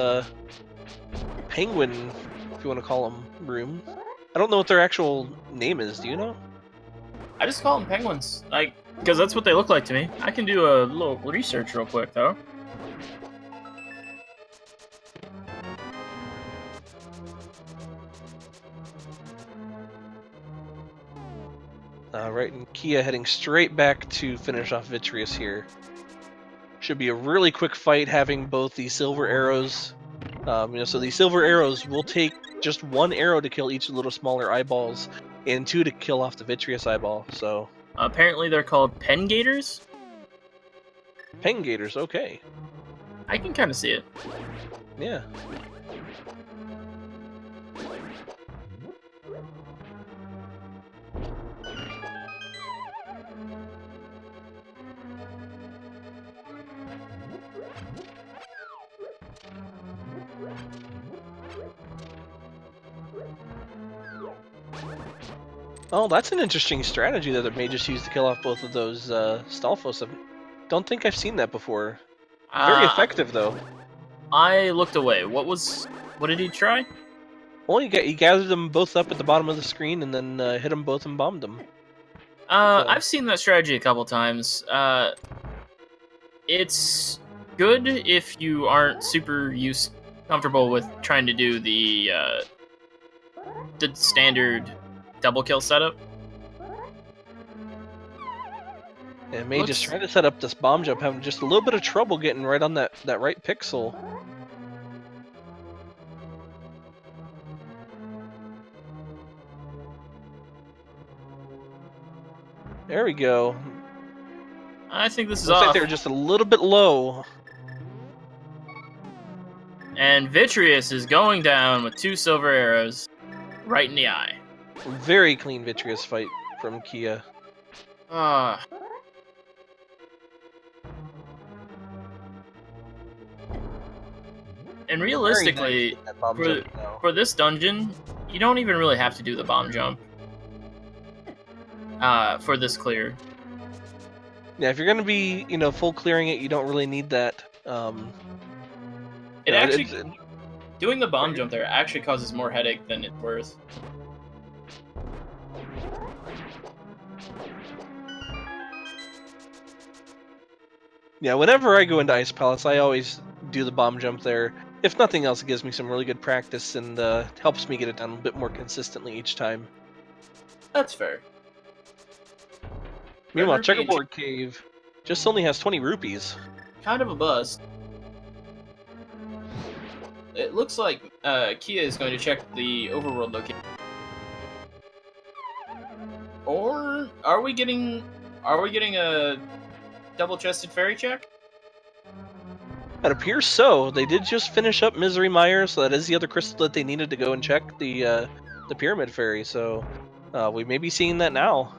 penguin, if you want to call them, room. I don't know what their actual name is. Do you know? I just call them penguins, because that's what they look like to me. I can do a little research real quick, though. Right, and Kia heading straight back to finish off Vitreous here. Should be a really quick fight having both the silver arrows. So these silver arrows will take just one arrow to kill each of the little smaller eyeballs, and 2 to kill off the Vitreous eyeball. So apparently they're called pen gators. Pen gators, okay. I can kind of see it. Yeah. Oh, that's an interesting strategy that the mages use to kill off both of those Stalfos. I don't think I've seen that before. Very effective, though. I looked away. What did he try? Well, he gathered them both up at the bottom of the screen and then hit them both and bombed them. I've seen that strategy a couple times. It's good if you aren't super comfortable with trying to do the standard double kill setup. And May just trying to set up this bomb jump, having just a little bit of trouble getting right on that right pixel. There we go. I think this is Looks off. like they're just a little bit low. And Vitreous is going down with 2 silver arrows right in the eye. Very clean Vitreous fight from Kia. And realistically, for this dungeon, you don't even really have to do the bomb jump for this clear. Yeah, if you're going to be, full clearing it, you don't really need that. Doing the bomb jump there actually causes more headache than it's worth. Yeah, whenever I go into Ice Palace, I always do the bomb jump there. If nothing else, it gives me some really good practice and helps me get it done a bit more consistently each time. That's fair. Meanwhile, Checkerboard Cave just only has 20 rupees. Kind of a bust. It looks like Kia is going to check the overworld location. Or are we getting a double-chested fairy check? It appears so. They did just finish up Misery Mire, so that is the other crystal that they needed to go and check the Pyramid Fairy. So we may be seeing that now.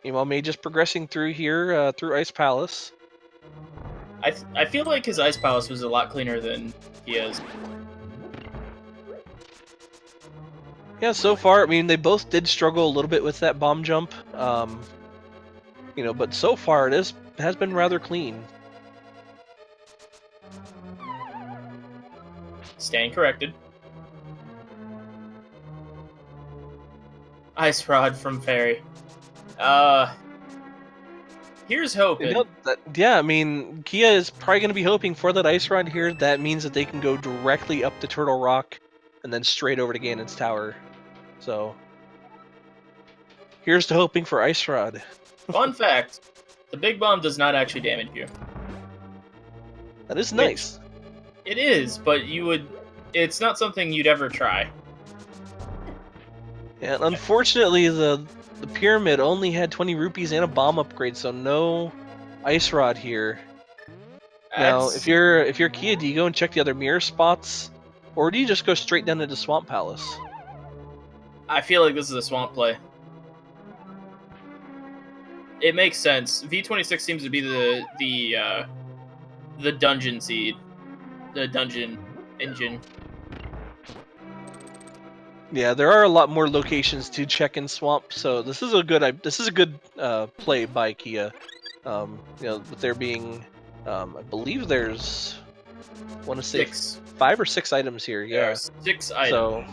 Meanwhile, May just progressing through here, through Ice Palace. I feel like his Ice Palace was a lot cleaner than Kia's. Yeah, so far, I mean, they both did struggle a little bit with that bomb jump. But so far it has been rather clean. Stand corrected. Ice Rod from Fairy. Here's hoping. Yeah, I mean, Kia is probably going to be hoping for that Ice Rod here. That means that they can go directly up to Turtle Rock and then straight over to Ganon's Tower. So, here's to hoping for Ice Rod. Fun fact, the big bomb does not actually damage you. That is nice. It is, but it's not something you'd ever try. And unfortunately, the pyramid only had 20 rupees and a bomb upgrade, so no ice rod here. Now, if you're Kia, do you go and check the other mirror spots, or do you just go straight down into Swamp Palace? I feel like this is a swamp play. It makes sense. V26 seems to be the dungeon seed, the dungeon engine. Yeah, there are a lot more locations to check in Swamp, so this is a good play by Kia. You know, with there being, I believe there's, I want to say 5 or 6 items here. Yeah, there are 6 items. So,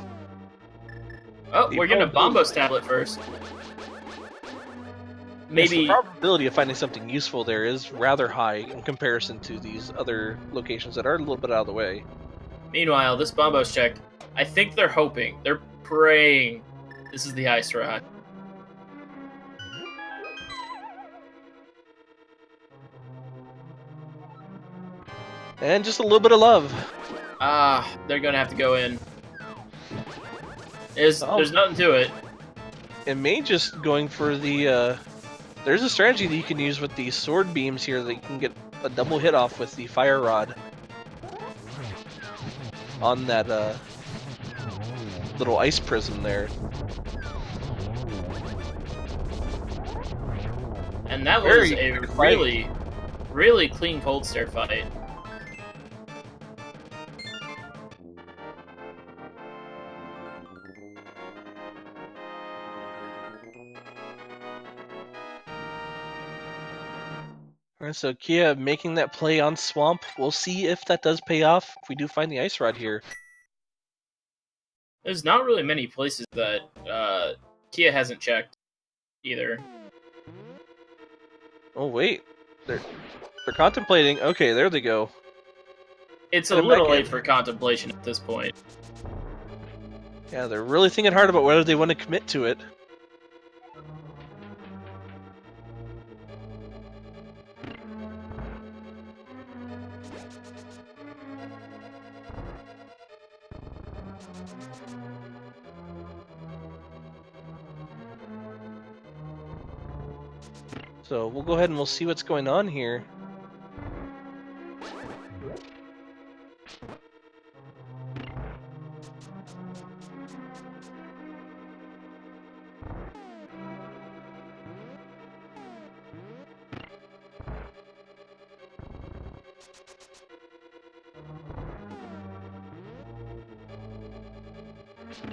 we're getting a Bombos tablet first. Maybe yes, the probability of finding something useful there is rather high in comparison to these other locations that are a little bit out of the way. Meanwhile, this Bombos check, I think they're hoping, they're praying this is the ice rod. And just a little bit of love. They're gonna have to go in. There's nothing to it. And Mageius going for the, there's a strategy that you can use with these sword beams here that you can get a double hit off with the fire rod on that little ice prism there. And that was a really, really clean cold stare fight. Alright, so Kia making that play on Swamp. We'll see if that does pay off if we do find the ice rod here. There's not really many places that Kia hasn't checked either. Oh wait, they're contemplating. Okay, there they go. It's a little late for contemplation at this point. Yeah, they're really thinking hard about whether they want to commit to it. So we'll go ahead and we'll see what's going on here.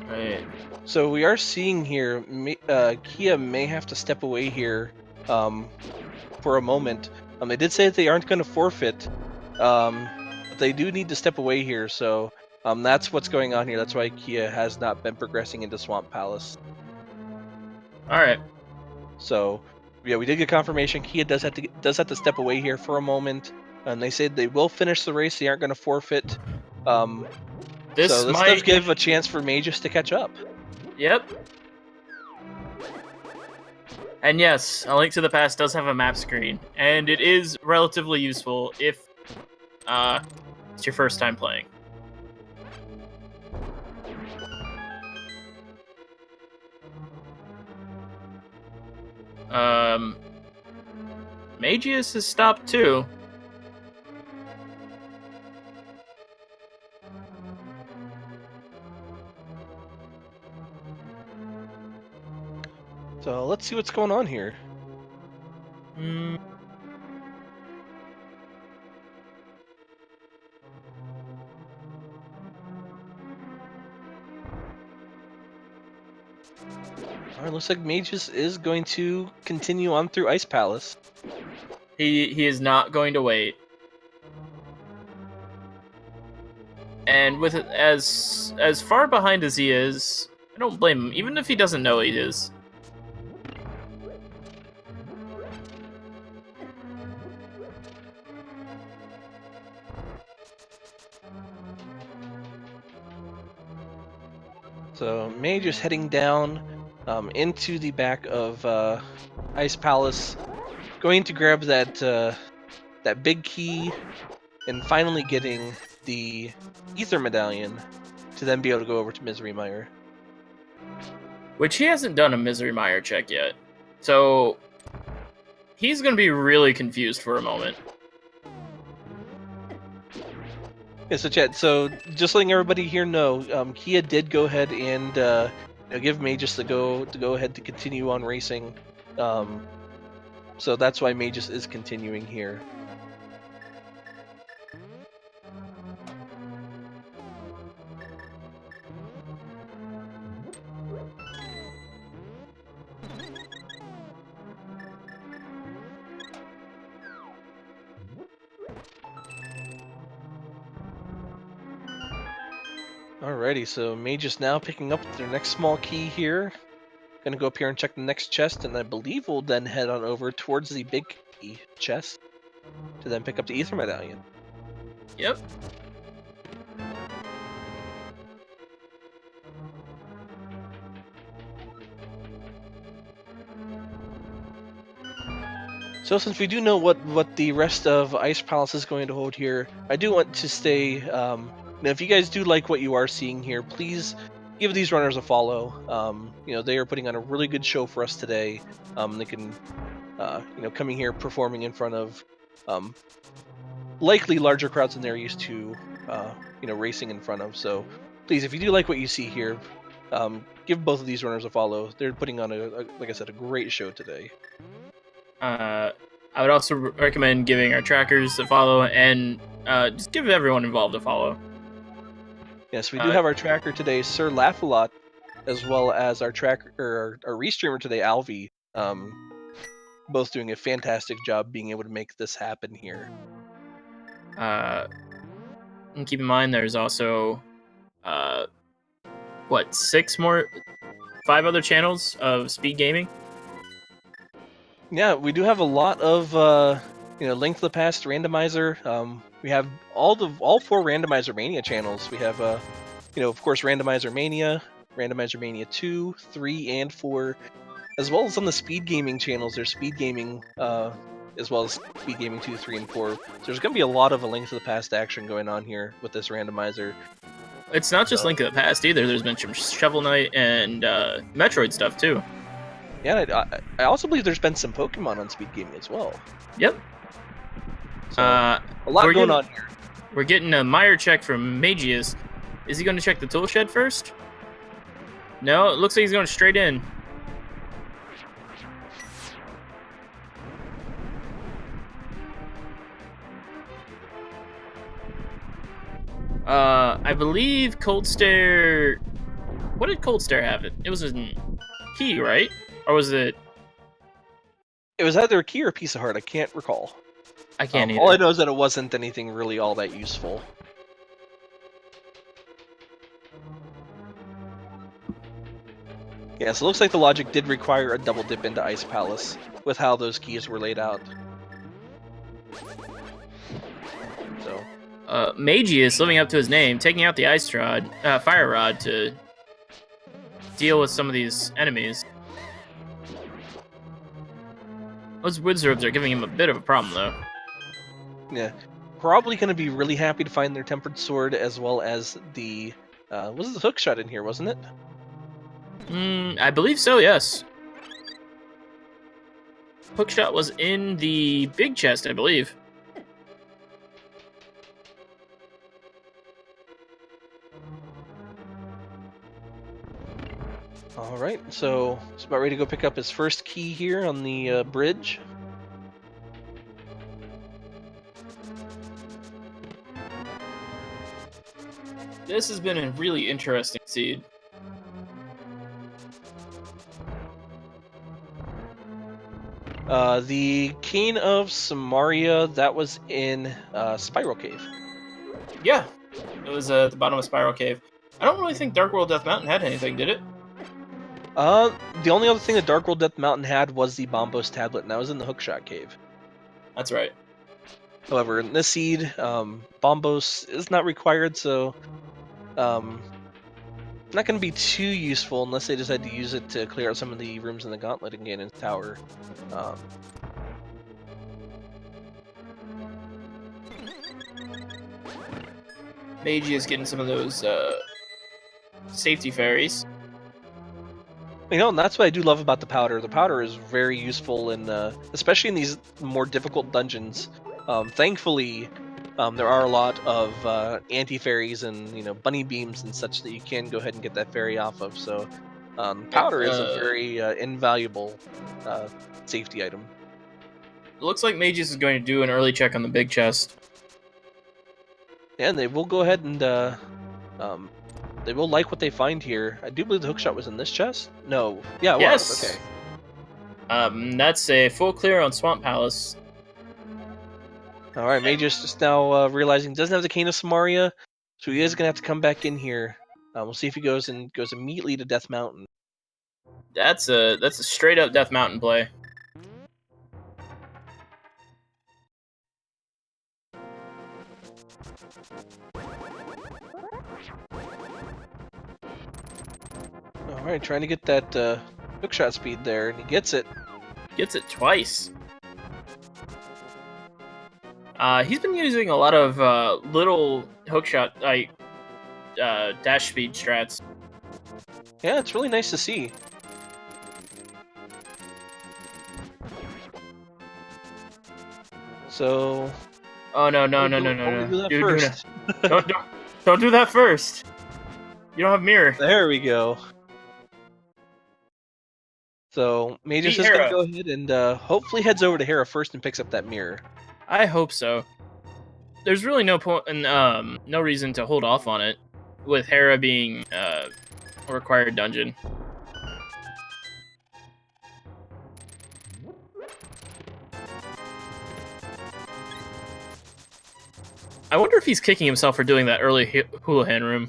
Right. So we are seeing here, Kia may have to step away here for a moment. They did say that they aren't going to forfeit, but they do need to step away here, so that's what's going on here. That's why Kia has not been progressing into Swamp Palace. Alright. So, yeah, we did get confirmation. Kia does have to step away here for a moment, and they said they will finish the race. They aren't going to forfeit. This does give a chance for Mageius to catch up. Yep. And yes, A Link to the Past does have a map screen, and it is relatively useful if it's your first time playing. Mageius has stopped too. So let's see what's going on here. Alright, looks like Mageius is going to continue on through Ice Palace. He is not going to wait. And with it, as far behind as he is, I don't blame him, even if he doesn't know he is. So Mageius heading down into the back of Ice Palace, going to grab that that big key and finally getting the Ether Medallion to then be able to go over to Misery Mire. Which he hasn't done a Misery Mire check yet. So he's going to be really confused for a moment. Yeah, so chat. So just letting everybody here know, Kia did go ahead and give Mageius the go ahead to continue on racing. So that's why Mageius is continuing here. Alrighty, so Mageius now picking up their next small key here. Gonna go up here and check the next chest, and I believe we'll then head on over towards the big key chest to then pick up the Ether Medallion. Yep. So since we do know what the rest of Ice Palace is going to hold here, I do want to say, now if you guys do like what you are seeing here, please give these runners a follow. They are putting on a really good show for us today. They can, coming here performing in front of likely larger crowds than they're used to, racing in front of. So please, if you do like what you see here, give both of these runners a follow. They're putting on like I said, a great show today. I would also recommend giving our trackers a follow and just give everyone involved a follow. Yes, we do have our tracker today, Sir Laugh-A-Lot, as well as our tracker, our restreamer today, Alvi. Both doing a fantastic job being able to make this happen here. And keep in mind, there's also 5 other channels of speed gaming. Yeah, we do have a lot of Link to the Past, Randomizer. We have all 4 Randomizer Mania channels. We have of course Randomizer Mania, Randomizer Mania 2, 3, and 4, as well as on the speed gaming channels. There's speed gaming as well as speed gaming 2, 3, and 4. So there's going to be a lot of a Link to the Past action going on here with this Randomizer. It's not just Link to the Past either. There's been some Shovel Knight and Metroid stuff too. Yeah, I also believe there's been some Pokemon on speed gaming as well. Yep. So, a lot going on here. We're getting a Mire check from Mageius. Is he going to check the tool shed first? No, it looks like he's going straight in. I believe Cold Stare... What did Cold Stare have? It was a key, right? Or was it... It was either a key or a piece of heart. I can't recall. I can't either. All I know is that it wasn't anything really all that useful. Yeah, so it looks like the logic did require a double dip into Ice Palace with how those keys were laid out. So, Mageius, living up to his name, taking out the fire rod to deal with some of these enemies. Those wizards are giving him a bit of a problem, though. Yeah, probably going to be really happy to find their tempered sword as well as the was the hook shot in here, wasn't it? I believe so, yes. Hookshot was in the big chest, I believe. Alright, so it's about ready to go pick up his first key here on the bridge. This has been a really interesting seed. The Cane of Samaria, that was in Spiral Cave. Yeah, it was at the bottom of Spiral Cave. I don't really think Dark World Death Mountain had anything, did it? The only other thing that Dark World Death Mountain had was the Bombos tablet, and that was in the Hookshot Cave. That's right. However, in this seed, Bombos is not required, so not going to be too useful unless they decide to use it to clear out some of the rooms in the Gauntlet and Ganon's Tower. Mageius getting some of those safety fairies. You know, and that's what I do love about the powder. The powder is very useful in, especially in these more difficult dungeons. Thankfully, there are a lot of anti-fairies and bunny beams and such that you can go ahead and get that fairy off of. So, powder is a very invaluable safety item. It looks like Mageius is going to do an early check on the big chest. And they will go ahead and they will like what they find here. I do believe the hookshot was in this chest. No, yeah, it was. Okay. That's a full clear on Swamp Palace. All right, Mageius just now realizing he doesn't have the Cane of Samaria, so he is gonna have to come back in here. We'll see if he goes immediately to Death Mountain. That's a straight up Death Mountain play. All right, trying to get that hookshot speed there, and he gets it. Gets it twice. He's been using a lot of little hookshot like dash speed strats. Yeah, it's really nice to see. So. Oh no! Dude, don't do that first. You don't have mirror. There we go. So Mageius is gonna go ahead and hopefully heads over to Hera first and picks up that mirror. I hope so. There's really no point and no reason to hold off on it, with Hera being a required dungeon. I wonder if he's kicking himself for doing that early Houlihan room.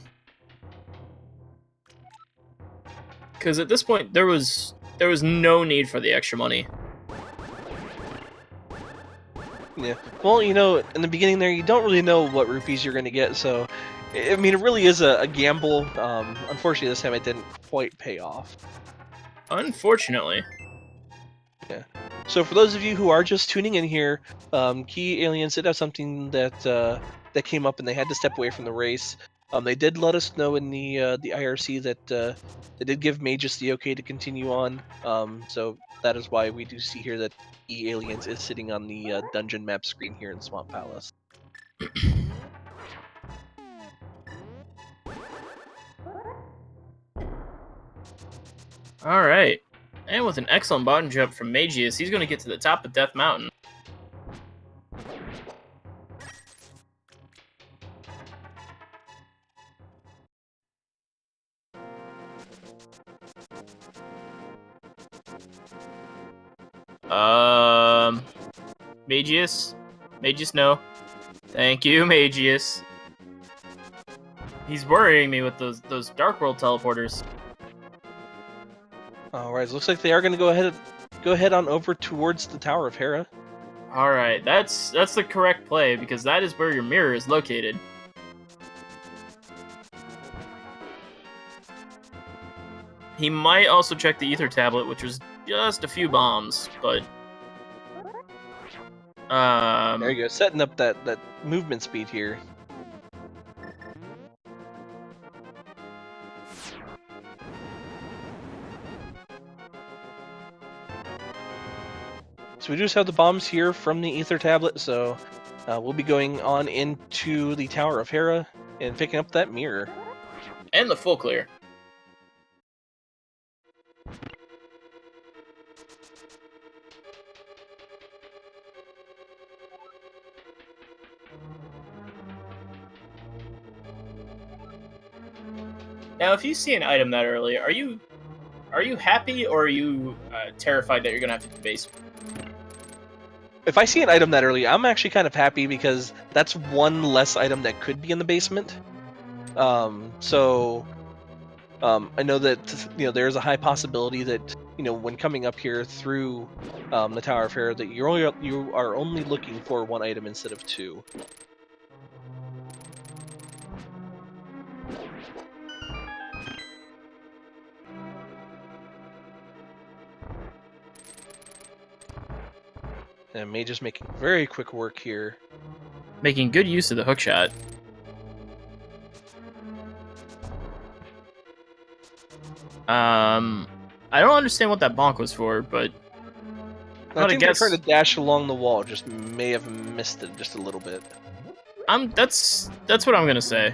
Because at this point, there was no need for the extra money. Yeah. Well, in the beginning there, you don't really know what rupees you're going to get, so I mean, it really is a gamble. Unfortunately, this time it didn't quite pay off. Unfortunately. Yeah. So for those of you who are just tuning in here, KiAliens did have something that came up, and they had to step away from the race. They did let us know in the IRC that they did give Mageius the okay to continue on. So that is why we do see here that KiAliens is sitting on the dungeon map screen here in Swamp Palace. All right. And with an excellent bottom jump from Mageius, he's going to get to the top of Death Mountain. Mageius? Mageius, no. Thank you, Mageius. He's worrying me with those Dark World teleporters. Alright, looks like they are going to go ahead on over towards the Tower of Hera. Alright, that's the correct play, because that is where your mirror is located. He might also check the ether tablet, which was just a few bombs, but there you go, setting up that movement speed here. So we just have the bombs here from the ether tablet, so we'll be going on into the Tower of Hera and picking up that mirror. And the full clear. Now, if you see an item that early, are you happy, or are you terrified that you're gonna have to do base? If I see an item that early, I'm actually kind of happy, because that's one less item that could be in the basement. So I know that there's a high possibility that when coming up here through the Tower of Hera, that you are only looking for one item instead of two. And Mageius making very quick work here. Making good use of the hookshot. I don't understand what that bonk was for, but I think they're trying to dash along the wall. Just may have missed it just a little bit. That's what I'm gonna say.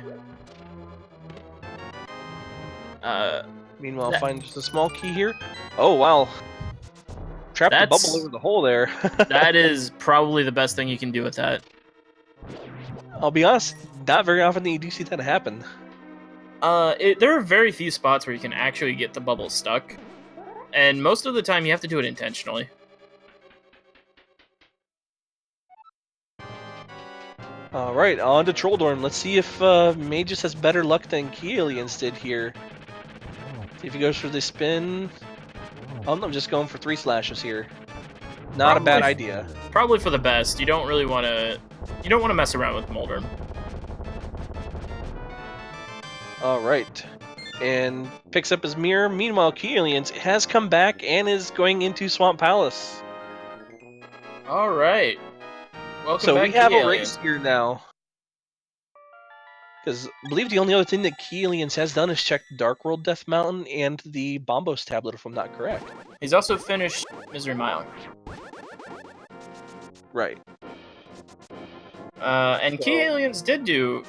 Meanwhile, find just a small key here. Oh wow! Trapped the bubble over the hole there. That is probably the best thing you can do with that. I'll be honest, not very often that you do see that happen. There are very few spots where you can actually get the bubble stuck, and most of the time you have to do it intentionally. Alright, on to Trolldorn. Let's see if Mageius has better luck than KiAliens did here. See if he goes for the spin. Oh no, I'm just going for 3 slashes here. Not a bad idea. Probably for the best. You don't really want to. You don't want to mess around with Moldorm. Alright. And picks up his mirror. Meanwhile, KiAliens has come back and is going into Swamp Palace. Alright. Welcome so back, we have KiAliens. a race here now. Because I believe the only other thing that KiAliens has done is check Dark World Death Mountain and the Bombos tablet, if I'm not correct. He's also finished Misery Mile. Right. And so, KiAliens did do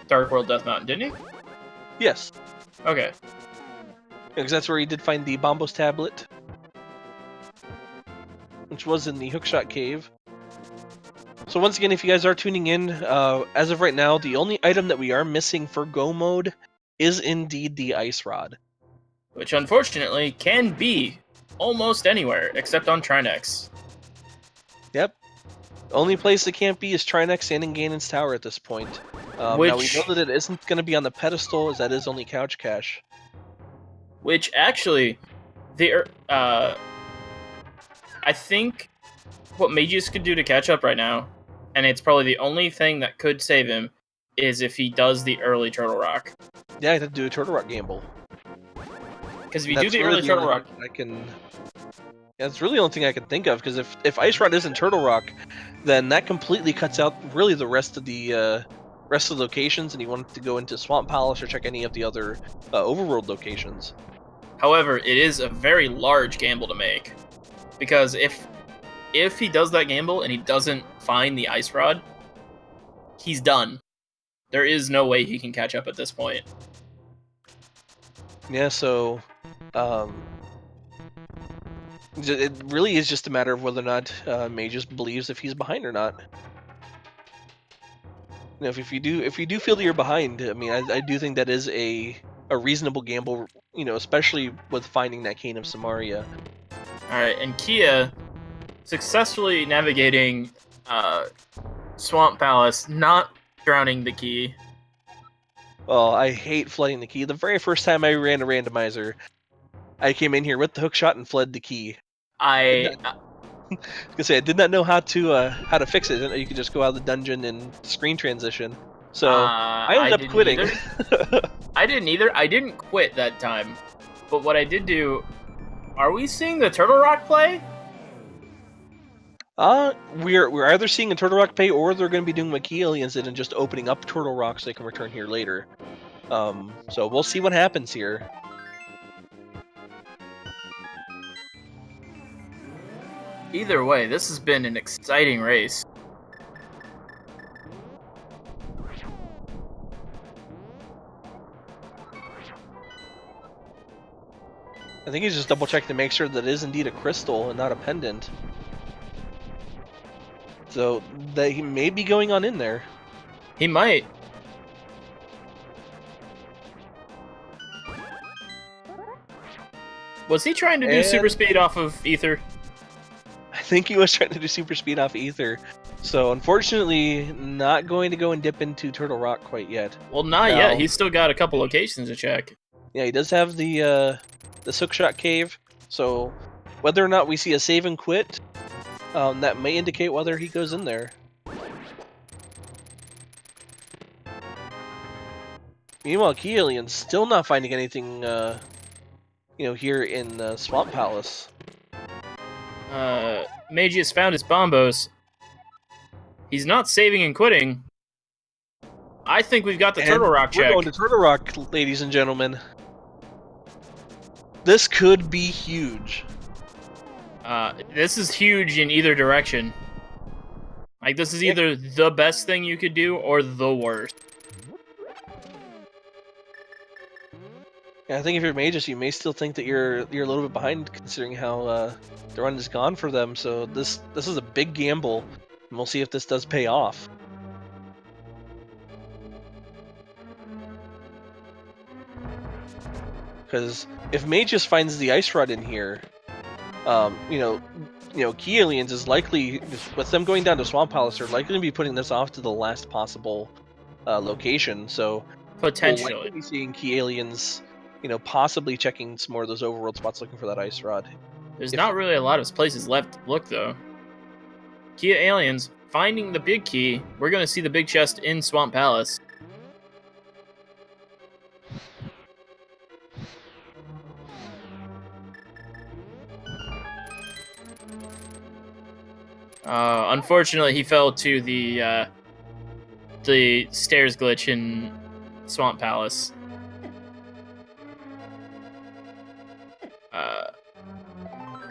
Dark World Death Mountain, didn't he? Yes. Okay. Because that's where he did find the Bombos tablet, which was in the Hookshot Cave. So once again, if you guys are tuning in, as of right now, the only item that we are missing for Go mode is indeed the Ice Rod. Which unfortunately can be almost anywhere, except on Trinex. Yep. The only place it can't be is Trinex and in Ganon's Tower at this point. Now we know that it isn't going to be on the pedestal, as that is only Couch Cache. Which actually, I think what Mageius could do to catch up right now, and it's probably the only thing that could save him, is if he does the early Turtle Rock. Yeah, I'd have to do a Turtle Rock gamble. Because if you do the early Turtle Rock, that's really the only thing I can think of. Because if Ice Rod isn't Turtle Rock, then that completely cuts out really the rest of the locations, and you want to go into Swamp Palace or check any of the other overworld locations. However, it is a very large gamble to make, because if he does that gamble and he doesn't find the Ice Rod, he's done. There is no way he can catch up at this point. Yeah, so it really is just a matter of whether or not Mageius believes if he's behind or not. You know, if you do feel that you're behind, I mean, I do think that is a reasonable gamble. You know, especially with finding that Cane of Samaria. All right, and Kia successfully navigating Swamp Palace, not drowning the key. Well, I hate flooding the key. The very first time I ran a randomizer, I came in here with the hookshot and fled the key. I did not know how to fix it. You could just go out of the dungeon and screen transition. So I ended up quitting. I didn't either. I didn't quit that time. But what I did do, are we seeing the Turtle Rock play? We're either seeing a Turtle Rock play, or they're going to be doing what KiAliens did and just opening up Turtle Rock so they can return here later. So we'll see what happens here. Either way, this has been an exciting race. I think he's just double checking to make sure that it is indeed a crystal and not a pendant. So that he may be going on in there. He might. Was he trying to do super speed off of Ether? I think he was trying to do super speed off Ether. So unfortunately, not going to go and dip into Turtle Rock quite yet. Well, not yet. He's still got a couple locations to check. Yeah, he does have the Hookshot Cave. So whether or not we see a save and quit, that may indicate whether he goes in there. Meanwhile, KiAliens still not finding anything, here in Swamp Palace. Mageius found his bombos. He's not saving and quitting. I think we've got the And Turtle Rock we're check. going to Turtle Rock, ladies and gentlemen. This could be huge. This is huge in either direction. Like, this is either the best thing you could do or the worst. Yeah, I think if you're Mageius, you may still think that you're a little bit behind, considering how the run is gone for them. So this is a big gamble, and we'll see if this does pay off. Because if Mageius finds the ice rod in here, KiAliens is likely, with them going down to Swamp Palace, are likely to be putting this off to the last possible location. So Potentially. we'll likely be seeing KiAliens, possibly checking some more of those overworld spots, looking for that ice rod. There's not really a lot of places left to look, though. KiAliens finding the big key. We're going to see the big chest in Swamp Palace. Unfortunately, he fell to the stairs glitch in Swamp Palace.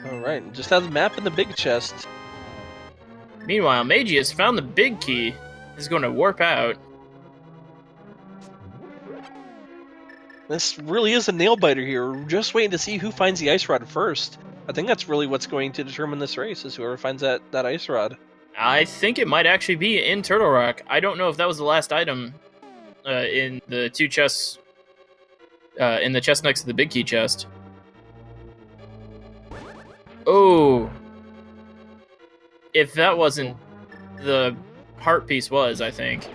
Alright, just have the map in the big chest. Meanwhile, Mageius found the big key. He's going to warp out. This really is a nail-biter here. We're just waiting to see who finds the ice rod first. I think that's really what's going to determine this race, is whoever finds that ice rod. I think it might actually be in Turtle Rock. I don't know if that was the last item in the two chests, in the chest next to the big key chest. Oh. If that wasn't, the heart piece was, I think.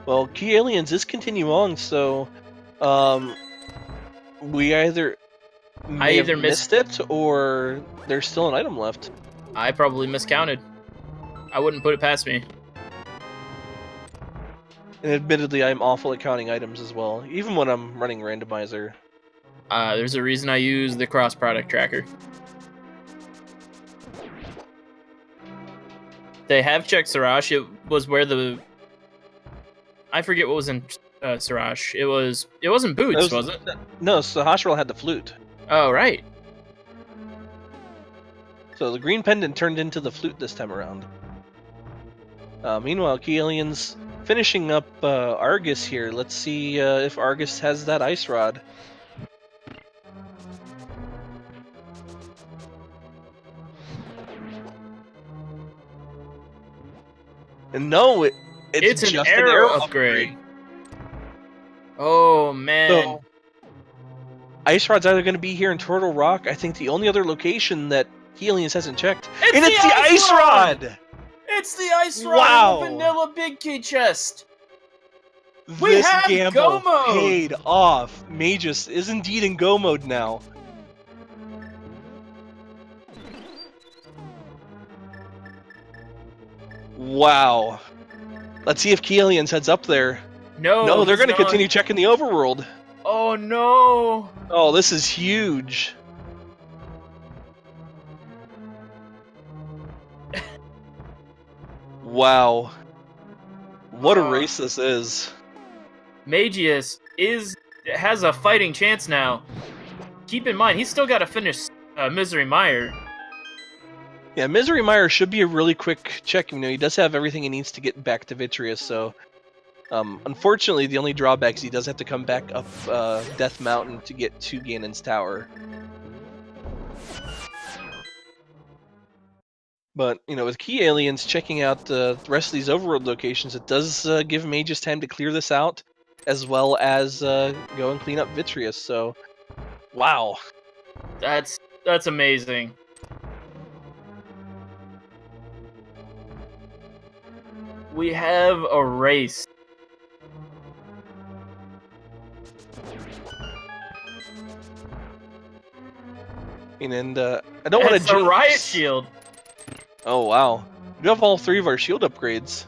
Well, KiAliens is continuing on, so we either missed it, or there's still an item left. I probably miscounted. I wouldn't put it past me. And admittedly, I'm awful at counting items as well, even when I'm running Randomizer. There's a reason I use the cross-product tracker. They have checked Sirash. It was where the... I forget what was in Sirash. It wasn't Boots, was it? No, Sahasral had the flute. Oh, right. So the green pendant turned into the flute this time around. Meanwhile, KiAliens finishing up Argus here. Let's see if Argus has that ice rod. And no, it's an just arrow upgrade. Oh, man. So, ice rod's either going to be here in Turtle Rock. I think the only other location that KiAliens hasn't checked. It's the ice rod! It's the ice rod Wow. in the vanilla big key chest. This have gamble go mode! paid off. Mageius is indeed in go mode now. Wow. Let's see if KiAliens heads up there. No, they're going to continue checking the overworld. Oh, no. Oh, this is huge. Wow. What a race this is. Mageius has a fighting chance now. Keep in mind, he's still got to finish Misery Mire. Yeah, Misery Mire should be a really quick check. He does have everything he needs to get back to Vitreous, so... unfortunately, the only drawback is he does have to come back up Death Mountain to get to Ganon's Tower. But, with KiAliens checking out the rest of these overworld locations, it does give Mageius time to clear this out, as well as go and clean up Vitreous, so... Wow. That's amazing. We have a race. And I don't want to jinx. A riot shield. Oh wow, we have all three of our shield upgrades.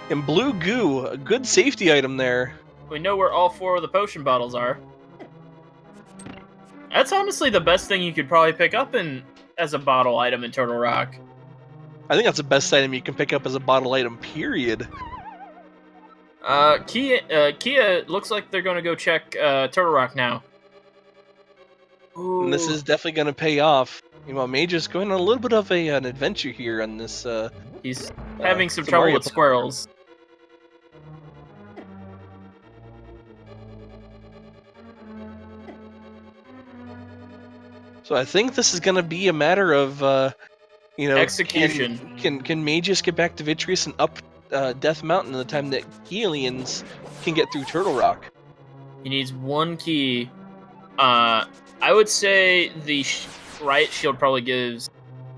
And blue goo, a good safety item there. We know where all 4 of the potion bottles are. That's honestly the best thing you could probably pick up as a bottle item in Turtle Rock. I think that's the best item you can pick up as a bottle item, period. Kia looks like they're gonna go check Turtle Rock now. And this Ooh. is definitely going to pay off. You know, Mageius going on a little bit of an adventure here on this. He's having some trouble Mario with squirrels. So I think this is going to be a matter of, you know, Execution. Can Mageius get back to Vitreous and up Death Mountain in the time that KiAliens can get through Turtle Rock? He needs one key. I would say the riot shield probably gives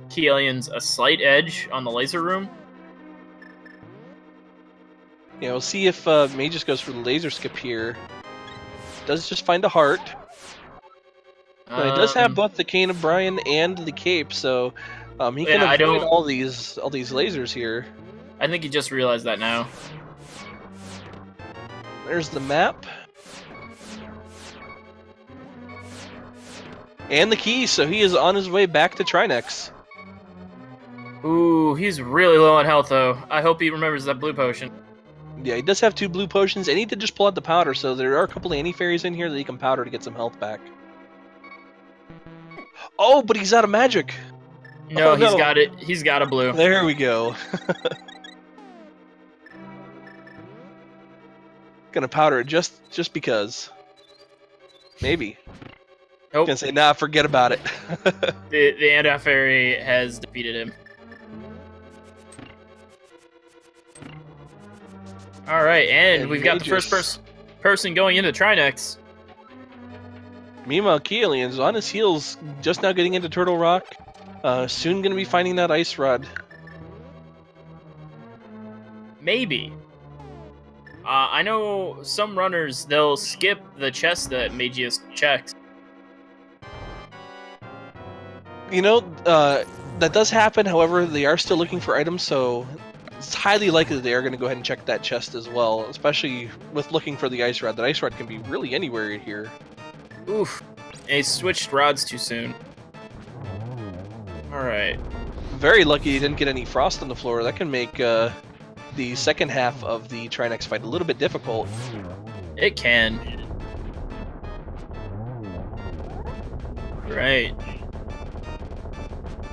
KiAliens a slight edge on the laser room. Yeah, we'll see if Mageius goes for the laser skip here. Does just find a heart. No, he does have both the Cane of Brian and the cape, so he can avoid all these lasers here. I think he just realized that now. There's the map. And the key, so he is on his way back to Trinex. Ooh, he's really low on health, though. I hope he remembers that blue potion. Yeah, he does have 2 blue potions, and he did just pull out the powder, so there are a couple of anti-fairies in here that he can powder to get some health back. Oh, but he's out of magic! No, he's got it. He's got a blue. There we go. Gonna powder it just because. Maybe. Nope. Gonna say, nah, forget about it. The anti-fairy has defeated him. All right, and we've got the first person going into Trinex. Meanwhile, KiAliens on his heels, just now getting into Turtle Rock. Soon gonna be finding that ice rod. Maybe. I know some runners, they'll skip the chest that Mageius checked. You know, that does happen. However, they are still looking for items, so it's highly likely that they are going to go ahead and check that chest as well, especially with looking for the ice rod. That ice rod can be really anywhere here. Oof. And he switched rods too soon. Alright. Very lucky he didn't get any frost on the floor. That can make the second half of the Trinex fight a little bit difficult. It can. Right.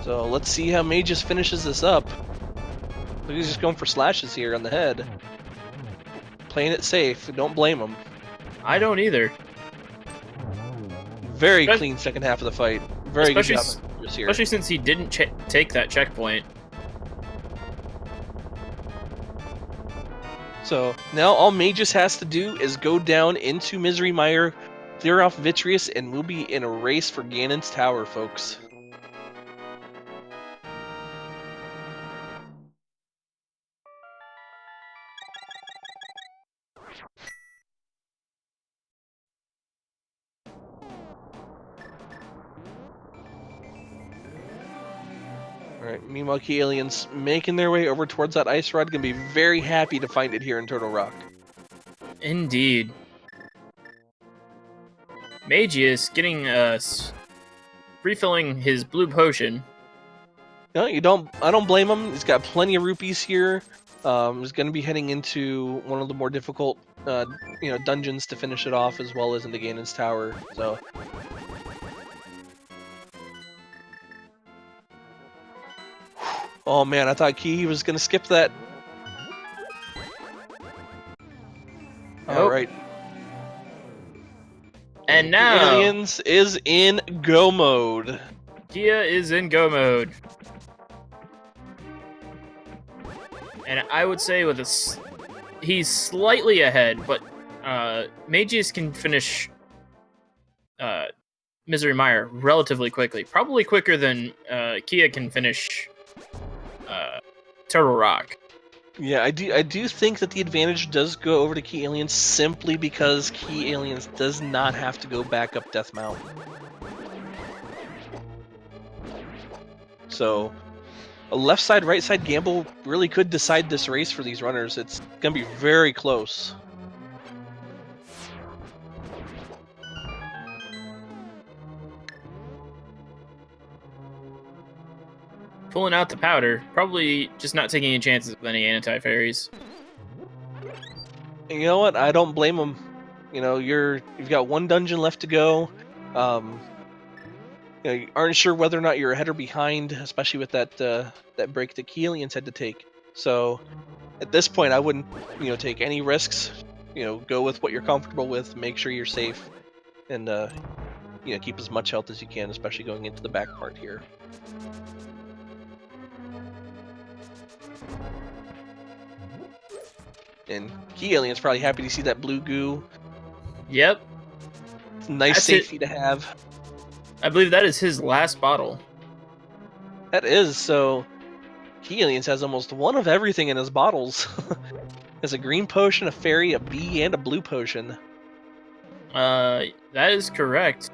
So let's see how Mageius finishes this up. He's just going for slashes here on the head. Playing it safe. Don't blame him. I don't either. Very clean second half of the fight. Very good job here. Especially since he didn't take that checkpoint. So now all Mageius has to do is go down into Misery Mire, clear off Vitreous, and we'll be in a race for Ganon's Tower, folks. Alright, meanwhile, KiAliens making their way over towards that ice rod. Gonna be very happy to find it here in Turtle Rock. Indeed. Mageius getting refilling his blue potion. No, I don't blame him. He's got plenty of rupees here. He's gonna be heading into one of the more difficult dungeons to finish it off, as well as into Ganon's Tower. So oh man, I thought Ki was gonna skip that. Nope. Alright. And now KiAliens is in go mode. Kia is in go mode. And I would say he's slightly ahead, but Mageius can finish Misery Mire relatively quickly. Probably quicker than Kia can finish Turtle Rock. Yeah, I do think that the advantage does go over to KiAliens simply because KiAliens does not have to go back up Death Mountain. So a left side, right side gamble really could decide this race for these runners. It's gonna be very close. Pulling out the powder, probably just not taking any chances with any anti-fairies. You know what? I don't blame him. You know, you've got one dungeon left to go. You know, you aren't sure whether or not you're ahead or behind, especially with that break that KiAliens had to take. So at this point, I wouldn't take any risks. Go with what you're comfortable with. Make sure you're safe, and keep as much health as you can, especially going into the back part here. And KiAliens probably happy to see that blue goo. Yep. It's a nice safety to have. I believe that is his last bottle. That is, so KiAliens has almost one of everything in his bottles. Has a green potion, a fairy, a bee, and a blue potion. That is correct.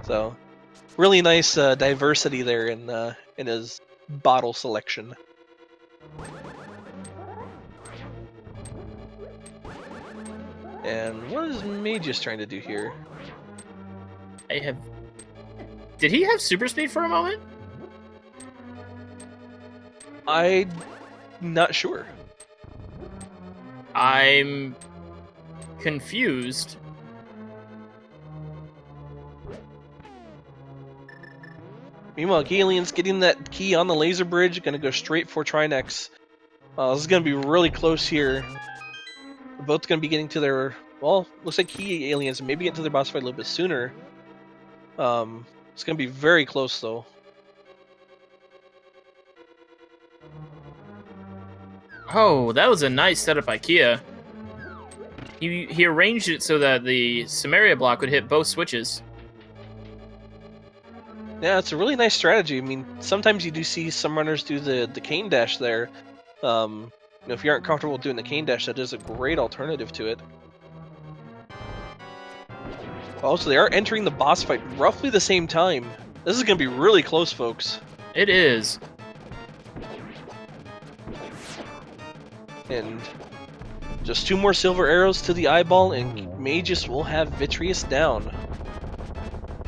So, really nice diversity there in his bottle selection. And what is Mageius trying to do here? Did he have super speed for a moment? I'm not sure. I'm confused. Meanwhile, KiAliens getting that key on the laser bridge, gonna go straight for Trinex. This is gonna be really close here. They're both gonna be getting to their, well, looks like KiAliens maybe get to their boss fight a little bit sooner. It's gonna be very close though. Oh, that was a nice setup by Kia. He arranged it so that the Samaria block would hit both switches. Yeah, it's a really nice strategy. I mean, sometimes you do see some runners do the cane dash there. If you aren't comfortable doing the cane dash, that is a great alternative to it. Also, they are entering the boss fight roughly the same time. This is going to be really close, folks. It is. And just 2 more silver arrows to the eyeball, and Mageius will have Vitreous down.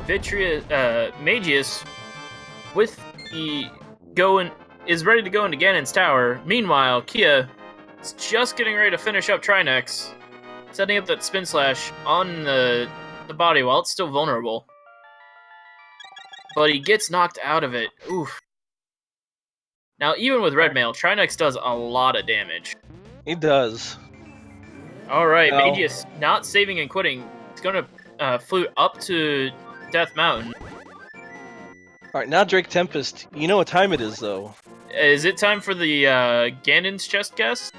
Mageius, with the is ready to go into Ganon's tower. Meanwhile, Kia is just getting ready to finish up Trinex, setting up that spin slash on the body while it's still vulnerable. But he gets knocked out of it. Oof. Now, even with red mail, Trinex does a lot of damage. He does. Alright, Mageius not saving and quitting. He's gonna flute up to Death Mountain. Alright, now Drake Tempest. You know what time it is, though. Is it time for the Ganon's chest guess?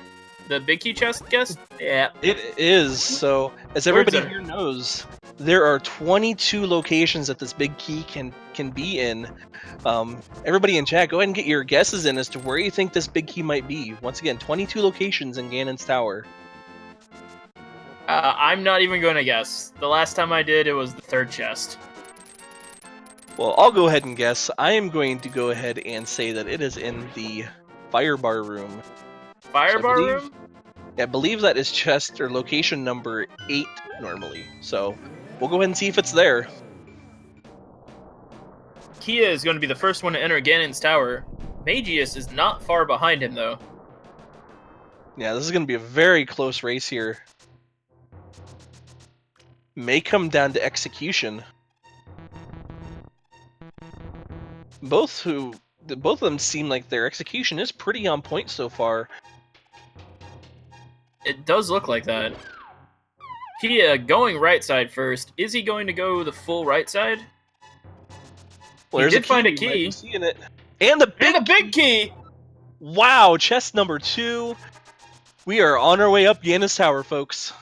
The big key chest guess? Yeah. It is. So, as everybody here knows, there are 22 locations that this big key can be in. Everybody in chat, go ahead and get your guesses in as to where you think this big key might be. Once again, 22 locations in Ganon's tower. I'm not even going to guess. The last time I did, it was the third chest. Well, I'll go ahead and guess. I am going to go ahead and say that it is in the Firebar room. Firebar room? Yeah, I believe that is chest or location number 8 normally. So we'll go ahead and see if it's there. Kia is going to be the first one to enter Ganon's tower. Mageius is not far behind him, though. Yeah, this is going to be a very close race here. May come down to execution. Both of them seem like their execution is pretty on point so far. It does look like that. Kia going right side first. Is he going to go the full right side? Well, he did find a key. Seeing it. And the big key! Wow, chest number 2. We are on our way up Ganon's tower, folks.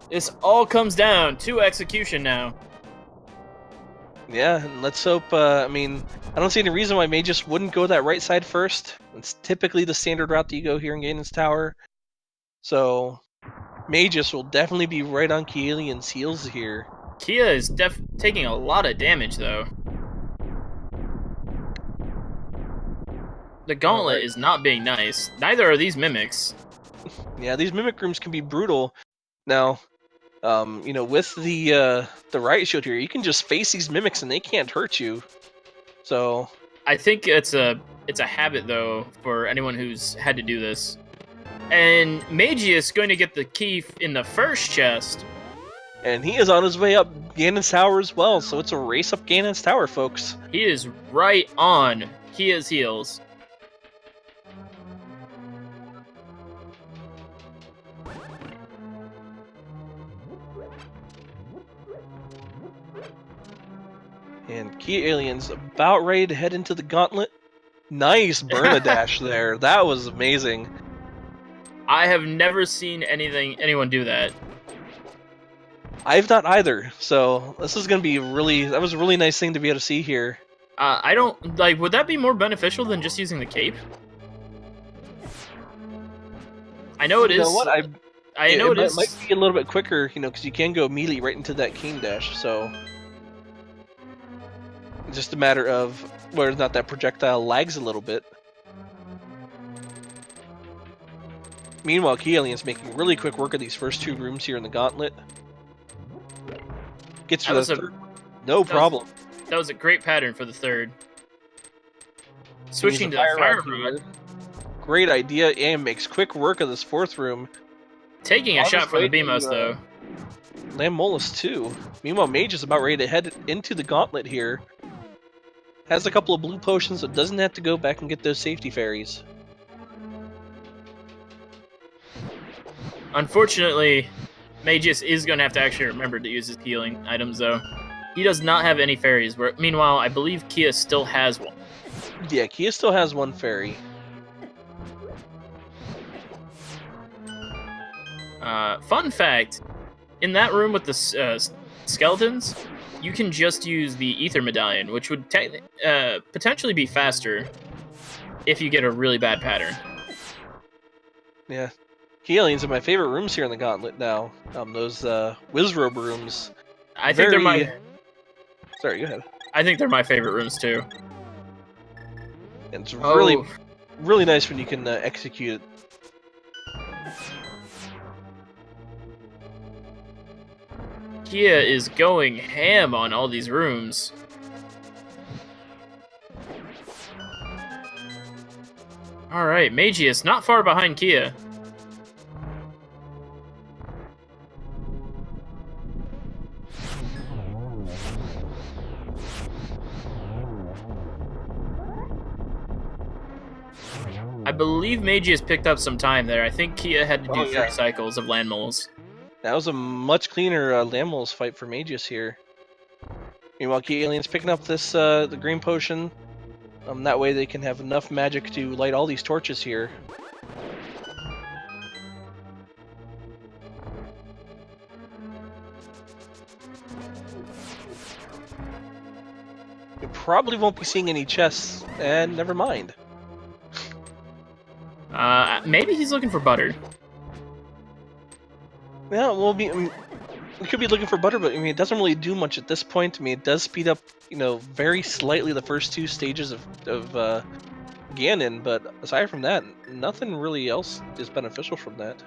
This all comes down to execution now. Yeah, and let's hope, I mean, I don't see any reason why Mageius wouldn't go that right side first. It's typically the standard route that you go here in Ganon's tower. So, Mageius will definitely be right on KiAliens' heels here. Kia is taking a lot of damage, though. The gauntlet is not being nice. Neither are these mimics. Yeah, these mimic rooms can be brutal. Now, with the riot shield here, you can just face these mimics and they can't hurt you. So I think it's a habit though for anyone who's had to do this. And Mageius going to get the key in the first chest. and he is on his way up Ganon's Tower as well, so it's a race up Ganon's Tower, folks. He is right on Kia's heels. And KiAliens about ready to head into the gauntlet. Nice Burna-Dash there. That was amazing. I have never seen anyone do that. I've not either, so this is going to be that was a really nice thing to be able to see here. I don't, like, would that be more beneficial than just using the cape? I know it is. You know what? I know it is. It might be a little bit quicker, because you can go immediately right into that King Dash, so... It's just a matter of whether or not that projectile lags a little bit. Meanwhile, KiAliens making really quick work of these first 2 rooms here in the gauntlet. Gets to the third. No problem. That was a great pattern for the third. Switching to the fire rod. Great idea, and makes quick work of this 4th room. Taking a shot from the Beamos, though. Lamolus too. Meanwhile, Mage is about ready to head into the gauntlet here. Has a couple of blue potions, so doesn't have to go back and get those safety fairies. Unfortunately, Mageius is going to have to actually remember to use his healing items, though. He does not have any fairies. Meanwhile, I believe Kia still has one. Yeah, Kia still has 1 fairy. Fun fact, in that room with the skeletons, you can just use the Ether Medallion, which would potentially be faster if you get a really bad pattern. Yeah. KiAliens are my favorite rooms here in the Gauntlet now. Those Wizrobe rooms. I think they're my... Sorry, go ahead. I think they're my favorite rooms, too. And it's really nice when you can execute it. Kia is going ham on all these rooms. Alright, Mageius not far behind Kia. I believe Mageius picked up some time there. I think Kia had to do 3 cycles of land moles. That was a much cleaner Lamels fight for Mageius here. Meanwhile, KiAliens picking up this the green potion. That way they can have enough magic to light all these torches here. You probably won't be seeing any chests, and never mind. Maybe he's looking for butter. Yeah, we could be looking for butter, but I mean, it doesn't really do much at this point. I mean, it does speed up, very slightly the first 2 stages of Ganon, but aside from that, nothing really else is beneficial from that.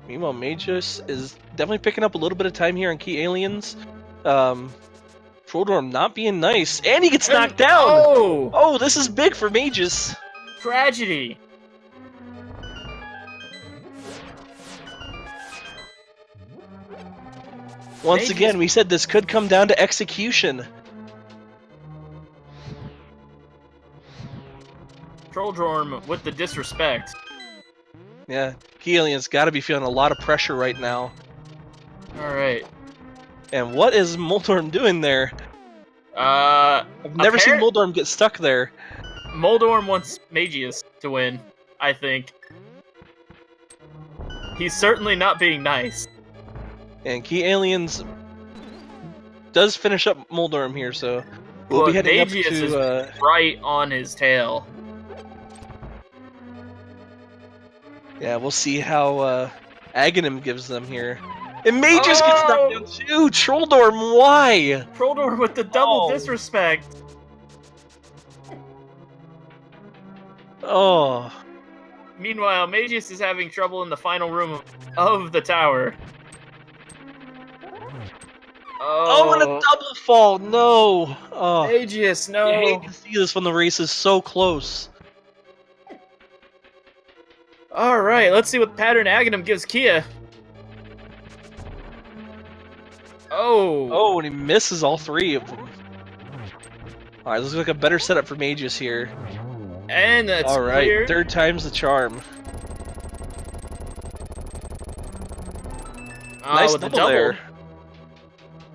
Meanwhile, Mageius is definitely picking up a little bit of time here on KiAliens. Troldorm not being nice, and he gets knocked down! Oh, this is big for Mageius! Tragedy! Once again, we said this could come down to execution. Troldorm with the disrespect. Yeah, KiAliens got to be feeling a lot of pressure right now. Alright. And what is Moldorm doing there? I've never seen Moldorm get stuck there. Moldorm wants Mageius to win, I think. He's certainly not being nice. And KiAliens does finish up Moldorm here, so we'll be heading Mageius up to... is right on his tail. Yeah, we'll see how Aghanim gives them here. And Mageius gets knocked down too! Troldorm, why? Troldorm with the double disrespect. Oh. Meanwhile, Mageius is having trouble in the final room of the tower. Oh, and a Oh, double fall! No! Oh, Mageius, you hate no. to see this when the race is so close. All right, let's see what pattern Aghanim gives Kia. Oh, Oh, and he misses all three of them. Alright, this looks like a better setup for Mageius here. and that's Alright, clear. third time's the charm. Nice With the double double. there.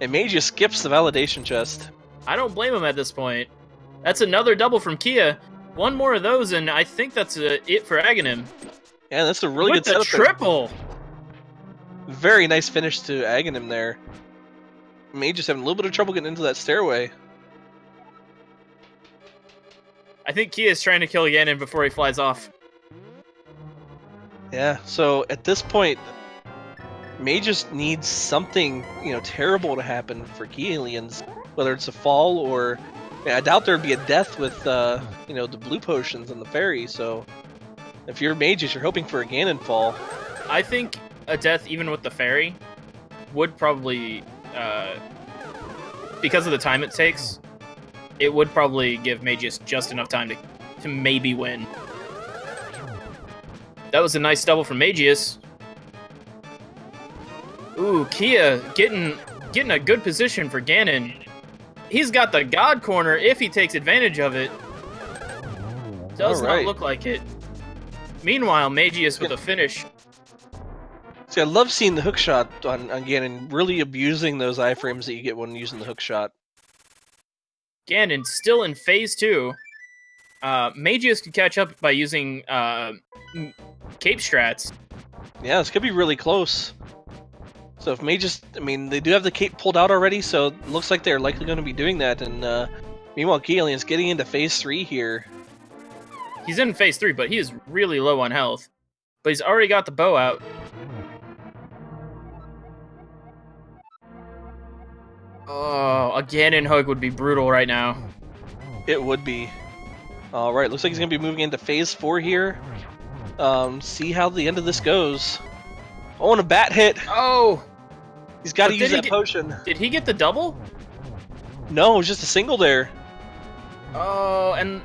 And Mageius skips the validation chest. I don't blame him at this point. That's another double from Kia. One more of those, and I think that's it for Aghanim. Yeah, that's a really With good the setup. triple. Very nice finish to Aghanim there. Mageius having a little bit of trouble getting into that stairway. I think Kia is trying to kill Ganon before he flies off. Yeah, so at this point, Mageius needs something, terrible to happen for KiAliens, whether it's a fall or I doubt there'd be a death with the blue potions and the fairy. So if you're Mageius, you're hoping for a Ganon fall. I think a death, even with the fairy, would probably, because of the time it takes, it would probably give Mageius just enough time to maybe win. That was a nice double from Mageius. Ooh, Kia getting a good position for Ganon. He's got the God Corner if he takes advantage of it. Does not look like it. Meanwhile, Mageius with a finish. See, I love seeing the hookshot on Ganon, really abusing those iframes that you get when using the hookshot. Ganon still in phase 2. Mageius could catch up by using cape strats. Yeah, this could be really close. So if Mageius, they do have the cape pulled out already, so it looks like they're likely going to be doing that. And meanwhile, KiAliens getting into phase 3 here. He's in phase 3, but he is really low on health. But he's already got the bow out. Oh, a Ganon hug would be brutal right now. It would be. Alright, looks like he's going to be moving into phase 4 here. See how the end of this goes. Oh, and a bat hit! Oh! He's got to use that potion. Did he get the double? No, it was just a single there. Oh, and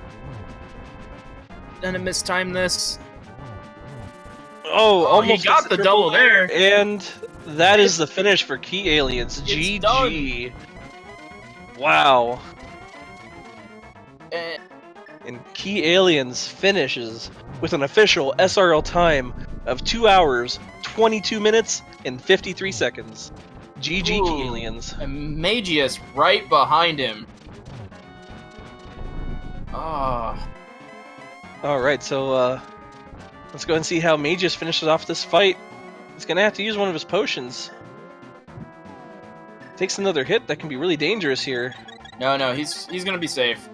then it mistimed this. Oh, almost he got the double there. And that is the finish for KiAliens. GG. Done. Wow. Eh. And KiAliens finishes with an official SRL time of 2 hours, 22 minutes, and 53 seconds. GG, KiAliens. And Mageius right behind him. Ah. Alright, so let's go and see how Mageius finishes off this fight. He's gonna have to use one of his potions. Takes another hit, that can be really dangerous here. No, he's gonna be safe.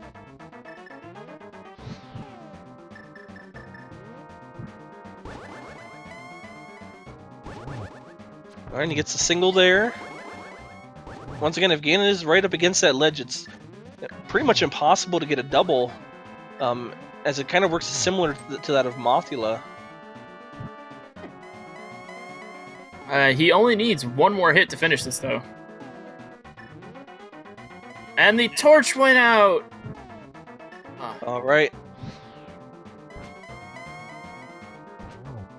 Alright, and he gets a single there. Once again, if Ganon is right up against that ledge, it's pretty much impossible to get a double, as it kind of works similar to that of Mothula. He only needs one more hit to finish this, though. And the torch went out! Alright.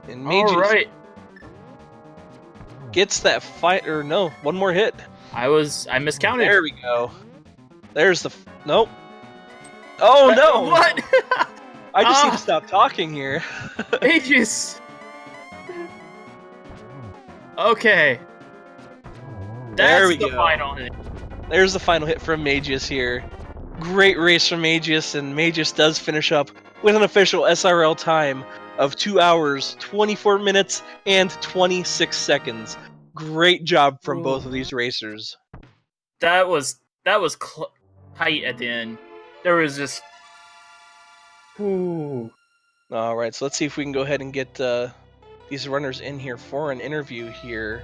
And Mageius gets that fight, or no, one more hit. I miscounted. There we go. There's the nope. Oh no! What? I just need to stop talking here. Aegis. Okay. There we That's the go. final hit. There's the final hit from Mageius here. Great race from Mageius, and Mageius does finish up with an official SRL time of 2 hours, 24 minutes, and 26 seconds. Great job from both of these racers. That was tight at the end. There was just. Ooh. All right, so let's see if we can go ahead and get these runners in here for an interview here.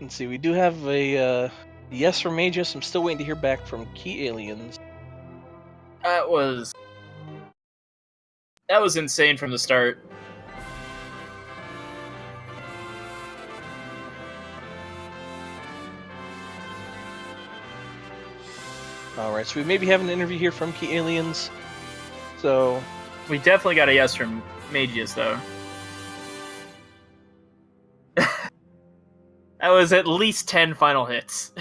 Let's see, we do have a yes from Mageius. I'm still waiting to hear back from KiAliens. That was insane from the start. All right, so we maybe have an interview here from KiAliens. So We definitely got a yes from Mageius, though. That was at least 10 final hits.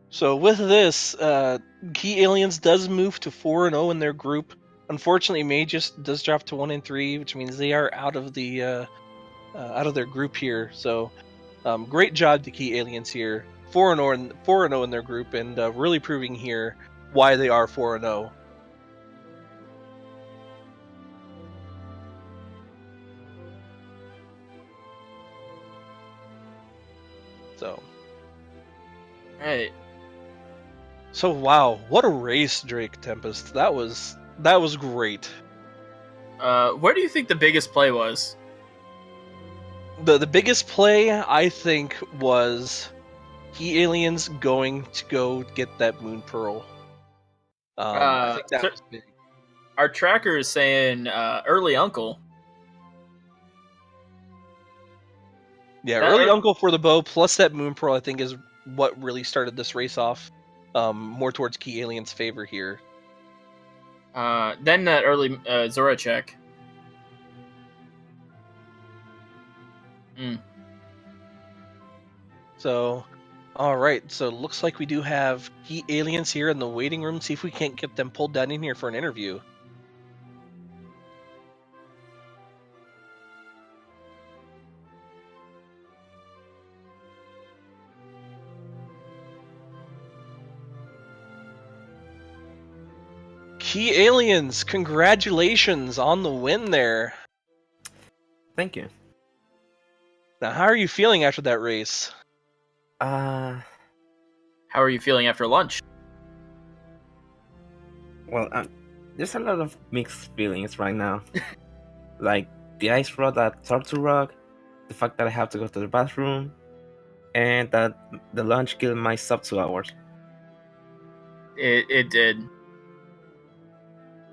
So with this, KiAliens does move to 4-0 in their group. Unfortunately, Mageius does drop to 1-3, which means they are out of the out of their group here. So, great job to KiAliens here, 4-0 in their group, and really proving here why they are 4-0. So, Hey, so wow, what a race, Drake Tempest. That was great. where do you think the biggest play was? The biggest play, I think, was KiAliens going to go get that Moon Pearl. I think that was big. Our tracker is saying early uncle. Yeah, That early ear- uncle for the bow plus that Moon Pearl, I think, is what really started this race off. More towards KiAliens' favor here. Then that early Zora check. So, all right. So it looks like we do have KiAliens here in the waiting room. See if we can't get them pulled down in here for an interview. KiAliens, congratulations on the win there. Thank you. Now, how are you feeling after that race? Uh, How are you feeling after lunch? well, there's a lot of mixed feelings right now. Like the ice rod at Torture Rock, the fact that I have to go to the bathroom, and that the lunch killed my sub 2 hours. It did.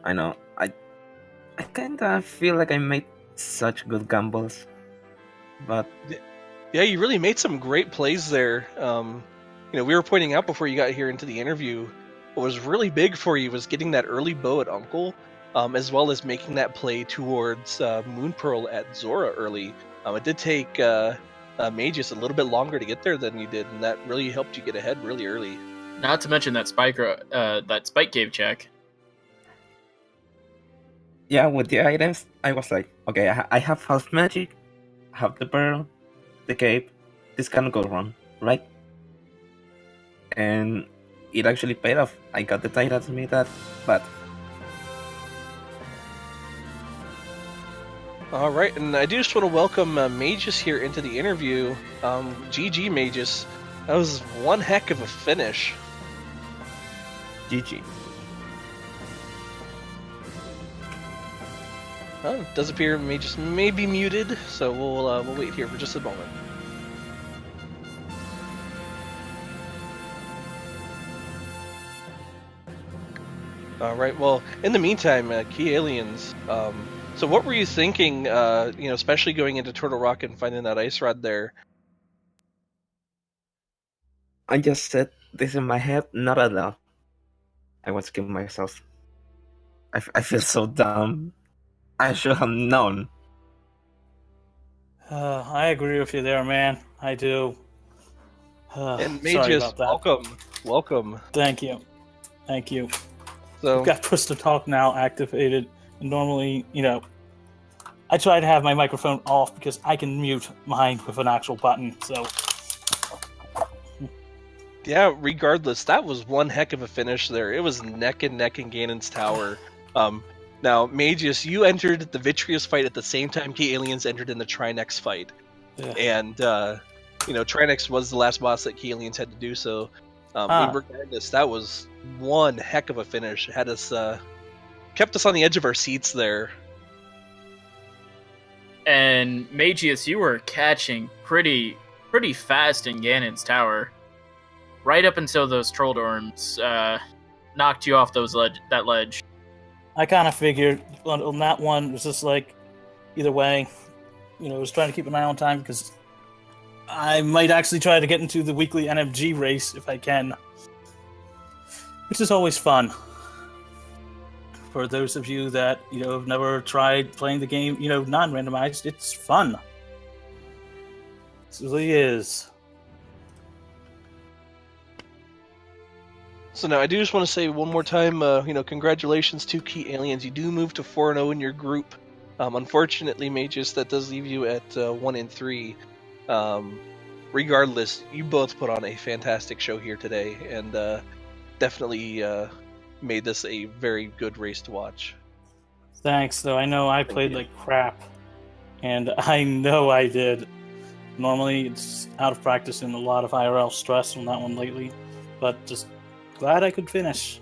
I know. I kinda feel like I made such good gambles, but Yeah, you really made some great plays there. We were pointing out before you got here into the interview, what was really big for you was getting that early bow at Uncle, as well as making that play towards Moon Pearl at Zora early. It did take Mageius a little bit longer to get there than you did, and that really helped you get ahead really early. Not to mention that spike cave check. yeah, with the items, I was like, okay, I have half magic, I have the pearl, the cape. This cannot go wrong, right? And it actually paid off. I got the title to me that, but All right, and I do just want to welcome Mageius here into the interview. GG Mageius, that was one heck of a finish. GG. It does appear Mageius may be muted, so we'll wait here for just a moment. All right. Well, in the meantime, KiAliens. So, what were you thinking? Especially going into Turtle Rock and finding that ice rod there. I just said this in my head, not at all. I was killing myself. I feel so dumb. I should have known. I agree with you there, man. I do. And Sorry Mageius, about that. welcome. Thank you. Thank you. So, I've got push to talk now activated. And normally, I try to have my microphone off because I can mute mine with an actual button. So, yeah, regardless, that was one heck of a finish there. It was neck and neck in Ganon's Tower. Now, Mageius, you entered the Vitreous fight at the same time KiAliens entered in the Trinex fight. yeah. And, Trinex was the last boss that KiAliens had to do, so regardless, that was one heck of a finish. It had us, kept us on the edge of our seats there. And Mageius, you were catching pretty fast in Ganon's Tower. Right up until those troll dorms knocked you off that ledge. I kind of figured on that one, it was just like, either way, I was trying to keep an eye on time because I might actually try to get into the weekly NMG race if I can. which is always fun. For those of you that have never tried playing the game, non-randomized, it's fun. It really is. So now I do just want to say one more time, congratulations to KiAliens. You do move to 4-0 in your group. Unfortunately, Mageius, that does leave you at 1-3. Regardless, you both put on a fantastic show here today, and definitely made this a very good race to watch. Thanks, though. I know I played like crap, and I know I did. Normally, it's out of practice and a lot of IRL stress on that one lately, but just glad I could finish.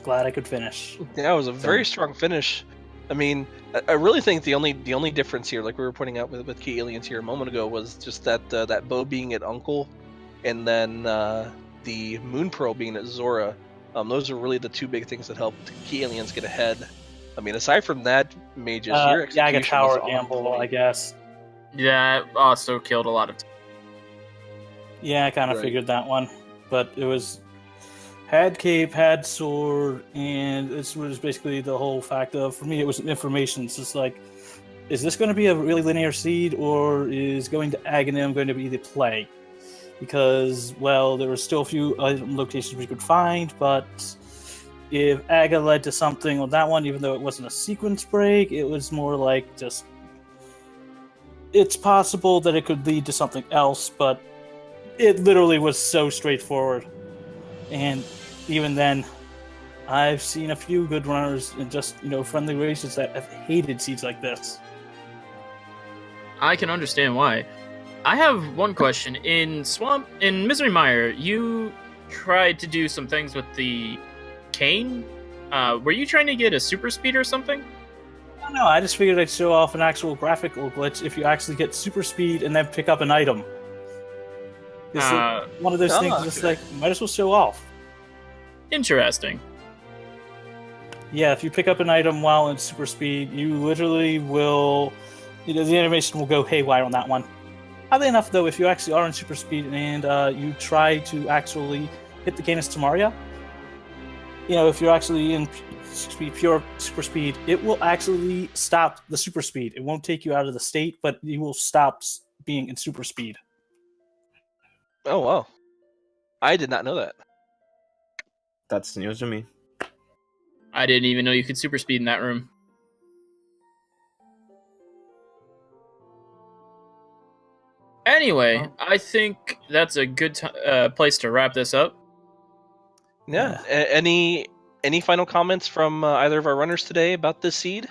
Yeah, it was a very strong finish. I mean, I really think the only difference here, like we were pointing out with KiAliens here a moment ago, was just that bow being at Uncle, and then the Moon Pearl being at Zora. Those are really the two big things that helped KiAliens get ahead. I mean, aside from that, Mageius, your execution Yaga Tower was gamble, I guess. Yeah, it also killed a lot of time. Yeah, I kind of figured that one, but it was had cape, had sword, and this was basically the whole fact of, for me, it was information. It's just like, is this going to be a really linear seed, or is going to Aghanim going to be the play? Because, well, there were still a few locations we could find, but if Aga led to something on that one, even though it wasn't a sequence break, it was more like just, it's possible that it could lead to something else, but it literally was so straightforward. And even then, I've seen a few good runners in just, friendly races that have hated seeds like this. I can understand why. I have one question. In Misery Mire, you tried to do some things with the cane. Were you trying to get a super speed or something? No, I just figured I'd show off an actual graphical glitch if you actually get super speed and then pick up an item. One of those things, just like, might as well show off. Interesting. Yeah, if you pick up an item while in super speed, you literally will, the animation will go haywire on that one. Oddly enough, though, if you actually are in super speed and you try to actually hit the Canis Tamaria, if you're actually in pure super speed, it will actually stop the super speed. It won't take you out of the state, but you will stop being in super speed. Oh, wow. I did not know that. That's news to me. I didn't even know you could super speed in that room. Anyway, I think that's a good place to wrap this up. Yeah. Any final comments from either of our runners today about this seed?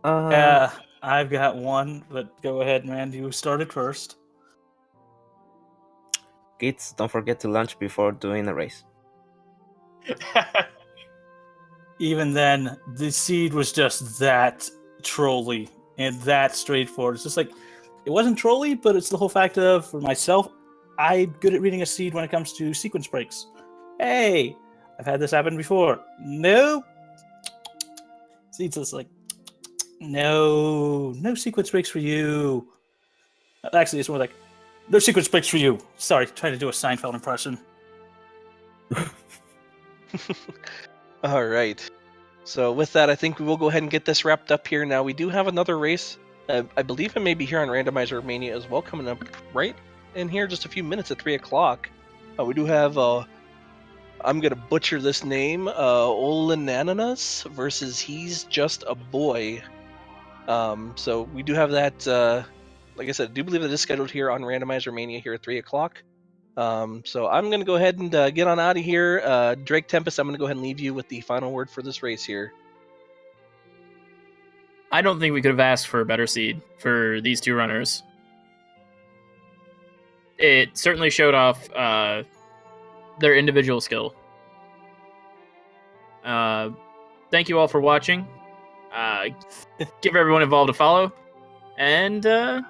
Yeah, I've got one, but go ahead, man. You started first. Kids, don't forget to lunch before doing a race. Even then, the seed was just that trolly and that straightforward. It's just like, it wasn't trolly, but it's the whole fact of, for myself, I'm good at reading a seed when it comes to sequence breaks. Hey, I've had this happen before. Nope. Seed's just like, no sequence breaks for you. Actually, it's more like, no sequence breaks for you. Sorry, trying to do a Seinfeld impression. All right. So with that, I think we will go ahead and get this wrapped up here. Now, we do have another race. I believe it may be here on Randomizer Mania as well, coming up right in here just a few minutes at 3 o'clock. We do have, I'm going to butcher this name, Olenananas versus He's Just a Boy. So we do have that, like I said, I do believe that is scheduled here on Randomizer Mania here at 3 o'clock. So I'm going to go ahead and get on out of here. Drake Tempest, I'm going to go ahead and leave you with the final word for this race here. I don't think we could have asked for a better seed for these two runners. It certainly showed off their individual skill. Thank you all for watching. Give everyone involved a follow. And have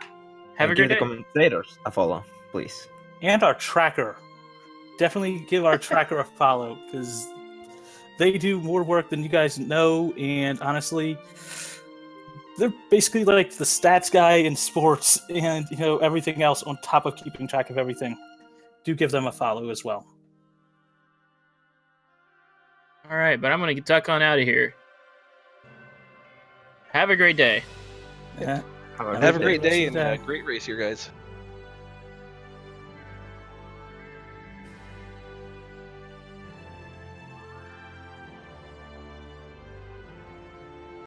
a great day. Give the commentators a follow, please. And our tracker. Definitely give our tracker a follow, because they do more work than you guys know, and honestly, they're basically like the stats guy in sports and everything else on top of keeping track of everything. Do give them a follow as well. All right, but I'm gonna duck on out of here. Have a great day. Yeah. Have a great day Rest and of the day. great race here, guys.